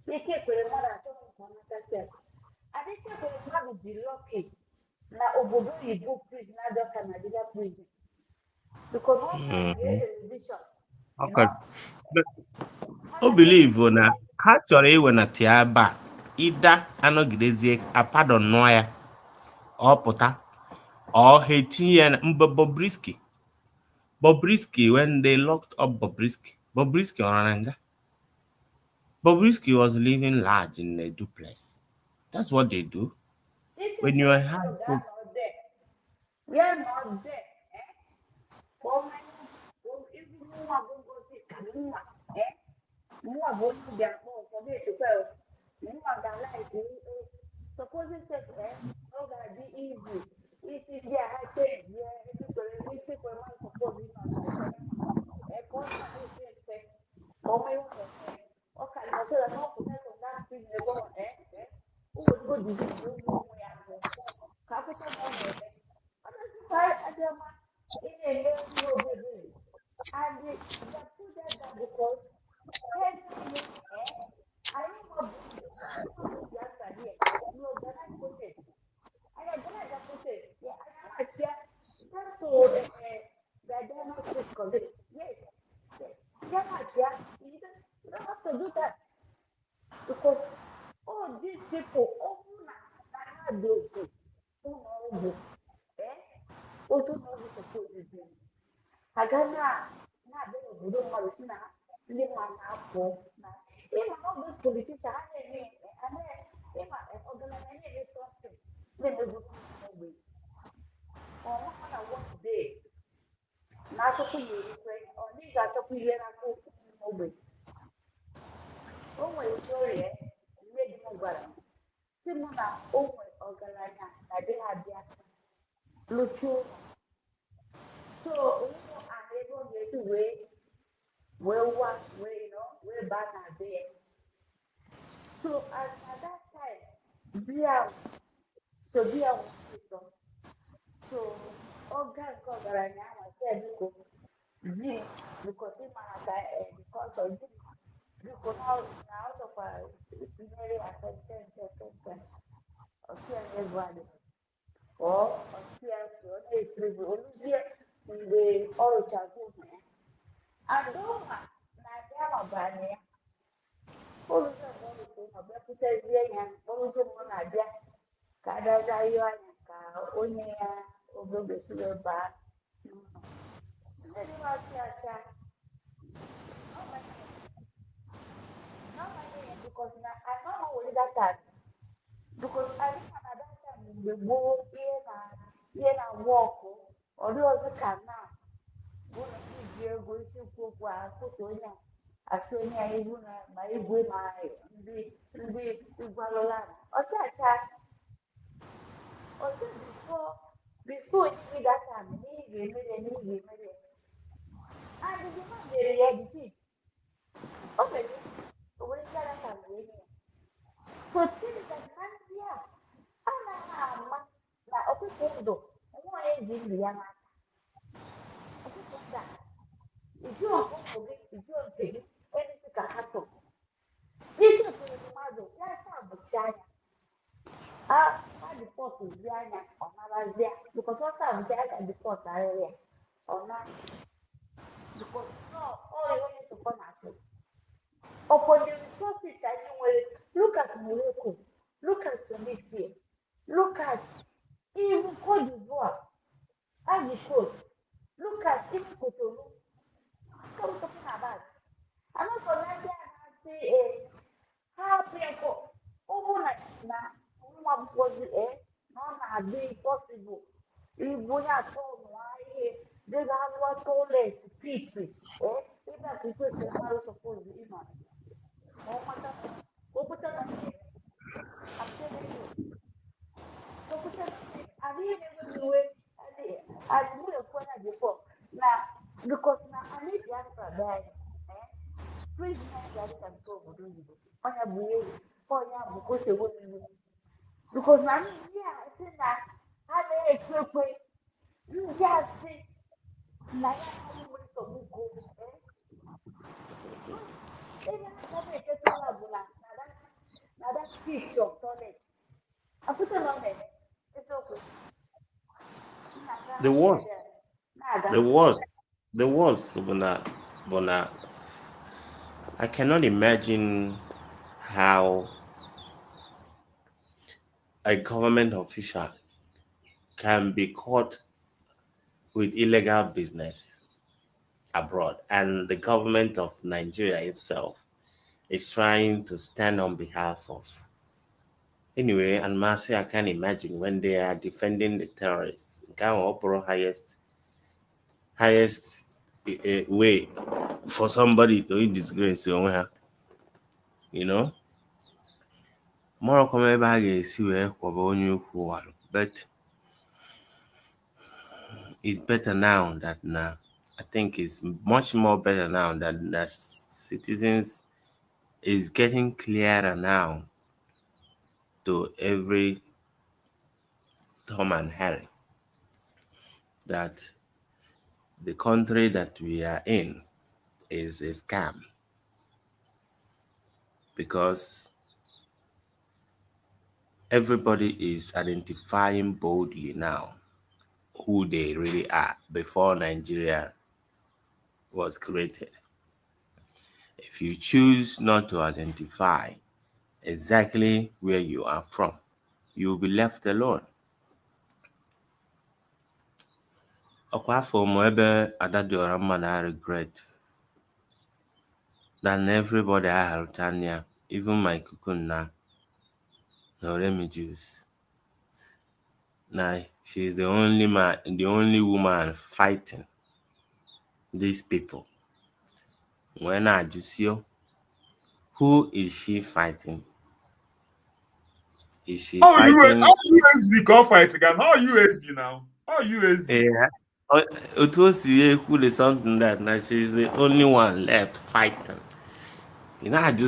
Ike kwere mmadụ atọ nke ọma sef. Adịche kwere mmadụ dị lucky na obodo oyibo prison na-adọka Nigeria prison. Because one time the television, Okay. But I believe na ha chọrọ iwenata ya ebe a, ịda anọgidezie apadọ nụọ ya ọ pụta Or Haiti and Bobrisky. Bobrisky, when they locked up Bobrisky on Ananga, Bobrisky was living large in a duplex. That's what they do. When you are high, We are not there. Oh my God, if you want to go to Kaluma, you are going to get home for me to go. You are the life. Suppose it says, oh, that be easy. If it's yeah, I say, yeah, if people are suppose you not to say, cause my say, oh my God, okay, I said, I'm not going to that thing, who would go disease, you know, we are going. Capital number, I don't in a lady over there. And they put that because every year, I don't know Biafra here. You organize protest. I organize a protest. Yeah, I am a chair. That to the diagnostic college. Yes, yes. Yeah, my chair. You don't have to do that because all these people, all na those who know, who don't know who suppose to do. Agana na be obodo mmadụ si na ndị mmadụ na-apụ na ịma na all those politicians ha na-eme ịma ọgaranya na-eme something na-emegosi n'ogbe ọnwa ha na one day na akụkọ ya erukwe ọ dịghị ga-achọkwa ihe n'aka n'ogbe o nwere story nne di m gwara m si m na o nwere ọgaranya na be ha bịa lụchuo ụlọ so ụmụ ana ebe ọ ga-esi wee bad na there. So at that time, beer was so organ ọgaranya ahụ said Jim because him and the culture Jim biko na out of primary attention ọsịa ego adị ọ ọsịa so ọ na-ekiribu oluzie mgbe ọ rụchazi ụmụ ya adọma na-abịa n'ọbara ya oluzie mgbe ọ rụcha ụlọ bịakwutezie ya oluzie mgbe ọ na-abịa ka adaga ihe anya ka onye ya obogesi wee baa n'ụlọ ndị dị na-achị acha because na I don't know what that time because I think at that time mgbe gboo ihe na work ọ dị ọzọ ka now bụ na iji ego ichekwa okwu akụta onye asị onye a ibu na ma igwe ma ndị igwalụla ọsị acha ọsị before onye that time n'ihi ga-emere and the man mere ya dịtị o mere owere gara ka wee nye so things like na ndị a anaghị ama na ọkụkọ ndụ nwa onye ji ndụ ya n'aka ọkụkọ ndụ a iji ọkụkọ gị iji nke gị onye dị ka ha tụrụ ike kwere mmadụ ya saa bụchi anya a dịpọtụ zi anya ọ narazie bikọs ọ saa bụchi anya dịpọtụ arịrị ya ọ na bikọs ọ onye tụkọ na asị upon the resources that you will look at Morocco, look at Tunisia, look at even Cote d'Ivoire, Ivory Coast, look at even Cotonou. What are we talking about? I'm not for Nigeria and say, how people, over now, one was not being possible. If we are told why they have what toilet, pity, even if we are supposed to, I'm telling you. So I didn't even do it. I knew a point before. Now, because now I need the answer there. Please, not that can talk with you. On your way, on your because you wouldn't. Because now, yeah, I said that I may explain. You just see. Now, I want to go. Even if I get to now that picture of toilet. I put it on there. It's okay. The worst, Bona. I cannot imagine how a government official can be caught with illegal business abroad, and the government of Nigeria itself is trying to stand on behalf of. Anyway, and Marcy, I can imagine when they are defending the terrorists, highest way for somebody to disgrace you know. More come ebe a ga-esi wee kwaba onye ukwu warụ, but it's better now that now. I think it's much more better now that citizens is getting clearer now to every Tom and Harry that the country that we are in is a scam, because everybody is identifying boldly now who they really are before Nigeria was created. If you choose not to identify exactly where you are from, you'll be left alone. Apart from ebe Adadiora I regret than everybody I have Tanya, even my kukuna, no remijuice. Now she's the only the only woman fighting these people. When I just see who is she fighting? Is she fighting? How USB can fight again? How USB now? How USB? Yeah. It was something that now she's the only one left fighting. You fight.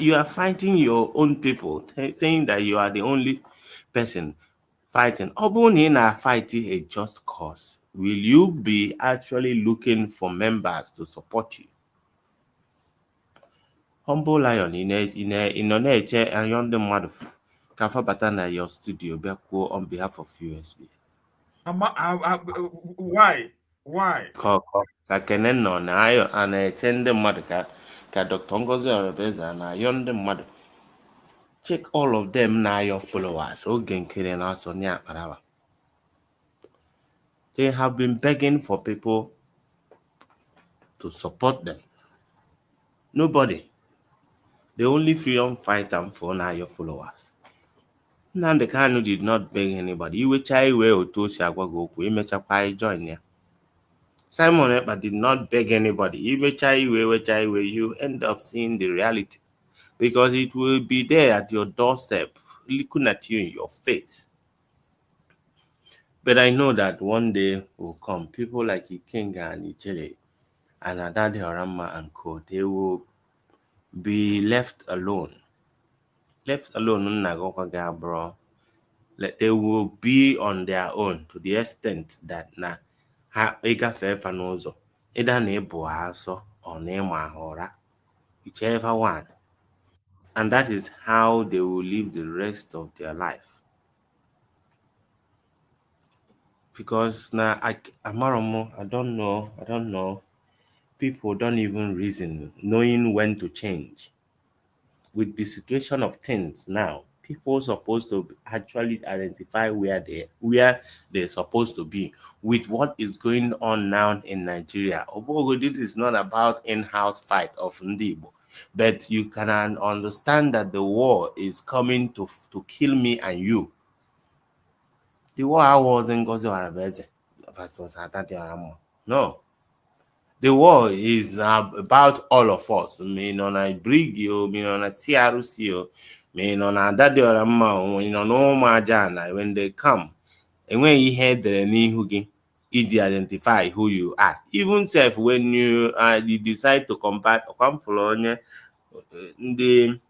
You are fighting your own people, saying that you are the only person fighting. Obuni na fighting a just cause. Will you be actually looking for members to support you? Humble Lion in na-eche arịọ ndị mmadụ ka afọ bata na your studio bịa kwuo on behalf of USB. Why? Why? Ka Kene nọ na-eche ndị mmadụ ka Dr. Ngozi Orebeze na-ayọ ndị mmadụ. Check all of them na your followers. Oge nkere na Sonia Akparawa. They have been begging for people to support them. Nobody. The only freedom fighter for now your followers. Nnamdi Kanu did not beg anybody. Iwecha iwe otu o si agwa gị okwu, imechakwa join ya. Simon Ekpa did not beg anybody. Iwecha iwe, you end up seeing the reality, because it will be there at your doorstep, looking at you in your face. But I know that one day will come. People like Ikenga and Ijele and Adade Orama and co, they will be left alone. Left alone, bro. They will be on their own to the extent that ha ịgafe efa n'ụzọ, either na ịbụ ha asọ or na ịma ha ụra, whichever one. And that is how they will live the rest of their life. Because now I don't know. People don't even reason knowing when to change. With the situation of things now, people are supposed to actually identify where they're supposed to be with what is going on now in Nigeria. Although this is not about in-house fight of Ndibo, but you can understand that the war is coming to kill me and you. The war wasn't Ngozi Orebeze versus Adadi Oramo. No. The war is about all of us. Me no na Brigio, me no na CRC, me no na Adadi Oramo, me no na Umajana. When they come, and when you hear the n'ihu gị, you identify who you are. Even self when you decide to combat or come for onye ndị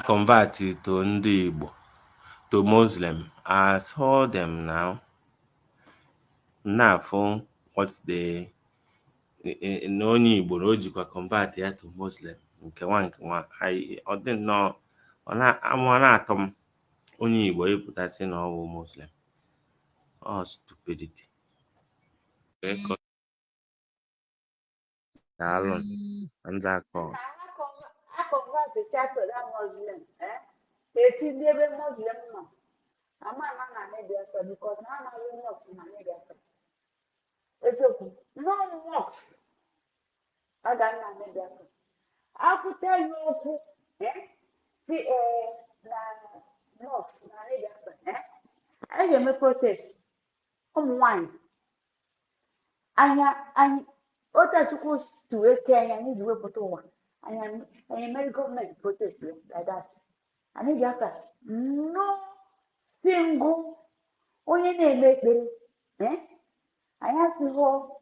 convert to ndị Igbo, to Muslim. I saw them now. Now for what's the onye Igbo na o jikwa convert ya to Muslim. Nke nwa I didn't know. Ọ na-atọ m onye Igbo ịpụtasị na ọ bụ Muslim. Oh, stupidity. Daalụ. Nzakọ. convert the child to that Muslim, they see the Muslim no. I'm not media because now I'm not in media. It's okay. No works. I got not media. I could tell you, see, not media. I am a protest. Wine. And what supposed to a care and need to put one. I am medical government protest like that. I need no single only name I ask the whole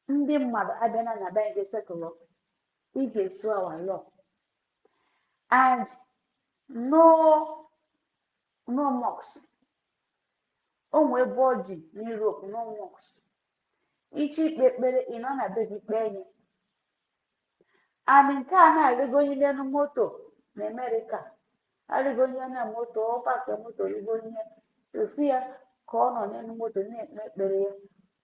ndị mmadụ abịa na be anyị setụlụ ị ga-esu our law and no mosque o nwee ebe ọ dị n'Europe no mosque ịchọ ikpe ekpere ị nọ na be gị kpee nye and nke a na-arịgo onye n'elu moto na Amerịka arịgo onye na moto ọ paki moto rigo onye ofu ya ka ọ nọ n'elu moto na-ekpe ekpere ya.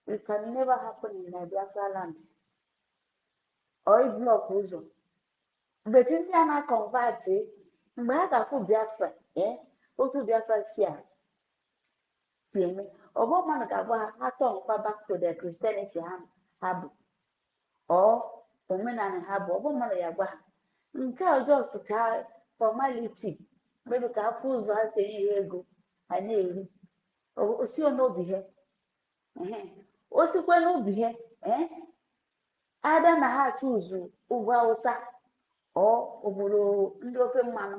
It can never happen in Biafra land or block ụzọ. But ndị a na-convert mgbe ha ga-afụ Biafra otu Biafra si eme ọ bụ mmadụ ga-agwa ha tọnkwa back to the Christianity ha bụ ọ omenala ha bụ ọ bụ mmadụ ya gwa ha nke ọjọọ ka formality maybe ka afọ ụzọ ha si enye ha ego ha na-eri osi n'obi ha osikwe n'obi ha ada na ha chụzụ ugwu Awụsa ọ obodo ndị ofe mmanụ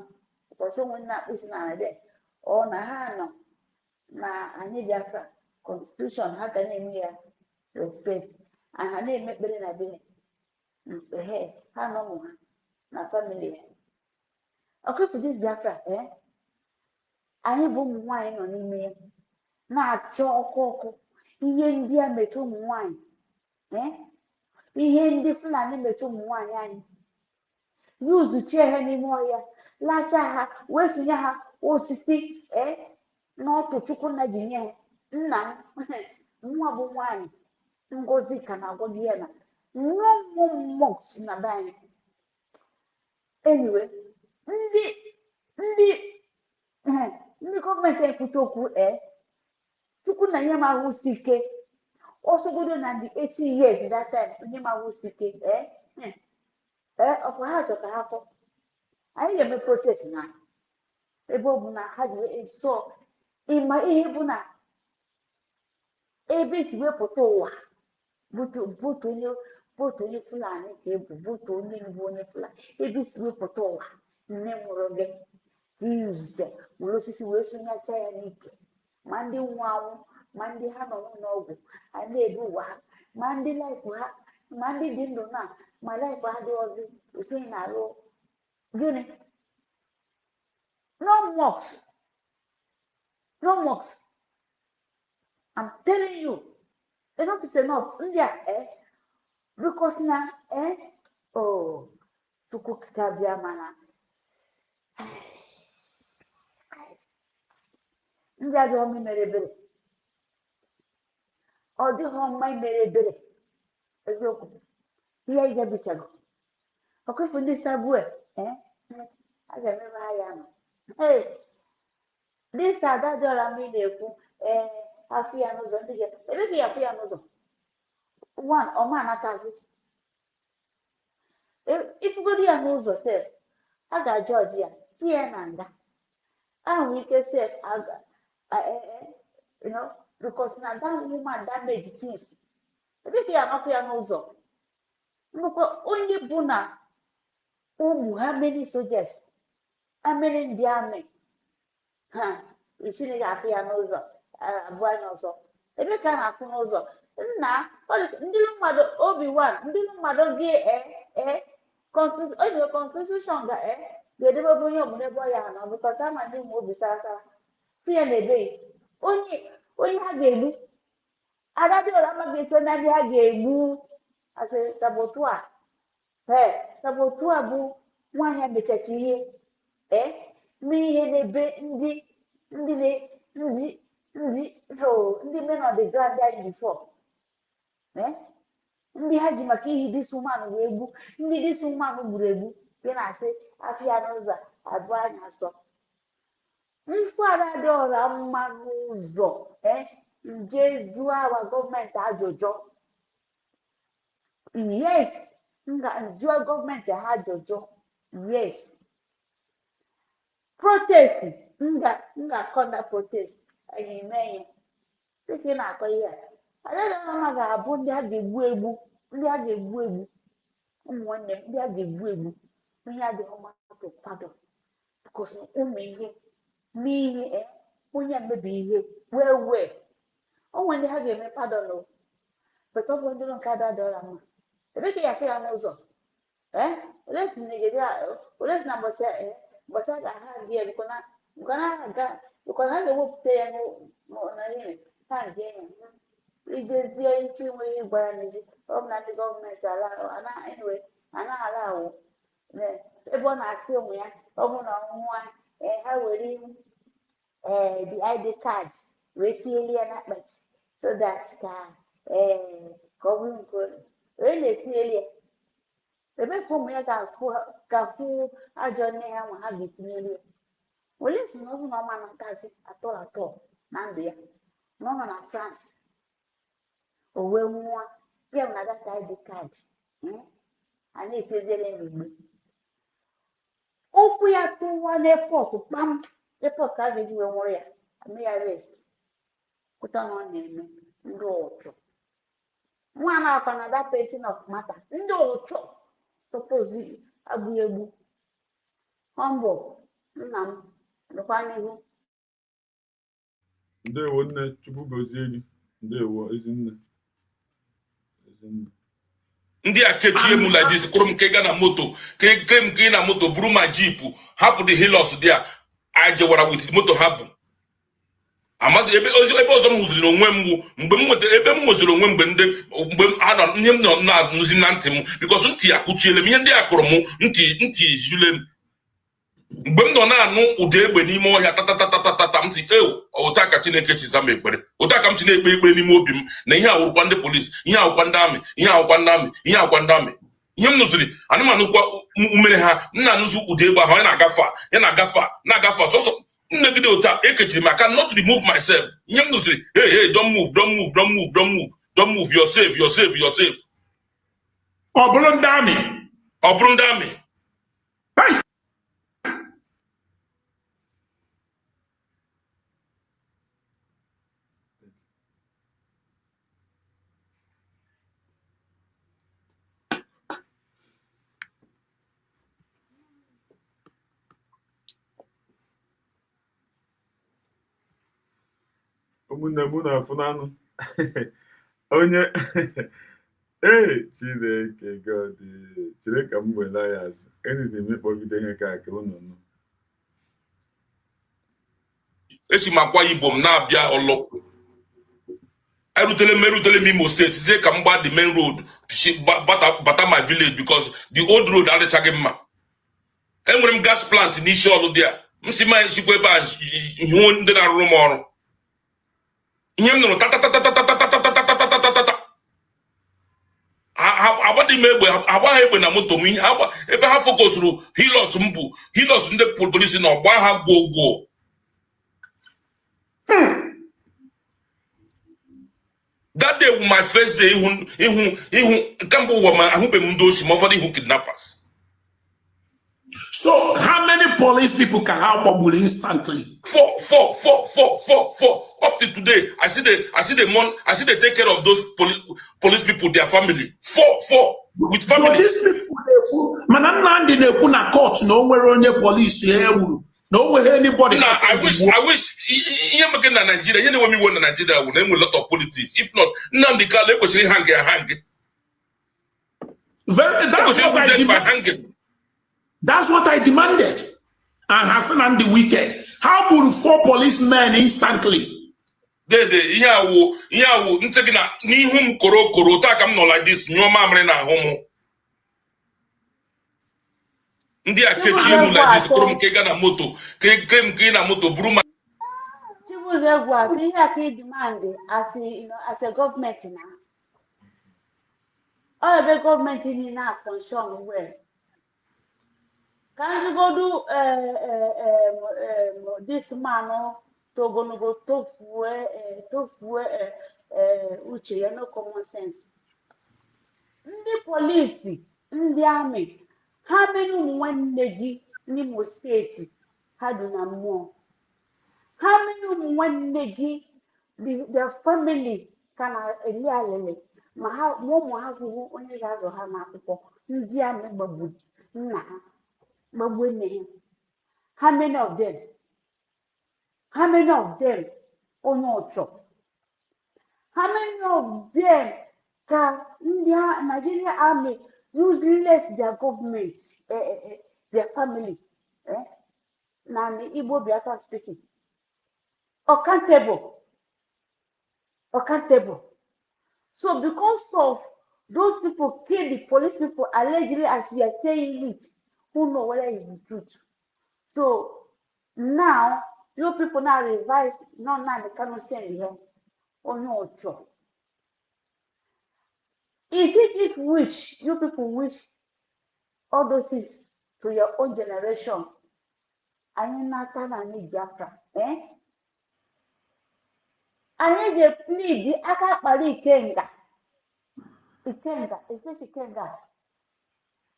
ụbọchị onwe nna akpụsi na de ọ na ha nọ na anyị Biafra constitution ha ga na-eme ya respect and ha na-eme ekpere na be ha nọ ụmụ ha na family ha ọkụfụ dis Biafra anyị bụ ụmụ nwaanyị nọ n'ime ya na-achọ ọkụ ihe ndị a metụ ụmụ nwaanyị ihe ndị Fulani metụ ụmụ nwaanyị anyị yuzuchie ha n'ime ọhịa lacha ha wee sonye ha osisi n'ọtụ Chukwunna ji nye ha nna m nwa bụ nwaanyị Ngozi ka na-agwa gị ya na nwa mmụọ na be anyị anyway ndị gọọmenti ekwute okwu Chukwunna nye m ahụ si ike osogodo na ndị 80 years that time onye m ahụ si ike ọkwa ha chọ ka ha fọ anyị ga-eme protest na ebe ọ bụ na ha ji eso ịma ihe bụ na ebe esi wepụta ụwa butu onye Fulani ka ebu butu onye bụ onye Fulani ebe esi wepụta ụwa nne mụrụ gị yuzde were osisi wee sonyecha ya n'ike ma ndị nwụ anwụ ma ndị ha nọ n'ọgwụ ha na-ebu ụwa ha ma ndị laịfụ ha ma ndị dị ndụ na ma laịfụ ha dị ọzọ osinye na-alụ gịnị no mosque I'm telling you enough is enough ndị a because na Chukwu kabịa mana ndị adịghị ọma mere ebere ọ dịghị ọma mere ebere eziokwu ihe anyị gabichago ọkụfụ ndị sabue a ga-emebe ha ya nọ dịsa ada dị ọra mgbe ị na-ekwu afụ ya n'ụzọ ndị ga ebe ka ya afụ ya n'ụzọ ọma anatazi ifugodi ya n'ụzọ sef a ga-ajọji ya tie ya na nga ahụ ike sef because na that woman damage things ebe ka ya anọfụ ya n'ụzọ nnukwu onye bụ na ụmụ ha many soldiers amịrị ndị amị ha isiri ga-afụ ya n'ụzọ abụọ anya ọzọ ebe ka a na-afụ n'ụzọ nna ndị mmadụ Obi-Wan ndị mmadụ gị constitution ga-edebe onye obodo ebe ọ ya nọ because ama ndị ụmụ obi sarasara fụ ya na-ebeghị onye ha ga-egbu Adadịọra amaghị eso na ndị ha ga-egbu asị sabotua bụ nwaanyị mechacha ihe mee ihe n'ebe ndị men on the ground died before ndị ha ji maka ihe dis woman wee gbu ndị dis woman gburu egbu Then I say, I feel another, I buy a so. Mfara dora manuzo, nje do our government ajojo. Yes, nga do government ajojo. Yes. Protest, nga conduct protest. Amen. Take na akọ ihe. Ada na mama ga-abụ ndị a ga-egbu egbu, ndị a ga-egbu egbu. Ụmụnne ndị a ga-egbu egbu. Onye a ga-ọma to pardon. Because ụmụ ihe, n'ihe, onye mmebi ihe, wee. Onwe ndị ha ga-eme pardon o. But ọ bụ ndị nke ada dọrọ mma. Ebe ka ya ya n'ụzọ. Ole si na mbọsị ga-aha gị ya bikọ na ha ga-ewepụta ya n'ọnọdụ ha nke ya. Ijezie iche nwere gwara n'ezi ọ bụ na ndị gọọmenti anaghị ala awụ ebe ọ na-asị ụmụ ya ọ bụ na ọnwụnwa ha were the ID card wee tinyere ya n'akpati so that ka ọ bụrụ nke onye na-etinyere ya ebe ka ụmụ ya ga-afụ ajọ nne ha ma ha ga-etinyere ya onye si na ọ bụ na ọma natazi atọ na ndụ ya na ọ nọ na France o wee nwụọ ya na data ID card a na-eteziere n'igbe ụkwụ ya tụwa n'epọt kpam epọt ka a ga-eji wee nwụrụ ya ame ya rest pụta na ọ na-eme ndị ụchụ nwa na-akọ na that painting of matter ndị ụchụ suppose abụghị egbu humble nna m nọkwa n'ihu. Ndewo nne, Chukwu gozie gị. Ndewo ezinne. Ndị a kechie m like this kụrụ m ke ga na moto ke na moto buru ma jeep hapụ the hilos dia ajewara with moto ha bụ amazi ebe ọzọ m hụziri onwe m mgbe m nwetara ebe m nweziri onwe mgbe a nọ ihe m nọ na-anụzi na ntị m because ntị akụchiele m ihe ndị a kụrụ m ntị jule m mgbe m nọ na-anụ ụda egbe n'ime ọhịa tatatatata m ti ụta ka Chineke chiza m ekpere ụta ka m chi na-ekpe ekpere n'ime obi m na ihe awụrụkwa ndị polisi ihe awụkwa ndị amị ihe awụkwa ndị amị ihe awụkwa ndị amị ihe m nụziri anụmanụkwa umere ha nna anụzi ụda egbe ahụ ya na-agafe sọsọ nnegide ụta ekechiri maka not remove myself ihe m nụziri hey don't move you're safe ọ bụrụ ndị amị ụmụnne m na-afụ n'anụ onye Chineke God chere ka m wela ya azụ enyi m ịkpọgide ihe ka aka unu nọ esi m Akwa Ibom na-abịa ọlọkwu erutele m Imo steeti sie ka m gba the main road bata my village because the old road adịchaghị mma enwere m gas plant n'isi ọlụ dị a m si ma nchikwa ebe a hụ ndị na-arụrụ m ọrụ ihe m nụrụ agbadị m egbe agbaghị egbe na moto m ihe ebe ha fokọsụrụ hilos m bụ hilos ndị polisi na ọgba ha gwogwo that day was my first day ihu kamgbe ụwa ma ahụbeghị m ndị osi ma ụfọdụ ihu kidnappers. So how many police people can have bubble instantly? Four. Up to today, I see they take care of those police people, their family. Four with families. But these people, mananandi ne kuna court no where only police here no where anybody. Nah, I wish here again in Nigeria. You know when we went to Nigeria, we name a lot of politics. If not, Nnamdi Kanu was hang. That's what I demanded. And Hassan and the wicked. How would 4 policemen instantly? Nteki na nihum koro ta kam no like this. Nyoma amre na homo. Ndi akechi emu like this. Koro mkega na moto. Kege na moto. Bruma. Chibuzegwa, see here demand as a government now. All the government in now function well. Can't you go do this man Togonogo tofue uche ya no common sense. Ndị polisi, ndị amị, ha mere nwanne gị n'Imo steeti ha dị na mmụọ. Ha mere nwanne gị the family ka na-eli alele ma ụmụ ha hụhụ onye ga-azụ ha n'akwụkwọ. Ndị amị gbagbu nna ha gbagbu nne ha. How many of them? How many of them onye ọchọ? How many of them can Nigeria army useless their government, their family? Now the Igbo Biafra speaking. Accountable. So because of those people kill the police people allegedly, as we are saying it, who know whether it's the truth? So now you people now revise, now they cannot send here. Oh no, true. Is it this wish you people wish all those things to your own generation? I ain't not need Biafra, I need a plea the Akapari Kenga, especially Kenga.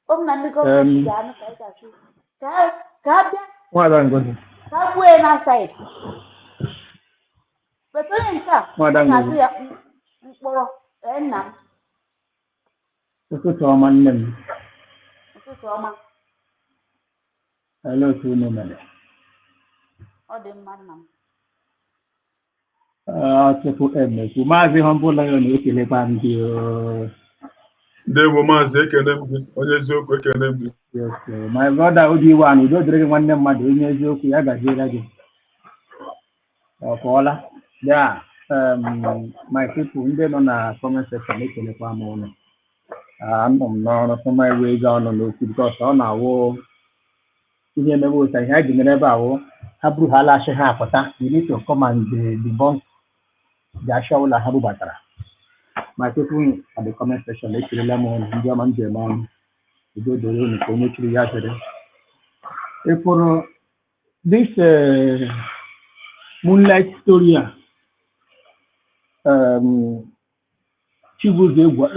Government side. But ụtụtụ ọma nne m. Hello, otu unu mere. Tupu emekwu maazị Humble Lion na-ekelekwa ndị ndewo maazị ekele m gị onye eziokwu ekele m gị. Yes, my brother Obi-Wan udo dịrị gị nwanne mmadụ onye eziokwu ya gaziere gị ọ pụọla ya. My people ndị nọ na comment section ekelekwa m ụnụ. Anọ m n'ọrụ sọma iwe ego ọnụ n'okwu bikọs ọ na-awụ ihe emebe ụta ihe a ji mere ebe ahụ ha buru ha laghachi ha apụta. You need to come and debunk the actual ụlọ ha bubatara. My people at the comment section ekelela m ụnụ ndị ọma m ji eme ọnụ udo dịrị unu ka onye chiri ya chere. Ịfụrụ this moonlight story a Chibuzo egwu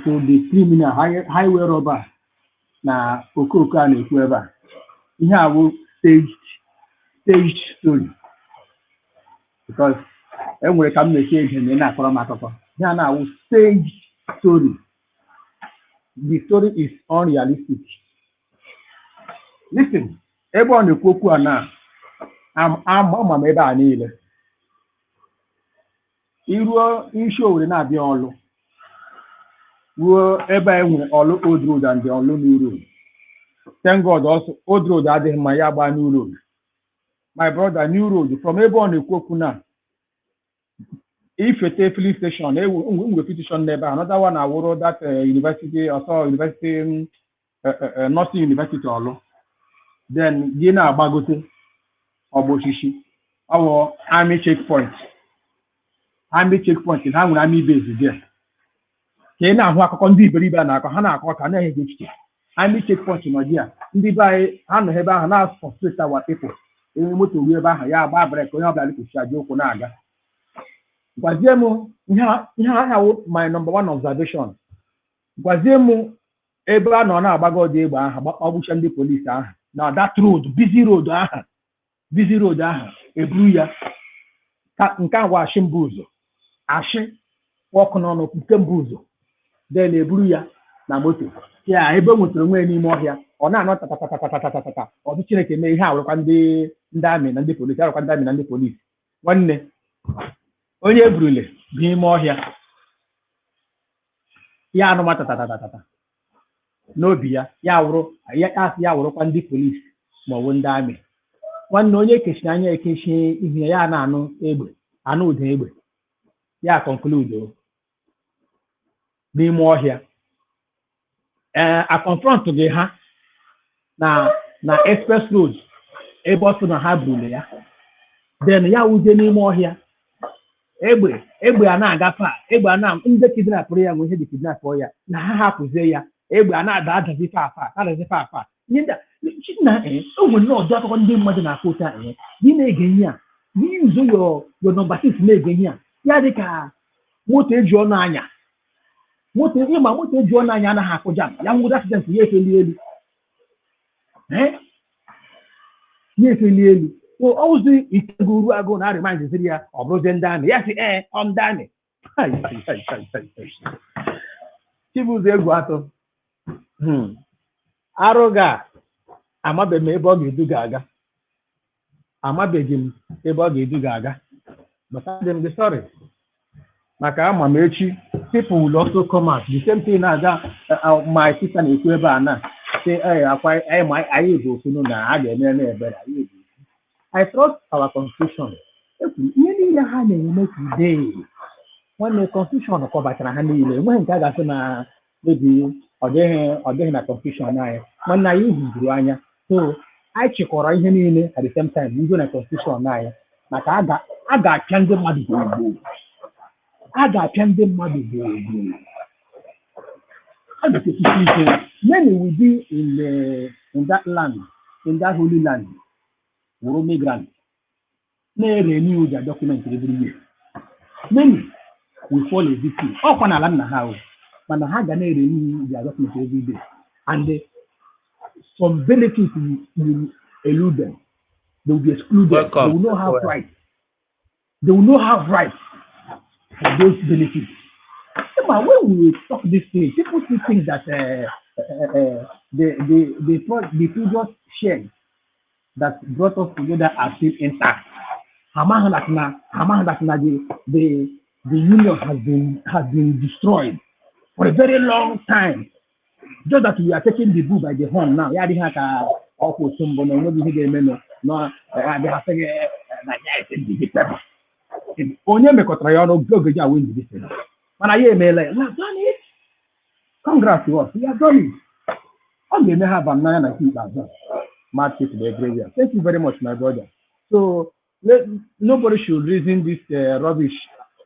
so the criminal highway robber na okoko a na-ekwu ebe a ihe a bụ staged story because enwere ka m na-esi eji eme na-akọrọ m akụkọ ihe a na-awụ staged story. The story is unrealistic. Listen, ebe ọ na-ekwu okwu a na ama m ebe a niile iruo isi Owerri na-abịa ọlụ ruo ebe a enwere ọlụ old road and the ọlụ new road. Thank God also old road adịghị mma ya gbaa new road. My brother, new road from ebe ọ na-ekwu okwu na ifete filling station ngwe petition n'ebe another one awụrụ that university also university nursing university ọlụ then gị na-agbagote ọgbọchichi ọwụ army checkpoint ha nwere army base there ka ị na-ahụ akụkọ ndị iberibe na-akọ ha na-akọ ka na-enye gị echiche. Army checkpoint nọ dị a ndị be anyị ha nọ ebe ahụ na-frustrate our people. Onye moto ruo ebe ahụ ya agba brek onye ọbụla dịkwuchi aja ụkwụ na-aga. Gwazie m ihe ahụ my number one observation. Gwazie m ebe a nọ na-agbago dị egbe ahụ ọgbụcha ndị polisi ahụ na that road busy road ahụ eburu ya nke a ashị mbụ ụzọ ashị ọkụ n'ọnụ nke mbụ ụzọ then eburu ya na moto ya ebe o nwetara onwe n'ime ọhịa ọ na-anọ tatatatatatatata ọtụ Chineke mee ihe awụrụkwa ndị amị na ndị polisi arụkwa ndị amị na ndị polisi. Nwanne onye eburule n'ime ọhịa ya anụma tatatatata n'obi ya wụrụkwa ndị polisi ma ọ bụ ndị amị. Nwanne onye kechiri anya ekechi ihe ya na-anụ ụda egbe ya conclude n'ime ọhịa a confront gị ha na express road ebe ọ sị na ha burule ya then ya wuje n'ime ọhịa egbe a na-agafe egbe a na ndị kidnapụrụ ya nwe ihe dị kidnapụrụ ya na ha hapụzie ya egbe a na-adazife afa oh no, that one day more than a quota. You may gain here. You use your number 6 may gain here. Yadika, what age your nanya? What age your nanya Hakojam? Young would accident, yes, eh? Yes, so also it guru I go now remind the city of Rosen Dan. Yes, I'm Danny. Chibu Zeguato. Aroga. Amabe m ebe ọ ga-edu ga-aga. Amabeghị m ebe ọ ga-edu ga-aga. But I'm the sorry. Maka ama m echi, people will also come out. The same thing as my sister na-ekwu ebe a na. Say, anyị bụ ofu na a ga-eme ebere. I trust our constitution. Ihe niile ha na-eme today. Nwanne constitution kọbachara ha niile. Enweghị nke a ga-asị na mebi ọ dịghị na constitution anyị. Mana anyị hụzuru anya. So, I chịkọrọ ihe niile at the same time, ndị na constitution anyị, maka a ga-apịa ndị mmadụ gburugburu. A ga-apịa ndị mmadụ gburugburu. A ga-ekesisi ike. Many will be in that land, in that holy land, were migrants. Na-renew their documents every year. Many will fall a victim. Ọkwa n'ala nna ha, mana ha ga na-renew their documents every day. And some benefits will elude them. They will be excluded. Welcome. They will not have rights. They will not have rights for those benefits. But when we talk this thing, people still think that the previous shares that brought us together are still intact. The union has been destroyed for a very long time. Just that we are taking the bull by the horn now. Yeah, they have awful symbol. No, no, they have said that only make a trial of go win this thing. When I hear me like, we have done it. Congrats to us. We have done it. I'm going to have a 9 and 2,000. Mad people, the graveyard. Thank you very much, my brother. So nobody should reason this rubbish.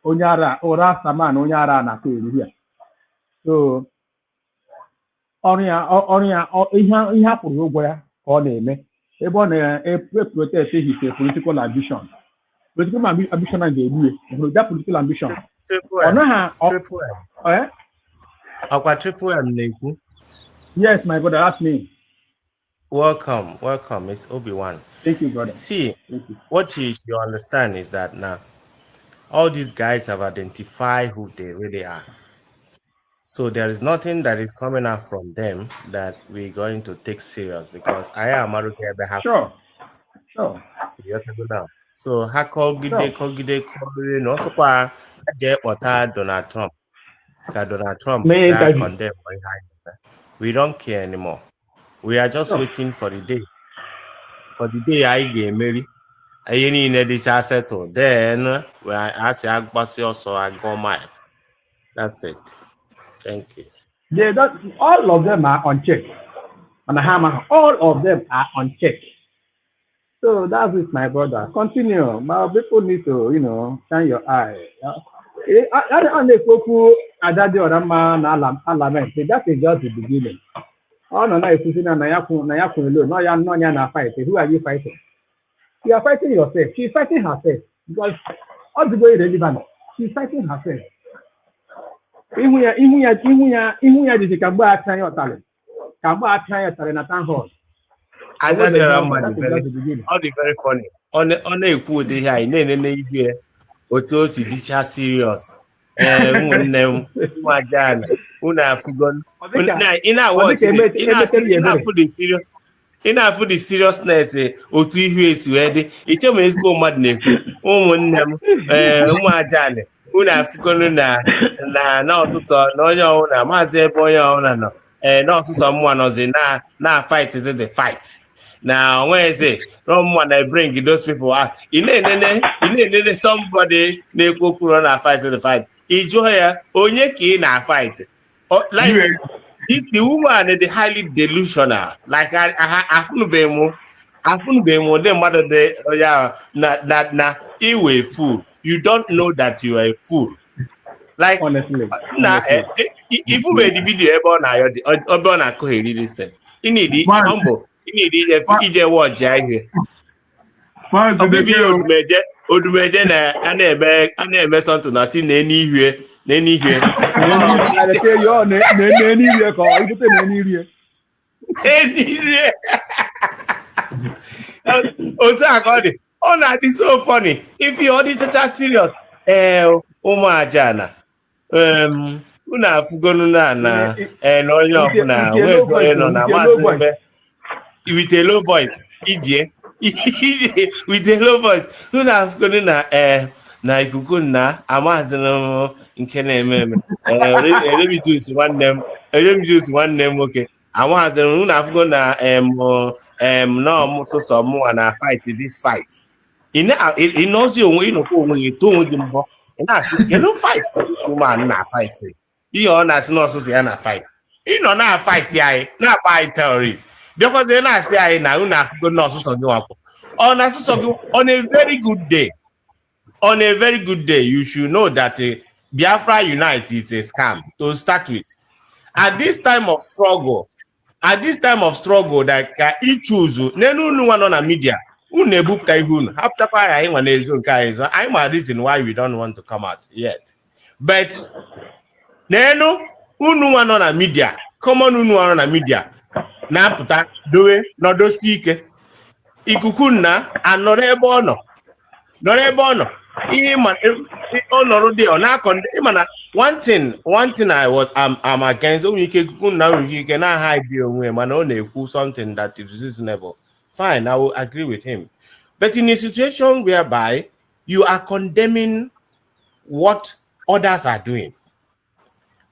Onyara or Rastaman, Onyara, and here. So. Ihe hapụrụ ụgwọ ya ka ọ na-eme ebe ọ na-protest his political ambition. Political ambition ga-egbu that political ambition. Triple M na-ekwu. Yes, my brother, that's me. Welcome. It's Obi-Wan. Thank you, brother. See, what you should understand is that now all these guys have identified who they really are. So there is nothing that is coming out from them that we're going to take serious because I am Sure. So ha kọgide no sokwa je kpọta Donald Trump ka Donald Trump condemn. We don't care anymore. We are just waiting for the day. For the day anyị ga-emeri anyị niile dịcha settle, then we are asị agbasi ọsọ agụ mile. That's it. Thank you. All of them are unchecked. All of them are unchecked. So that's it, my brother. Continue. My people need to, shine your eye. That is just the beginning. Oh no, if you fight. Who are you fighting? You are fighting yourself. She's fighting herself because all the way irrelevant. She's fighting herself. Ihu ya dị ka mgbe aka ya ọtara na town hall. Ọ dị very funny. Ọ na-ekwu ụdị ihe anyị na-enene ihe otu o si dịcha serious. Ụmụnne m ụmụajana unu afụgon ị na-afụ the seriousness otu ihu esi wee dị iche ma ezigbo mmadụ na-ekwu ụmụnne m ụmụajana unu afụgon na ọsụsọ na onye ọwụna maazị ebe onye ọwụna nọ na ọsụsọ mmụọ nọzi na fight the fight na onweze no mmụọ na bring those people out. Ị na-enene somebody na-ekwu okwu na fight the fight ịjụọ ya onye ka ị na fight like the woman is highly delusional like afụnụbeghị m ndị mmadụ dị ya na iwe fool. You don't know that you are a fool. Like, if you made the video about now, this thing, you need it humble. need ije watch here. Odumeje na ana-eme something na si n'enihie. Anywhere call. You put anywhere. Enihie. Otu akodi. Oh, na this so funny. If you audit it serious, ụmụajana. Unu afugonu na na onye ọbụla wezo nọ na maazị ebe with a low voice ije with a low voice unu afugonu na ikuku na amazị nke na-eme eremijusu nwanne m nwoke amazị unu afugonu na n'ọmụsụsọ mụwa na fight this fight ịnọzi onwe ịnọkwa onwe gị too onwe gị mbọ na fight woman na fight ihe ọ na-asị n'ọsụsụ ya na fight ịnọ na fight anyị na-akpa anyị terrorist because ị na-asị anyị na unu afụgo n'ọsụsọ gị wakpo ọ na asụsọ gị on a very good day you should know that Biafra Unite is a scam to start with. At this time of struggle that ka ị choose n'elu unu nwa nọ na media unu ebupụta ihe unu hapụtakwara anyị nwa n'ezo nke anyị anyị ma reason why we don't want to come out yet. But n'elu unu nwa nọ na media common unu nọ na media na-apụta dowe nọdosi ike ikuku na anọrọ ebe ọ nọ ihe ma ọ nọrọ dị ọ na-akọ ịmana one thing I'm against onwe ike ikuku na onwe ike na hide onwe mana ọ na-ekwu something that is reasonable. Fine, I will agree with him. But in a situation whereby you are condemning what others are doing,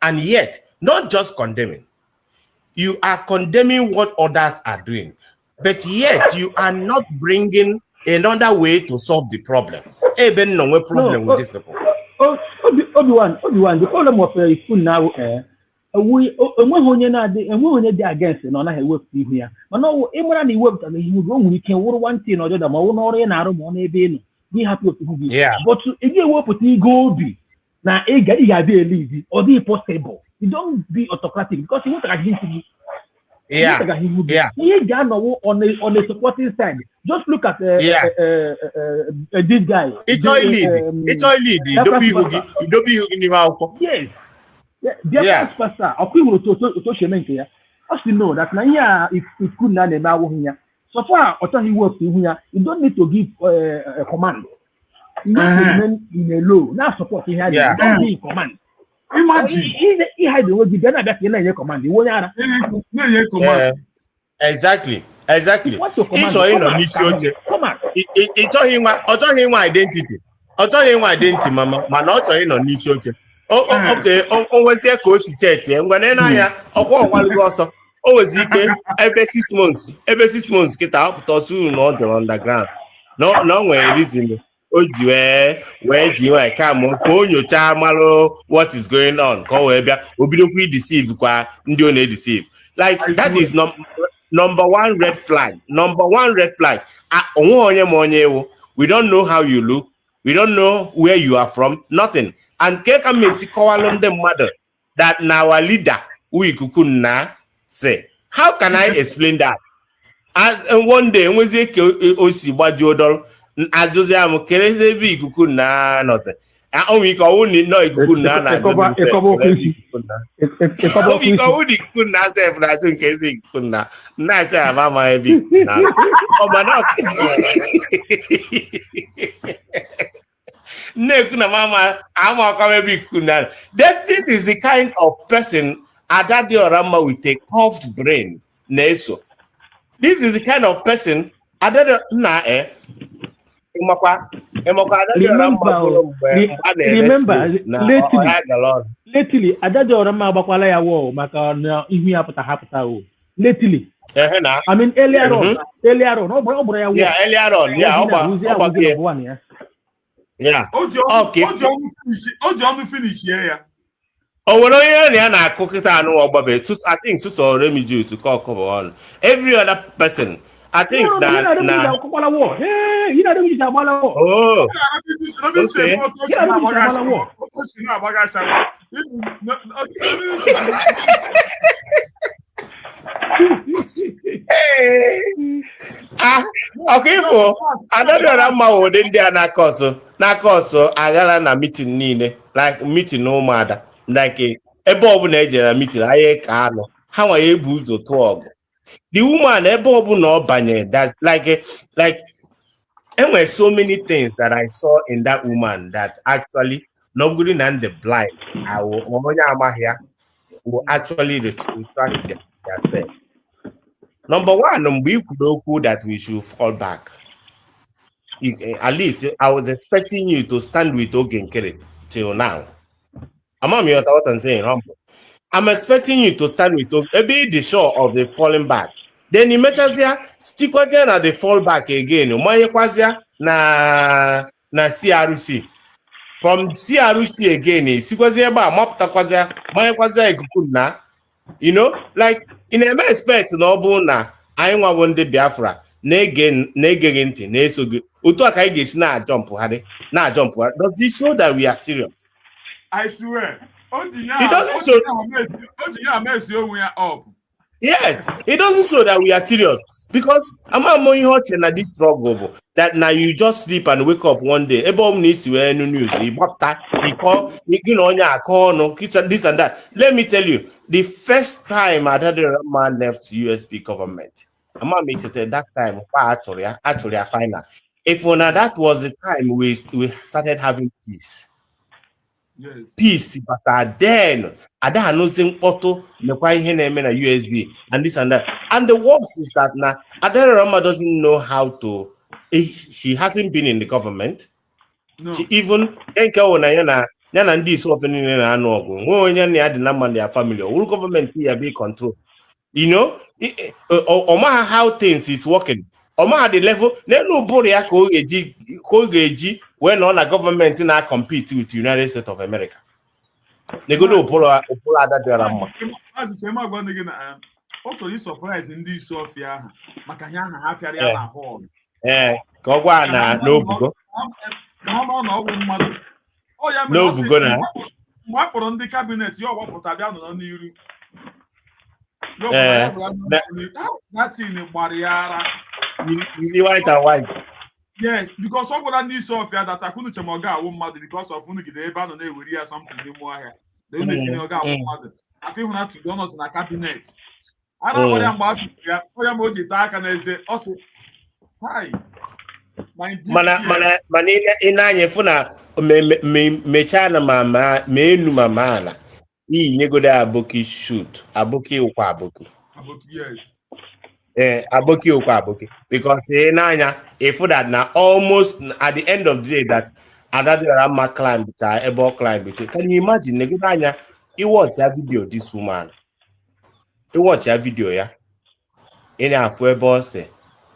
and yet not just condemning, you are condemning what others are doing, but yet you are not bringing another way to solve the problem. Even no problem with these people. Obi-Wan, the problem of school now, we onye dị against na ọ naghị ewepụta ihu ya mana ịmara na iwepụta na ihu o nwere ike wụrụ one thing or the other ma ọ n'ọrụ ị na-arụ ma ọ n'ebe ị nọ gị hapụ otu gị but ị ga-ewepụta ego obi na ị ga-abịa elizi ọ dị possible you don't be autocratic because you nwetagaghị isi gị ihe ga-anọwụ on a supporting side. Just look at this guy. It's all lead. Yes. Biafra pastor, akwụrụ to shemente ya. As you know that na here if could na na awụ ya. So far ọtọghị work ihu ya. You don't need to give a command. You need to remain in a low. Now support ihe ya. Don't be in command. Imagine. He had the word you na abịa na-enye command. Iwu onye ara. Na-enye command. Exactly. Ịchọ ịnọ n'isi oche. Ọchọghị inwe identity. Mana ọ chọrọ ịnọ n'isi oche. Okay, o nwezie ka o si set ngwane n'anya ọkwa ọgwalugo ọsọ o nwezi ike ebe 6 months kịta apụta ọsụ na ọ jọrọ underground no nwere reason o ji wee ji nwe ka o nyocha marụ what is going on ka o wee bịa o bidokwa ideceive kwa ndị ọ na-edeceive like that is number one red flag. Onwe onye ma onye ewu. We don't know how you look, we don't know where you are from, nothing. And Keka Messi Kowalum the mother that now our leader Uikukuna say. How can I explain that? As one day when they osi Bajodol as Josiah Kereze be Kukuna nothing. And only only no Kukuna na nice mama big oh man Nekuna mama, I'm a big kuna. This is the kind of person Adadi Orama with a curved brain. Neso. This is the kind of person Adadi lately Adadi Orama bakwala ya wo maka na ihu ya pụta o. Lately. I mean earlier on. Yeah, earlier on. Yeah. Okay. Ojo finish here. Oh, well, yeah, na kokita no obabe. I think so remedy to call cover on. Every other person, I think that oh. Ọkaifu Adadora mma ụdị ndị a na-akọsụ aghara na mitin niile, like mitin ụmụada, like ebe ọbụla ejere mitin anya ka anụ ha nwa ya ebu ụzọ tụọ ọgụ. The woman ebe ọbụla ọ banyere, that's like enwere so many things that I saw in that woman that actually nobody and the blind onye amaghị ya will actually retract their step. Number one, mgbe i kwuru okwu that we should fall back. At least I was expecting you to stand with Oge Nkere till now. I'm not what I'm saying, humble. I'm expecting you to stand with Oge, be the show of the falling back. Then you mechazia stick na the fall back again. Umanyekwazia na CRC. From CRC again, sikwazia ba maputakwazia manyekwazia ikuku na, you know, like in a expect na ọ bụ na anyị nwawo ndị Biafra na-ege ntị na-eso gị otu a ka anyị ga-esi na-ajọmpụgharị. Does it show that we are serious? I swear. It doesn't show. Yes, it doesn't show that we are serious, because I'm not na this struggle that now you just sleep and wake up one day. Everyone needs to hear news. He call, this and that. Let me tell you, the first time Adadorama left USB government, I'm gonna make it that time. Actually, I find out if that was the time we started having peace. Yes. Peace, but then I don't know auto na USB and this and that. And the worst is that now Adadorama doesn't know how to. She hasn't been in the government. No. She even and this often in their family or government here be control. You know, Oma how things is working. Oma the level, nobody Kogeji when on a government in compete with the United States of America. They go to Adadorama. Surprise in this Sophia. Makayana happy na hall. Kogwa na no bugo. No bugo na. Mwapụrụ ndị cabinet ya ọgbapụta bịa nọ n'iru. That thing gbara ya ara. White and white. Yes, because ọ gwara ndị isi ọfịa that akunu chem ọ ga-awụ mmadụ because of unu gide ebe a nọ na-eweri ya something n'ime ọhịa. They unu ekiri ọ ga-awụ mmadụ. Aka ịhụ na tudo nọ na cabinet. Ara gwara ya mgbe a tụrụ ya, ọ ya ma o ji taa aka n'eze, ọ sị, hi. Mana ina funa mechana mama menu mama na nyegode aboki shoot aboki ukwa aboki. Yes. Aboki ukwa aboki, because if that now almost at the end of the day that Adadorama climb climb. Can you imagine neganya you watch a video this woman. You watch a video yeah. In a fuebo say.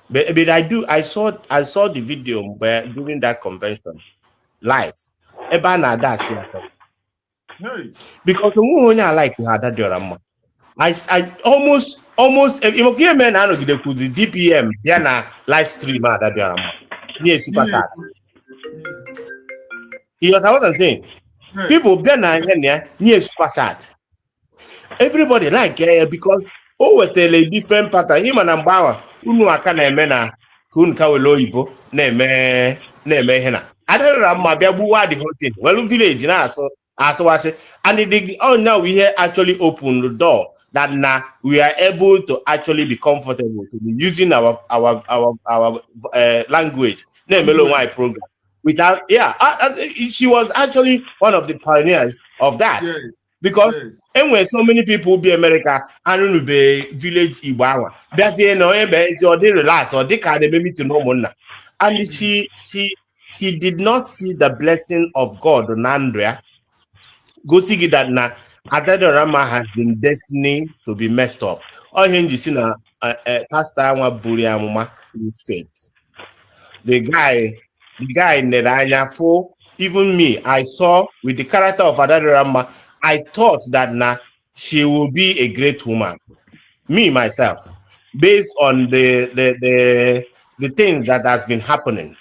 But I saw the video during that convention live. Because I like Adadorama. I almost if you men I know the DPM na live stream Adadorama near super chat. You know what I'm saying? People near super chat. Everybody like because with a different pattern. Him and Ambawa. Unu aka na-eme na kun ka wele oyibo na-eme ihe na Adadorama bịa gbuwa the whole thing. Well, village na asụwasị, and now we here actually open the door that now we are able to actually be comfortable to be using our language na-emelo nwa program without she was actually one of the pioneers of that. Yes. Because anyway, so many people be America and be village Ibawa. That's or they relax or they can't maybe to know more. And she did not see the blessing of God on Andrea. Go see that now Adadorama has been destined to be messed up. All him you see na pastor wa Buriamuma is fake. The guy Neranya for even me, I saw with the character of Adadorama. I thought that now she will be a great woman. Me myself, based on the things that has been happening,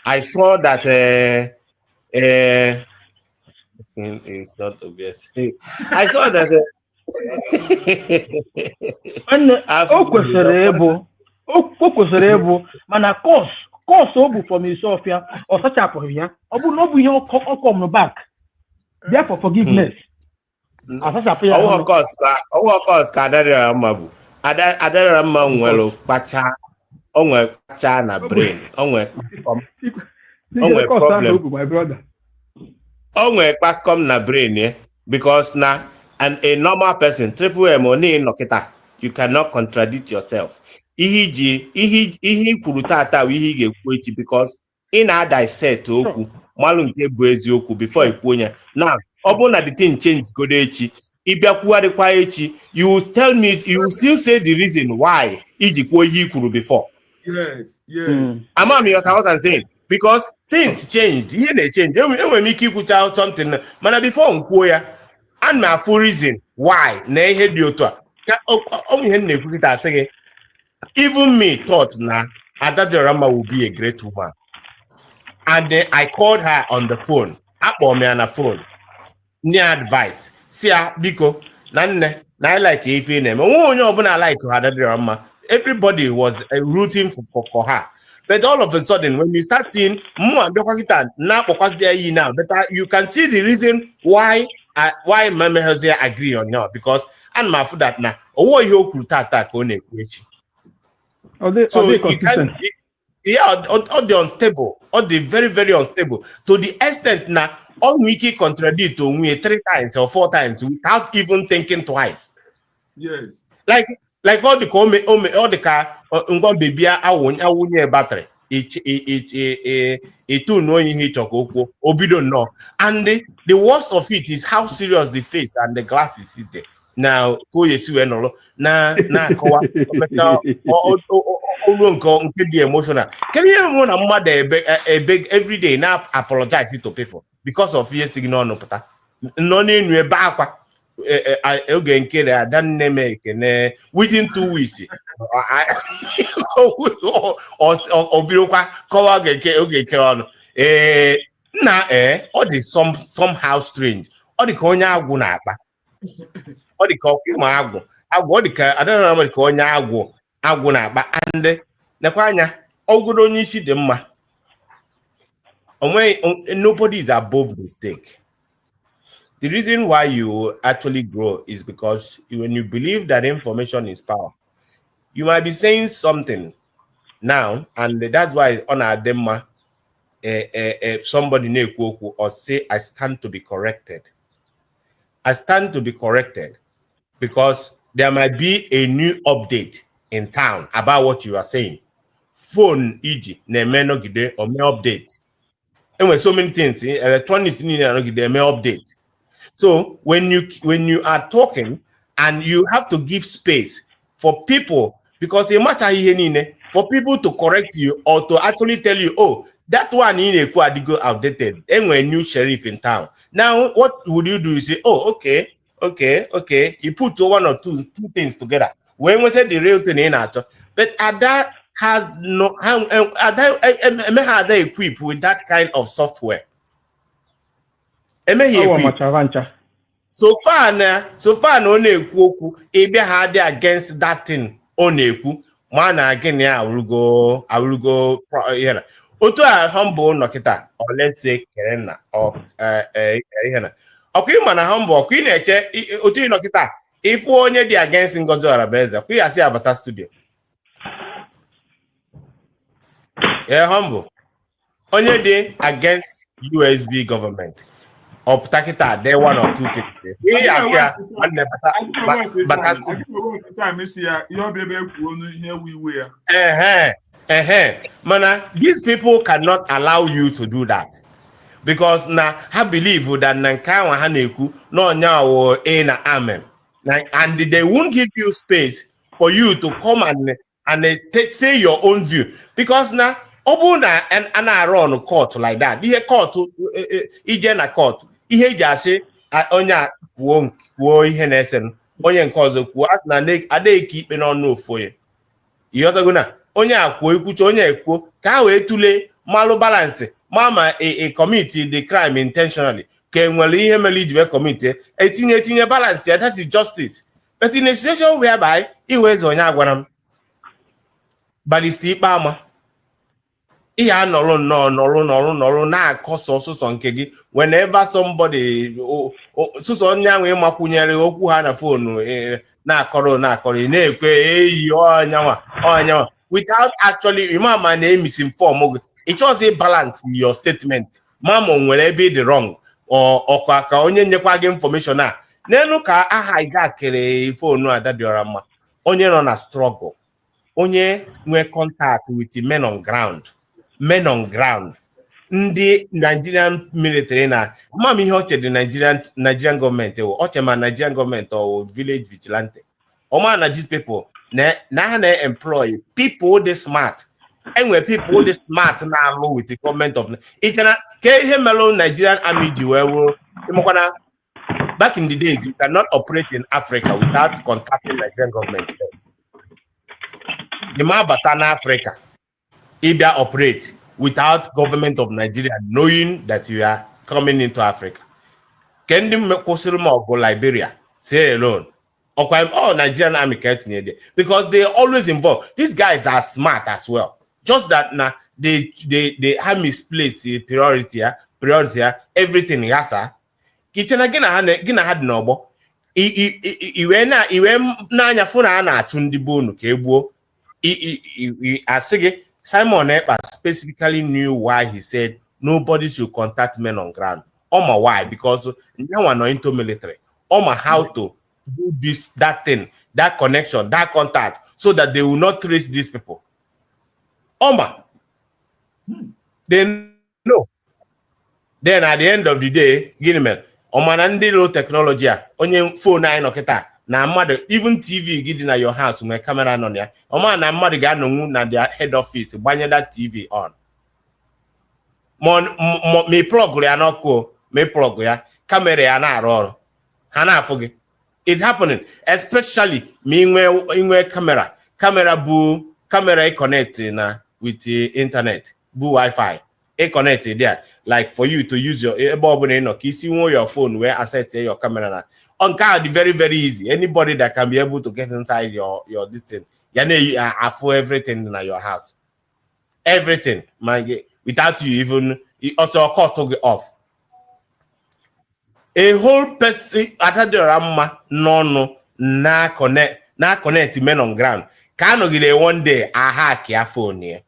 I saw that it's not obvious. I saw that o kwesịrị ịbụ mana kọs o bụ from Isofia ọ sachapụghị ya ọ bụ na ọ bụ ihe ọkọm back bịa for forgiveness asachapụ ya ọwụ ka Adarịọra mma bụ Adarịọra mma nwere kpacha na brain onwe problem onwe kpaskom na brain because na a normal person triple M only nọkịta you cannot contradict yourself ihe kwuru tata ihe ga-ekwu echi because ị na-dissect okwu malụ nke bụ eziokwu before ikwu onye now ọ bụrụ na the thing change godo echi ịbịakwugharịkwa echi you will tell me you will still say the reason why iji kwuo ihe kwuru before. Yes. Amam you what I'm saying because things changed ihe na-change enwere m ike ikwucha something mana before nkwuo ya and na full reason why na ihe dị otu a ka ihe na-ekwu kịta asị gị even me thought na Adarịọra will be a great woman and then I called her on the phone akpọ m ya na phone nye advice si ya biko na nne na I like ife na-eme nwe onye ọbụla like Adarịọra everybody was rooting for her but all of a sudden when you start seeing now you can see the reason why Mama Hosea agree on now because and my food that now so you can all the unstable all the very very unstable to the extent now all wiki contradict to me 3 times or 4 times without even thinking twice. Yes. Like all the car baby awunye battery it no he obido no and the worst of it is how serious the face and the glasses is there now na emotional can you even a mother beg every day now apologize to people because of your signal no pata no name back within 2 weeks all the somehow strange all the onye agwụ na-akpa all the agwụ I don't know ka onye agwụ na-akpa and nekwa anya ogodo onye isi dị mma nobody is above mistake. The reason why you actually grow is because when you believe that information is power, you might be saying something now, and that's why on our demo, somebody or say, I stand to be corrected. I stand to be corrected because there might be a new update in town about what you are saying. Phone, e.g., may not get or may update. And with so many things, electronics need to get may update. So when you are talking and you have to give space for people because it matter for people to correct you or to actually tell you, oh, that one in a go outdated. And when new sheriff in town. Now, what would you do? You say, oh, okay. You put 1 or 2 things together. When we say the real thing in but Ada has no Ada equipped with that kind of software. So far na na-ekwu okwu ebe ha dị against that thing ọ na-ekwu ma na gịnị awụrugo ihe na otu a humble nọkịta or let's say Kerenna or ihe na ọkụ ịma na humble ọkụ ị na-eche otu ị nọkịta ịfụ onye dị against Ngozi Orabaeze ọkụ ya si abata studio humble onye dị against USB government of Takita, there 1 or 2 things. Mana, these people cannot allow you to do that. Because now I believe that Nankawa Haneku no now na amen. And they won't give you space for you to come and say your own view. Because now Obuna and I run a court like that. Ihe court ije court. Ihe jase onya kwuo ihe na-esen onye nke ọzọ kwuo as na adịghị ikpe n'ọnụ ofoye ịghọtagona onye akwuo ekwucha onye ekwuo ka ha wee tụlee malụ balance ma a commit the crime intentionally can well hear me lead committee, a balance, yeah, that is justice. But in a situation whereby he was on Yagwanam, but it's the Bama. Ihe anọrụ nọrụ na-akọsọ ọsụsọ nke gị whenever somebody sụsọ onye ahụ ịmakwụnyere okwu ha na fonu na-akọrọ na-ekwe eyi ọnyanwa without actually imama na-emisinform gị ịchọzi balance your statement mama nwere ebe dị wrong ọkwa ka onye nyekwa gị information a n'elu ka aha ị ga-akere fonu Ada Dịọra Mma onye nọ na struggle onye nwe contact with men on ground ndị Nigerian military na mama ihe oche dị Nigerian government oche ma Nigerian government or village vigilante ọma na these people na employ people dey smart enwe people dey smart na alụ with the government of ichena ke ihe melo Nigerian army ji wewo imokwana back in the days you cannot operate in Africa without contacting Nigerian government first. The man bata na Africa Ibia operate without government of Nigeria knowing that you are coming into Africa. Can you go Liberia? Say alone. Or Nigerian army because they always involved. These guys are smart as well. Just that now they have misplaced the priority, everything yasa. Kitchen again gina had nobo. Iwe na anya funa na achundi bonu kegbo. Asige Simon Ekpa specifically knew why he said nobody should contact men on ground. Oma why? Because now we're not into military. Oma how to do this, that thing, that connection, that contact, so that they will not trace these people. Oma. They know. Then at the end of the day, Guinea Oma nandi low technology, onye phone nine oketa. Na mother, even TV getting at your house with my camera on there. Oh man, na mother got no na their head office, banya that TV on. Me plug ya no ko, me plug ya camera ya na roll. Hana forget. It happening, especially me in camera connect na with the internet, Wi-Fi. Connected there, like for you to use your your phone where access your camera on card very very easy. Anybody that can be able to get inside your this thing, you for everything in your house, everything, without you even also call to get off. A whole person Ada Dịọra Mma no na connect men on ground. Can no get one day I hack your phone here.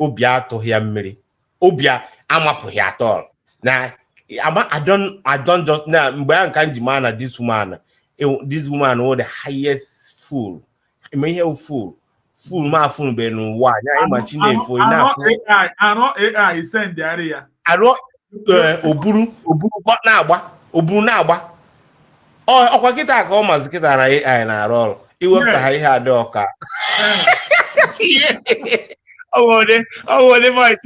Obia to hear mmiri. Obia amapụghị at all. Now I don't just now mgbe nka njimana this woman the highest fool. I mean here fool ma fool be no wa nya ma chinefo ina AI send the area. Aro oburu na-agba ọkwa kịta ka ọ mazi kịta na AI na-arụ ọrụ iwepụta ha ihe adị ọka the voice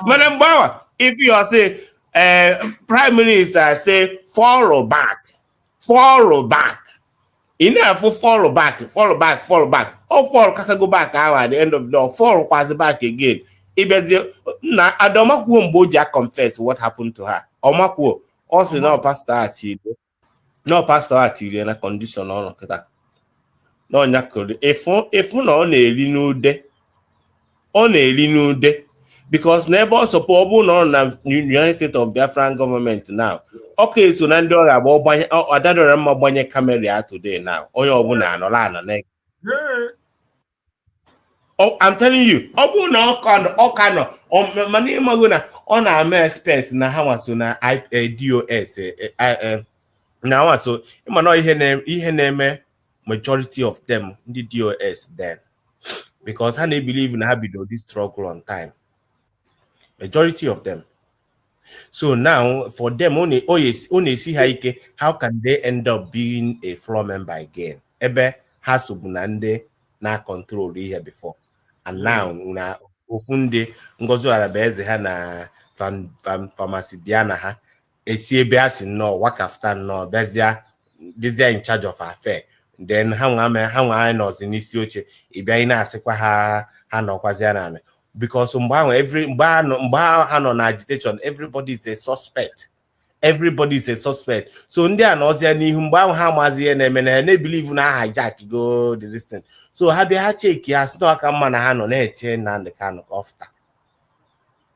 Madam Bauer, if you say Prime Minister say follow back. Enough for follow back. Or fall because go back at the end of the door, fall pass back again. If na Adomaku Mboja confess what happened to her. Omaku also now pastor at in a condition on that. No nyakode if no on a because neighbor support no na United States of Biafran government now. Okay, so Nando about Ada Dịọra Mma gbanye camera today now. Onye obuna no la na. Oh, I'm telling you, obuna all kind of money maguna on our expert na how so na DOS now so ihe name majority of them the DOS then because how they believe in habit of this struggle on time. Majority of them. So now for them only see how can they end up being a floor member again? Ebe has ubunande na control here before. And now una ofunde ngozo arabeze ha na pharmacy diana ha esi ebe asi no work after no bezia this in charge of our affair. Then how I knows in this oche ibia ina asikwa ha no kwaziana. because mgbe ha nọ na agitation, everybody is a suspect. Everybody is a suspect. So ndị a nọzia n'ihu mgbe ahụ ha amazi ihe na-eme na ha na-ebelieve na hijack go the distance. So ha bịa ha cheki ha sị na aka mma na ha nọ na-eche Nnamdi Kanu ka ọ fụta.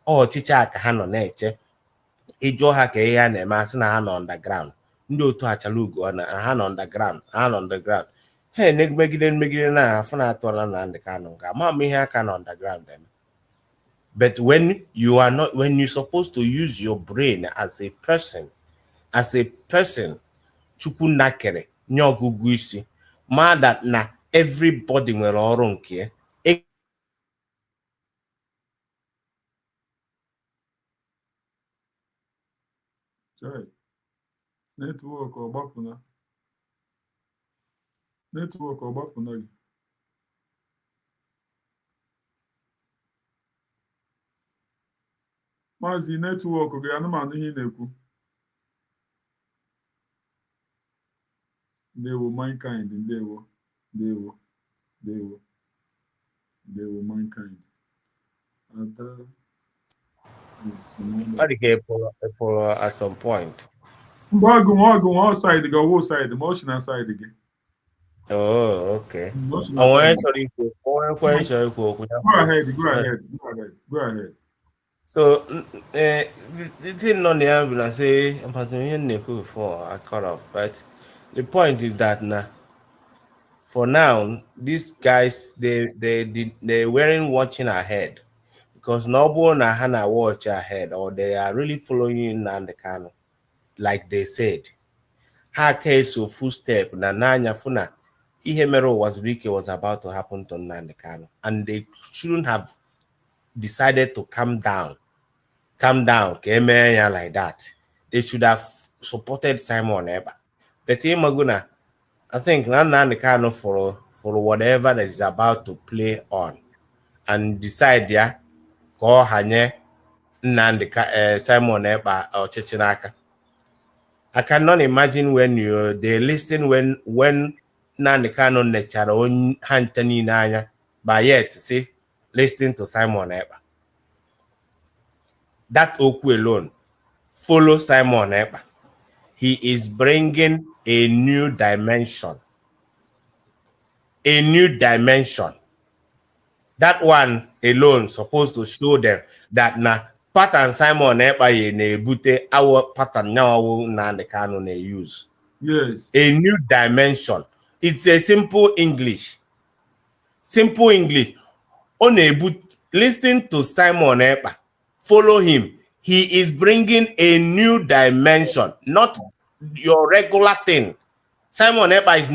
Ọchịchị a ka ha nọ na-eche. Ịjụọ ha ka ihe ha na-eme asị na ha nọ underground. Ndị otu achala ugo na ha nọ underground. Ha nọ underground. Ha megide na afọ na-atọ na Nnamdi Kanu nke ama m ihe aka nọ underground eme. But when you're supposed to use your brain as a person, Chukwu nakere nye ọgụgụ isi, ma that na everybody nwere ọrụ nke ya. Network ọgbapụna gị. Maazị netwọk gị anụmanụ ihe ị na-ekwu. Ndewo mankind, ndewo mankind. At some point. Mgbe side gị ọwụ side ma ọ si na side gị. Oh, okay. Go ahead. So the thing on the ambulance, I'm passing before I cut off, but the point is that now, for now, these guys they weren't watching ahead, because nobody na hana watch ahead, or they are really following Nnamdi Kanu, like they said. Ha case of full step na nanya funa ihe mere was about to happen to Nnamdi Kanu, and they shouldn't have decided to calm down, like that. They should have supported Simon Eba. But Maguna, I think Nnamdi Kanu for whatever that is about to play on, and decide go hanye Simon Eba or Chichinaka. I cannot imagine when they listen when Nnamdi Kanu nechara on hantani nanya, but yet see listening to Simon Eba. That Oku alone, follow Simon Eba. He is bringing a new dimension. That one alone supposed to show them that na pattern Simon Eba ye ne bute our pattern now Nnamdi Kanu ne use. Yes. A new dimension. It's a simple English. Listen to Simon Eba. Follow him. He is bringing a new dimension, not your regular thing. Simon Eba is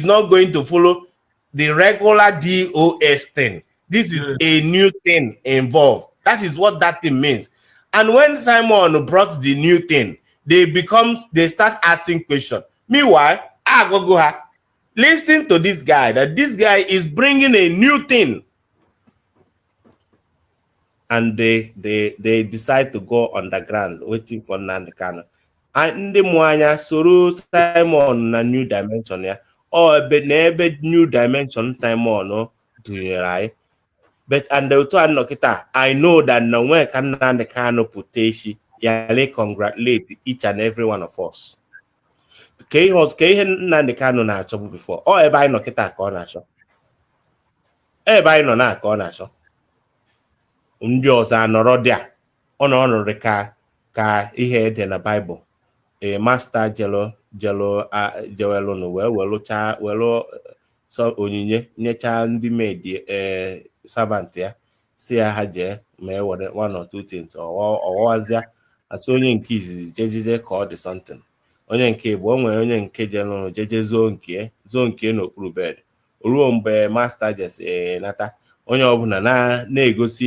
not going to follow the regular DOS thing. This is a new thing involved. That is what that thing means. And when Simon brought the new thing, they start asking questions. Meanwhile, listen to this guy, that this guy is bringing a new thing. And they decide to go underground, waiting for Nnamdi Kanu. And the Mwanya Suru Simon na new dimension, yeah. Or a new dimension Simon no do. But and the two Nokita, I know that no one can Nnamdi Kanu puteshi, yale congratulate each and every one of us. Nnamdi Kanu na achọ before. Or everybody Nokita ka ọ na-achọ. Everybody nọ na ka ọ na-achọ. Ndị ọzọ anọrọ dị a ọ nọrọ ka ihe dị na Bible. A master jewelu no welu so onyinye nyecha ndị maid servant ya si ha je mee one or two things ọwazia asị onye nke izizi jejeje ka ọ dị something. Onye nke bụ onwe onye nke jelu jeje zoo nke n'okpuru bed. Ruo mgbe master jesi nata onye ọbụla na-egosi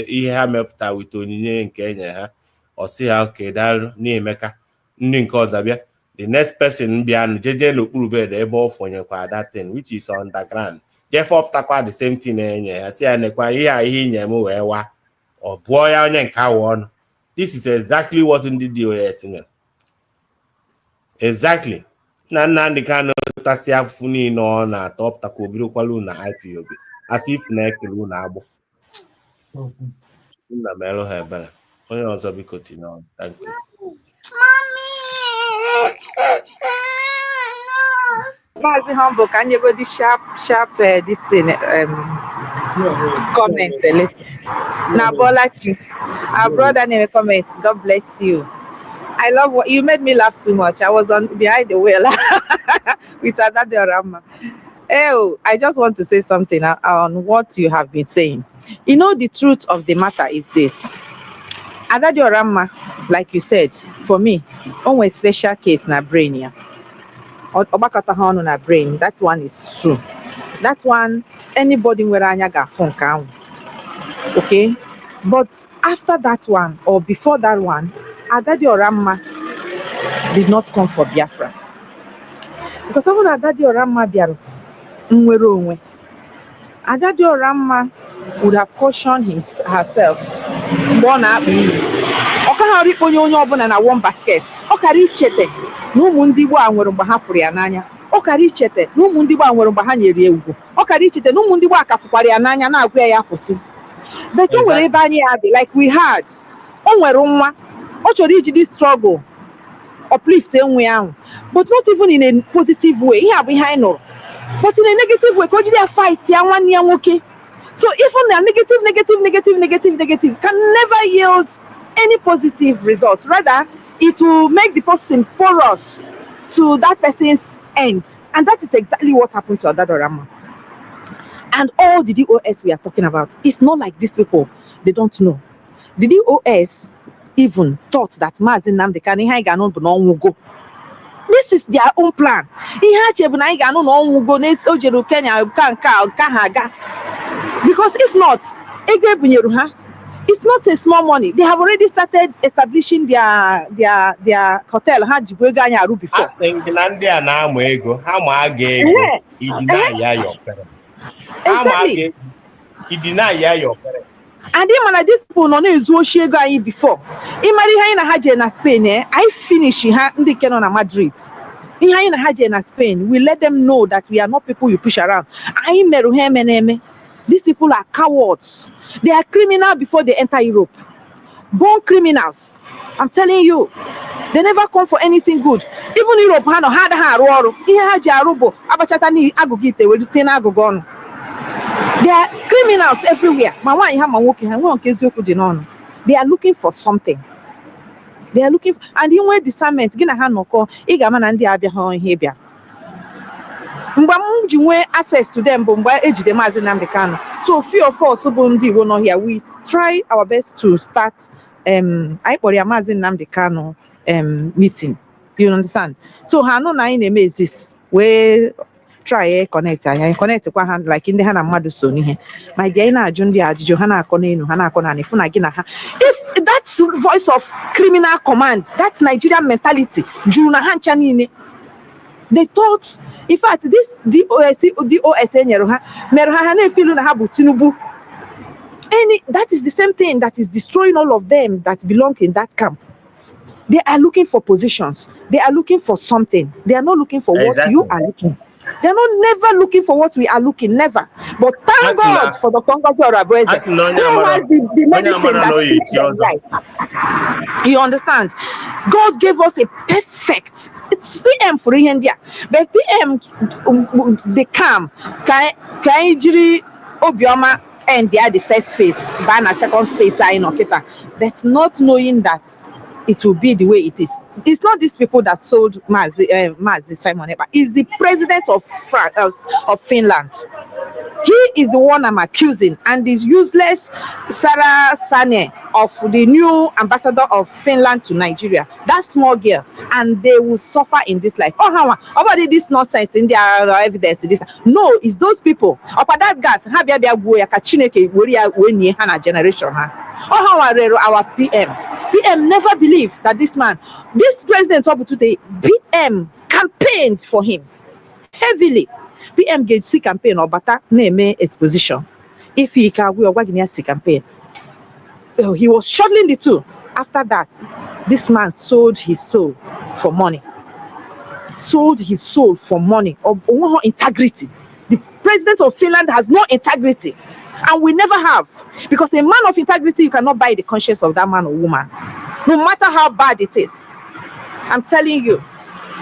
ihe ha mepụta wite onyinye nke enye ha, ọ sị ha oke daalụ na-emeka. Ndị nke ọzọ bịa, the next person bịa jeje n'okpuru bed ebe ọ fọnyekwa that thing which is underground, jefe ọpụtakwa the same thing enye ha, si ya nekwa ihe inye m wee wa ọ bụọ ya onye nke awụ ọnụ. This is exactly what ndị DOS mere. Exactly. Na Nnamdi Kanu tasị afụfụ niile ọ na-atọ ọpụtakwa obirokwalu na IPOB. as if na-ekele na agbụ nna merụ ha ebere onye ọzọ biko tinye ọnụ. Thank you. Mazi Humble, can you go the sharp this comment a little? Now, Bola Chief, our brother name comment. God bless you. I love what you made me laugh too much. I was on behind the wheel with Adade Orama. Oh, I just want to say something on what you have been saying. You know, the truth of the matter is this. Adade Orama, like you said, for me, on a special case na brain ya. Obakata ha ọnụ na brain, that one is true. That one, anybody where anya ga-afụ nke ahụ. Okay? But after that one, or before that one, Adade Orama did not come for Biafra. Because even Adade Orama bịara nwere onwe. Adade Orama would have cautioned herself mgbe ọ na-akpa iyi. Ọ ka ha rikpo onye ọbụla na one basket. Ọ kara ichete na ụmụ ndị Igbo a nwere mgbe ha fụrụ ya n'anya. Ọ kara ichete na ụmụ ndị Igbo a nwere mgbe ha nyere ya ugwu. Ọ kara ichete na ụmụ ndị Igbo a ka fụkwara ya n'anya na-agwa ya kwụsị. But o nwere ebe anyị ya dị like we had. O nwere nwa ọ chọrọ iji dị struggle uplift enwe ahụ, but not even in a positive way. Ihe a bụ ihe anyị nụrụ. But in a negative way, ka o jiri ya fight ya nwanne ya nwoke. So even a negative can never yield any positive result. Rather, it will make the person porous to that person's end. And that is exactly what happened to Adade Orama. And all the DOS we are talking about, it's not like these people, they don't know. The DOS even thought that Mazi Nnamdi Kanu ihe anyị ga-anụ bụ na ọnwụ go. This is their own plan. Ihe ha che bụ na anyị ga-anụ na ọnwụ go o jere Kenya ka ha aga. Because if not, ego ebunyeru ha. It's not a small money. They have already started establishing their hotel. Ha jibu ego anyị arụ before. Asị gị na ndị a na-amụ ego, ha ma aga ego, idinaya your parents. Ha ma aga ego, idinaya your parents. And even these people no ezu oshi ego anyị before. Ịmara ihe anyị na ha je na Spain, I finish ha ndị ke nọ na Madrid. Ihe anyị na ha je na Spain, we let them know that we are not people you push around. Anyị merụ ha eme. These people are cowards. They are criminals before they enter Europe. Born criminals. I'm telling you. They never come for anything good. Even Europe, ha no ha arụ ọrụ. Ihe ha ji arụ bụ abachata ni agụgụ ite were tie na agụgụ ọnụ. They are criminals everywhere. Ma nwaanyị ha ma nwoke ha nwe nke eziokwu dị n'ọnụ. They are looking for something. They are looking for, and inwe discernment gị na ha nọkọ ị ga-ama na ndị abịa ha ihe bịa. Mgbe m ji nwee access to them bụ mgbe ejide Mazi Nnamdi Kanu. So few of us bụ ndị Igbo nọ here, we try our best to start anyị kpọrọ ya Mazi Nnamdi Kanu meeting. You understand? So ha nọ na anyị na-eme exist wee try connect anyị connect kwa ha like ndị ha na mmadụ so n'ihe. Ma gị na-ajụ ndị ajụjụ ha na-akọ n'elu ha na-akọ na ifu na gị na ha. If that's voice of criminal command, that's Nigerian mentality, juru na ha ncha niile. They thought, in fact, this DOS nyere ha mere ha na-efilu na ha bụ Tinubu. That is the same thing that is destroying all of them that belong in that camp. They are looking for positions. They are looking for something. They are not looking for what you are looking. They are not never looking for what we are looking, never. But thank God for the Congo Arabuese. The medicine that you understand? God gave us a perfect. It's PM for India, but PM they come. Kaijiri Obioma and they are the first phase, Bana second phase. But not knowing that it will be the way it is. It's not these people that sold Mazi Simon Ekpa. It's the president of Finland. He is the one I'm accusing, and this useless Sarah Sane of the new ambassador of Finland to Nigeria. That small girl, and they will suffer in this life. Oh, how about this nonsense in their evidence? This no, it's those people. About that gas, generation. Oh, how our PM never believed that this president of today, PM campaigned for him heavily. PM gave C campaign or Bata name exposition. If he can, we are working C campaign. He was shuttling the two. After that, this man sold his soul for money. Sold his soul for money of integrity. The president of Finland has no integrity, and we never have, because a man of integrity, you cannot buy the conscience of that man or woman, no matter how bad it is. I'm telling you,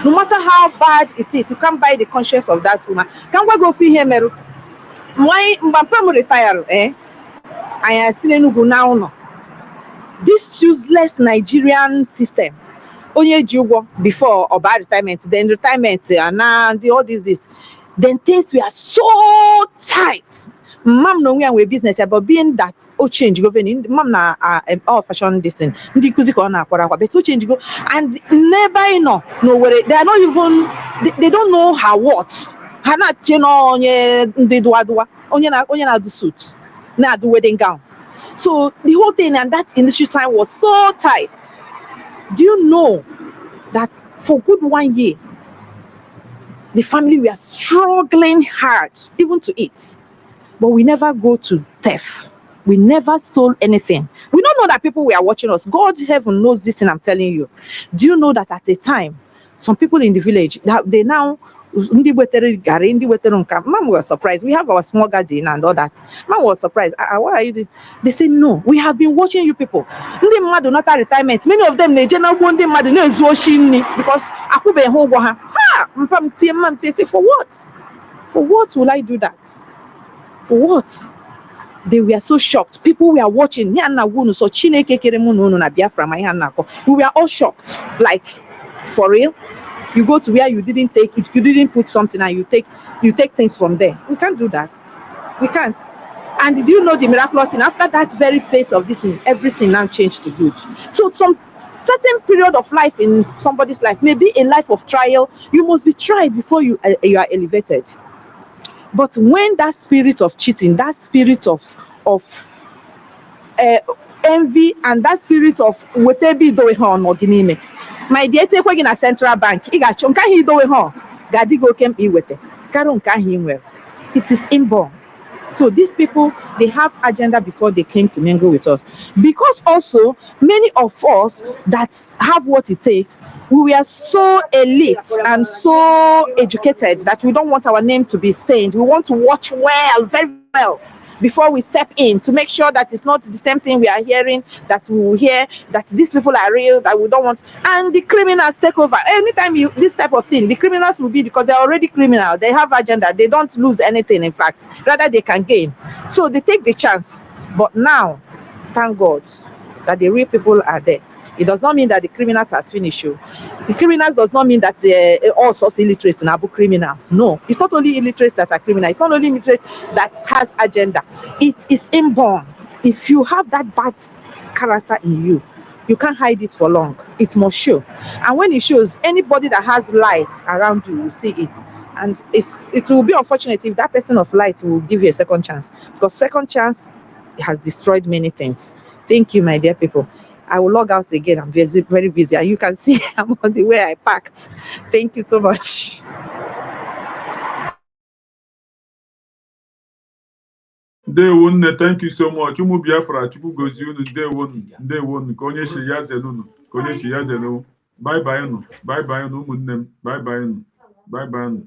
no matter how bad it is, you can't buy the conscience of that woman. Can we go feel here, Meru? Why Mbappé retire? I am still now. This useless Nigerian system. Only Jugo before or by retirement, then retirement, and now all this. Then things were so tight. Mom no we are business about being that change governing. Mom na all fashion this thing. Ndi kuzi ko na akwara but change go and never nowhere. They are not even. They don't know how what. Hana cheno onye ndi duadua onye na do suit na do wedding gown. So the whole thing and that industry time was so tight. Do you know that for good 1 year, the family were struggling hard even to eat, but we never go to theft. We never stole anything. We don't know that people were watching us. God heaven knows this, and I'm telling you. Do you know that at a time, some people in the village, they now Mom was surprised. We have our small garden and all that. Mom was surprised. What are you doing? They say, no, we have been watching you people. Not retirement. Many of them, they because say, for what? For what will I do that? For what? They were so shocked. People were watching. We were all shocked. Like, for real? You go to where you didn't take it, you didn't put something, and you take things from there. We can't do that. We can't. And did you know the miraculous thing? After that very phase of this thing, everything now changed to good. So some certain period of life in somebody's life, maybe a life of trial, you must be tried before you are elevated. But when that spirit of cheating, that spirit of envy, and that spirit of whatever doing on or my dear, take in a central bank. It is inborn. So these people, they have agenda before they came to mingle with us. Because also, many of us that have what it takes, we are so elite and so educated that we don't want our name to be stained. We want to watch well, very well, before we step in, to make sure that it's not the same thing we are hearing, that we will hear, that these people are real, that we don't want. And the criminals take over. Anytime this type of thing, the criminals will be, because they're already criminal. They have agenda. They don't lose anything, in fact. Rather, they can gain. So they take the chance. But now, thank God that the real people are there. It does not mean that the criminals has finished you. The criminals does not mean that all sorts illiterates are criminals. No, it's not only illiterates that are criminals. It's not only illiterates that has agenda. It is inborn. If you have that bad character in you, you can't hide it for long. It must show. And when it shows, anybody that has light around you will see it. And it will be unfortunate if that person of light will give you a second chance, because second chance has destroyed many things. Thank you, my dear people. I will log out again. I'm very busy. And you can see I'm on the way I packed. Thank you so much. Day one, thank you so much. Umu Biafra, Chupu goes you day one, Konye Shiyazenunu, Konye Shiyazenu. Bye bye, no. Bye bye, no. Bye bye, no. Bye bye.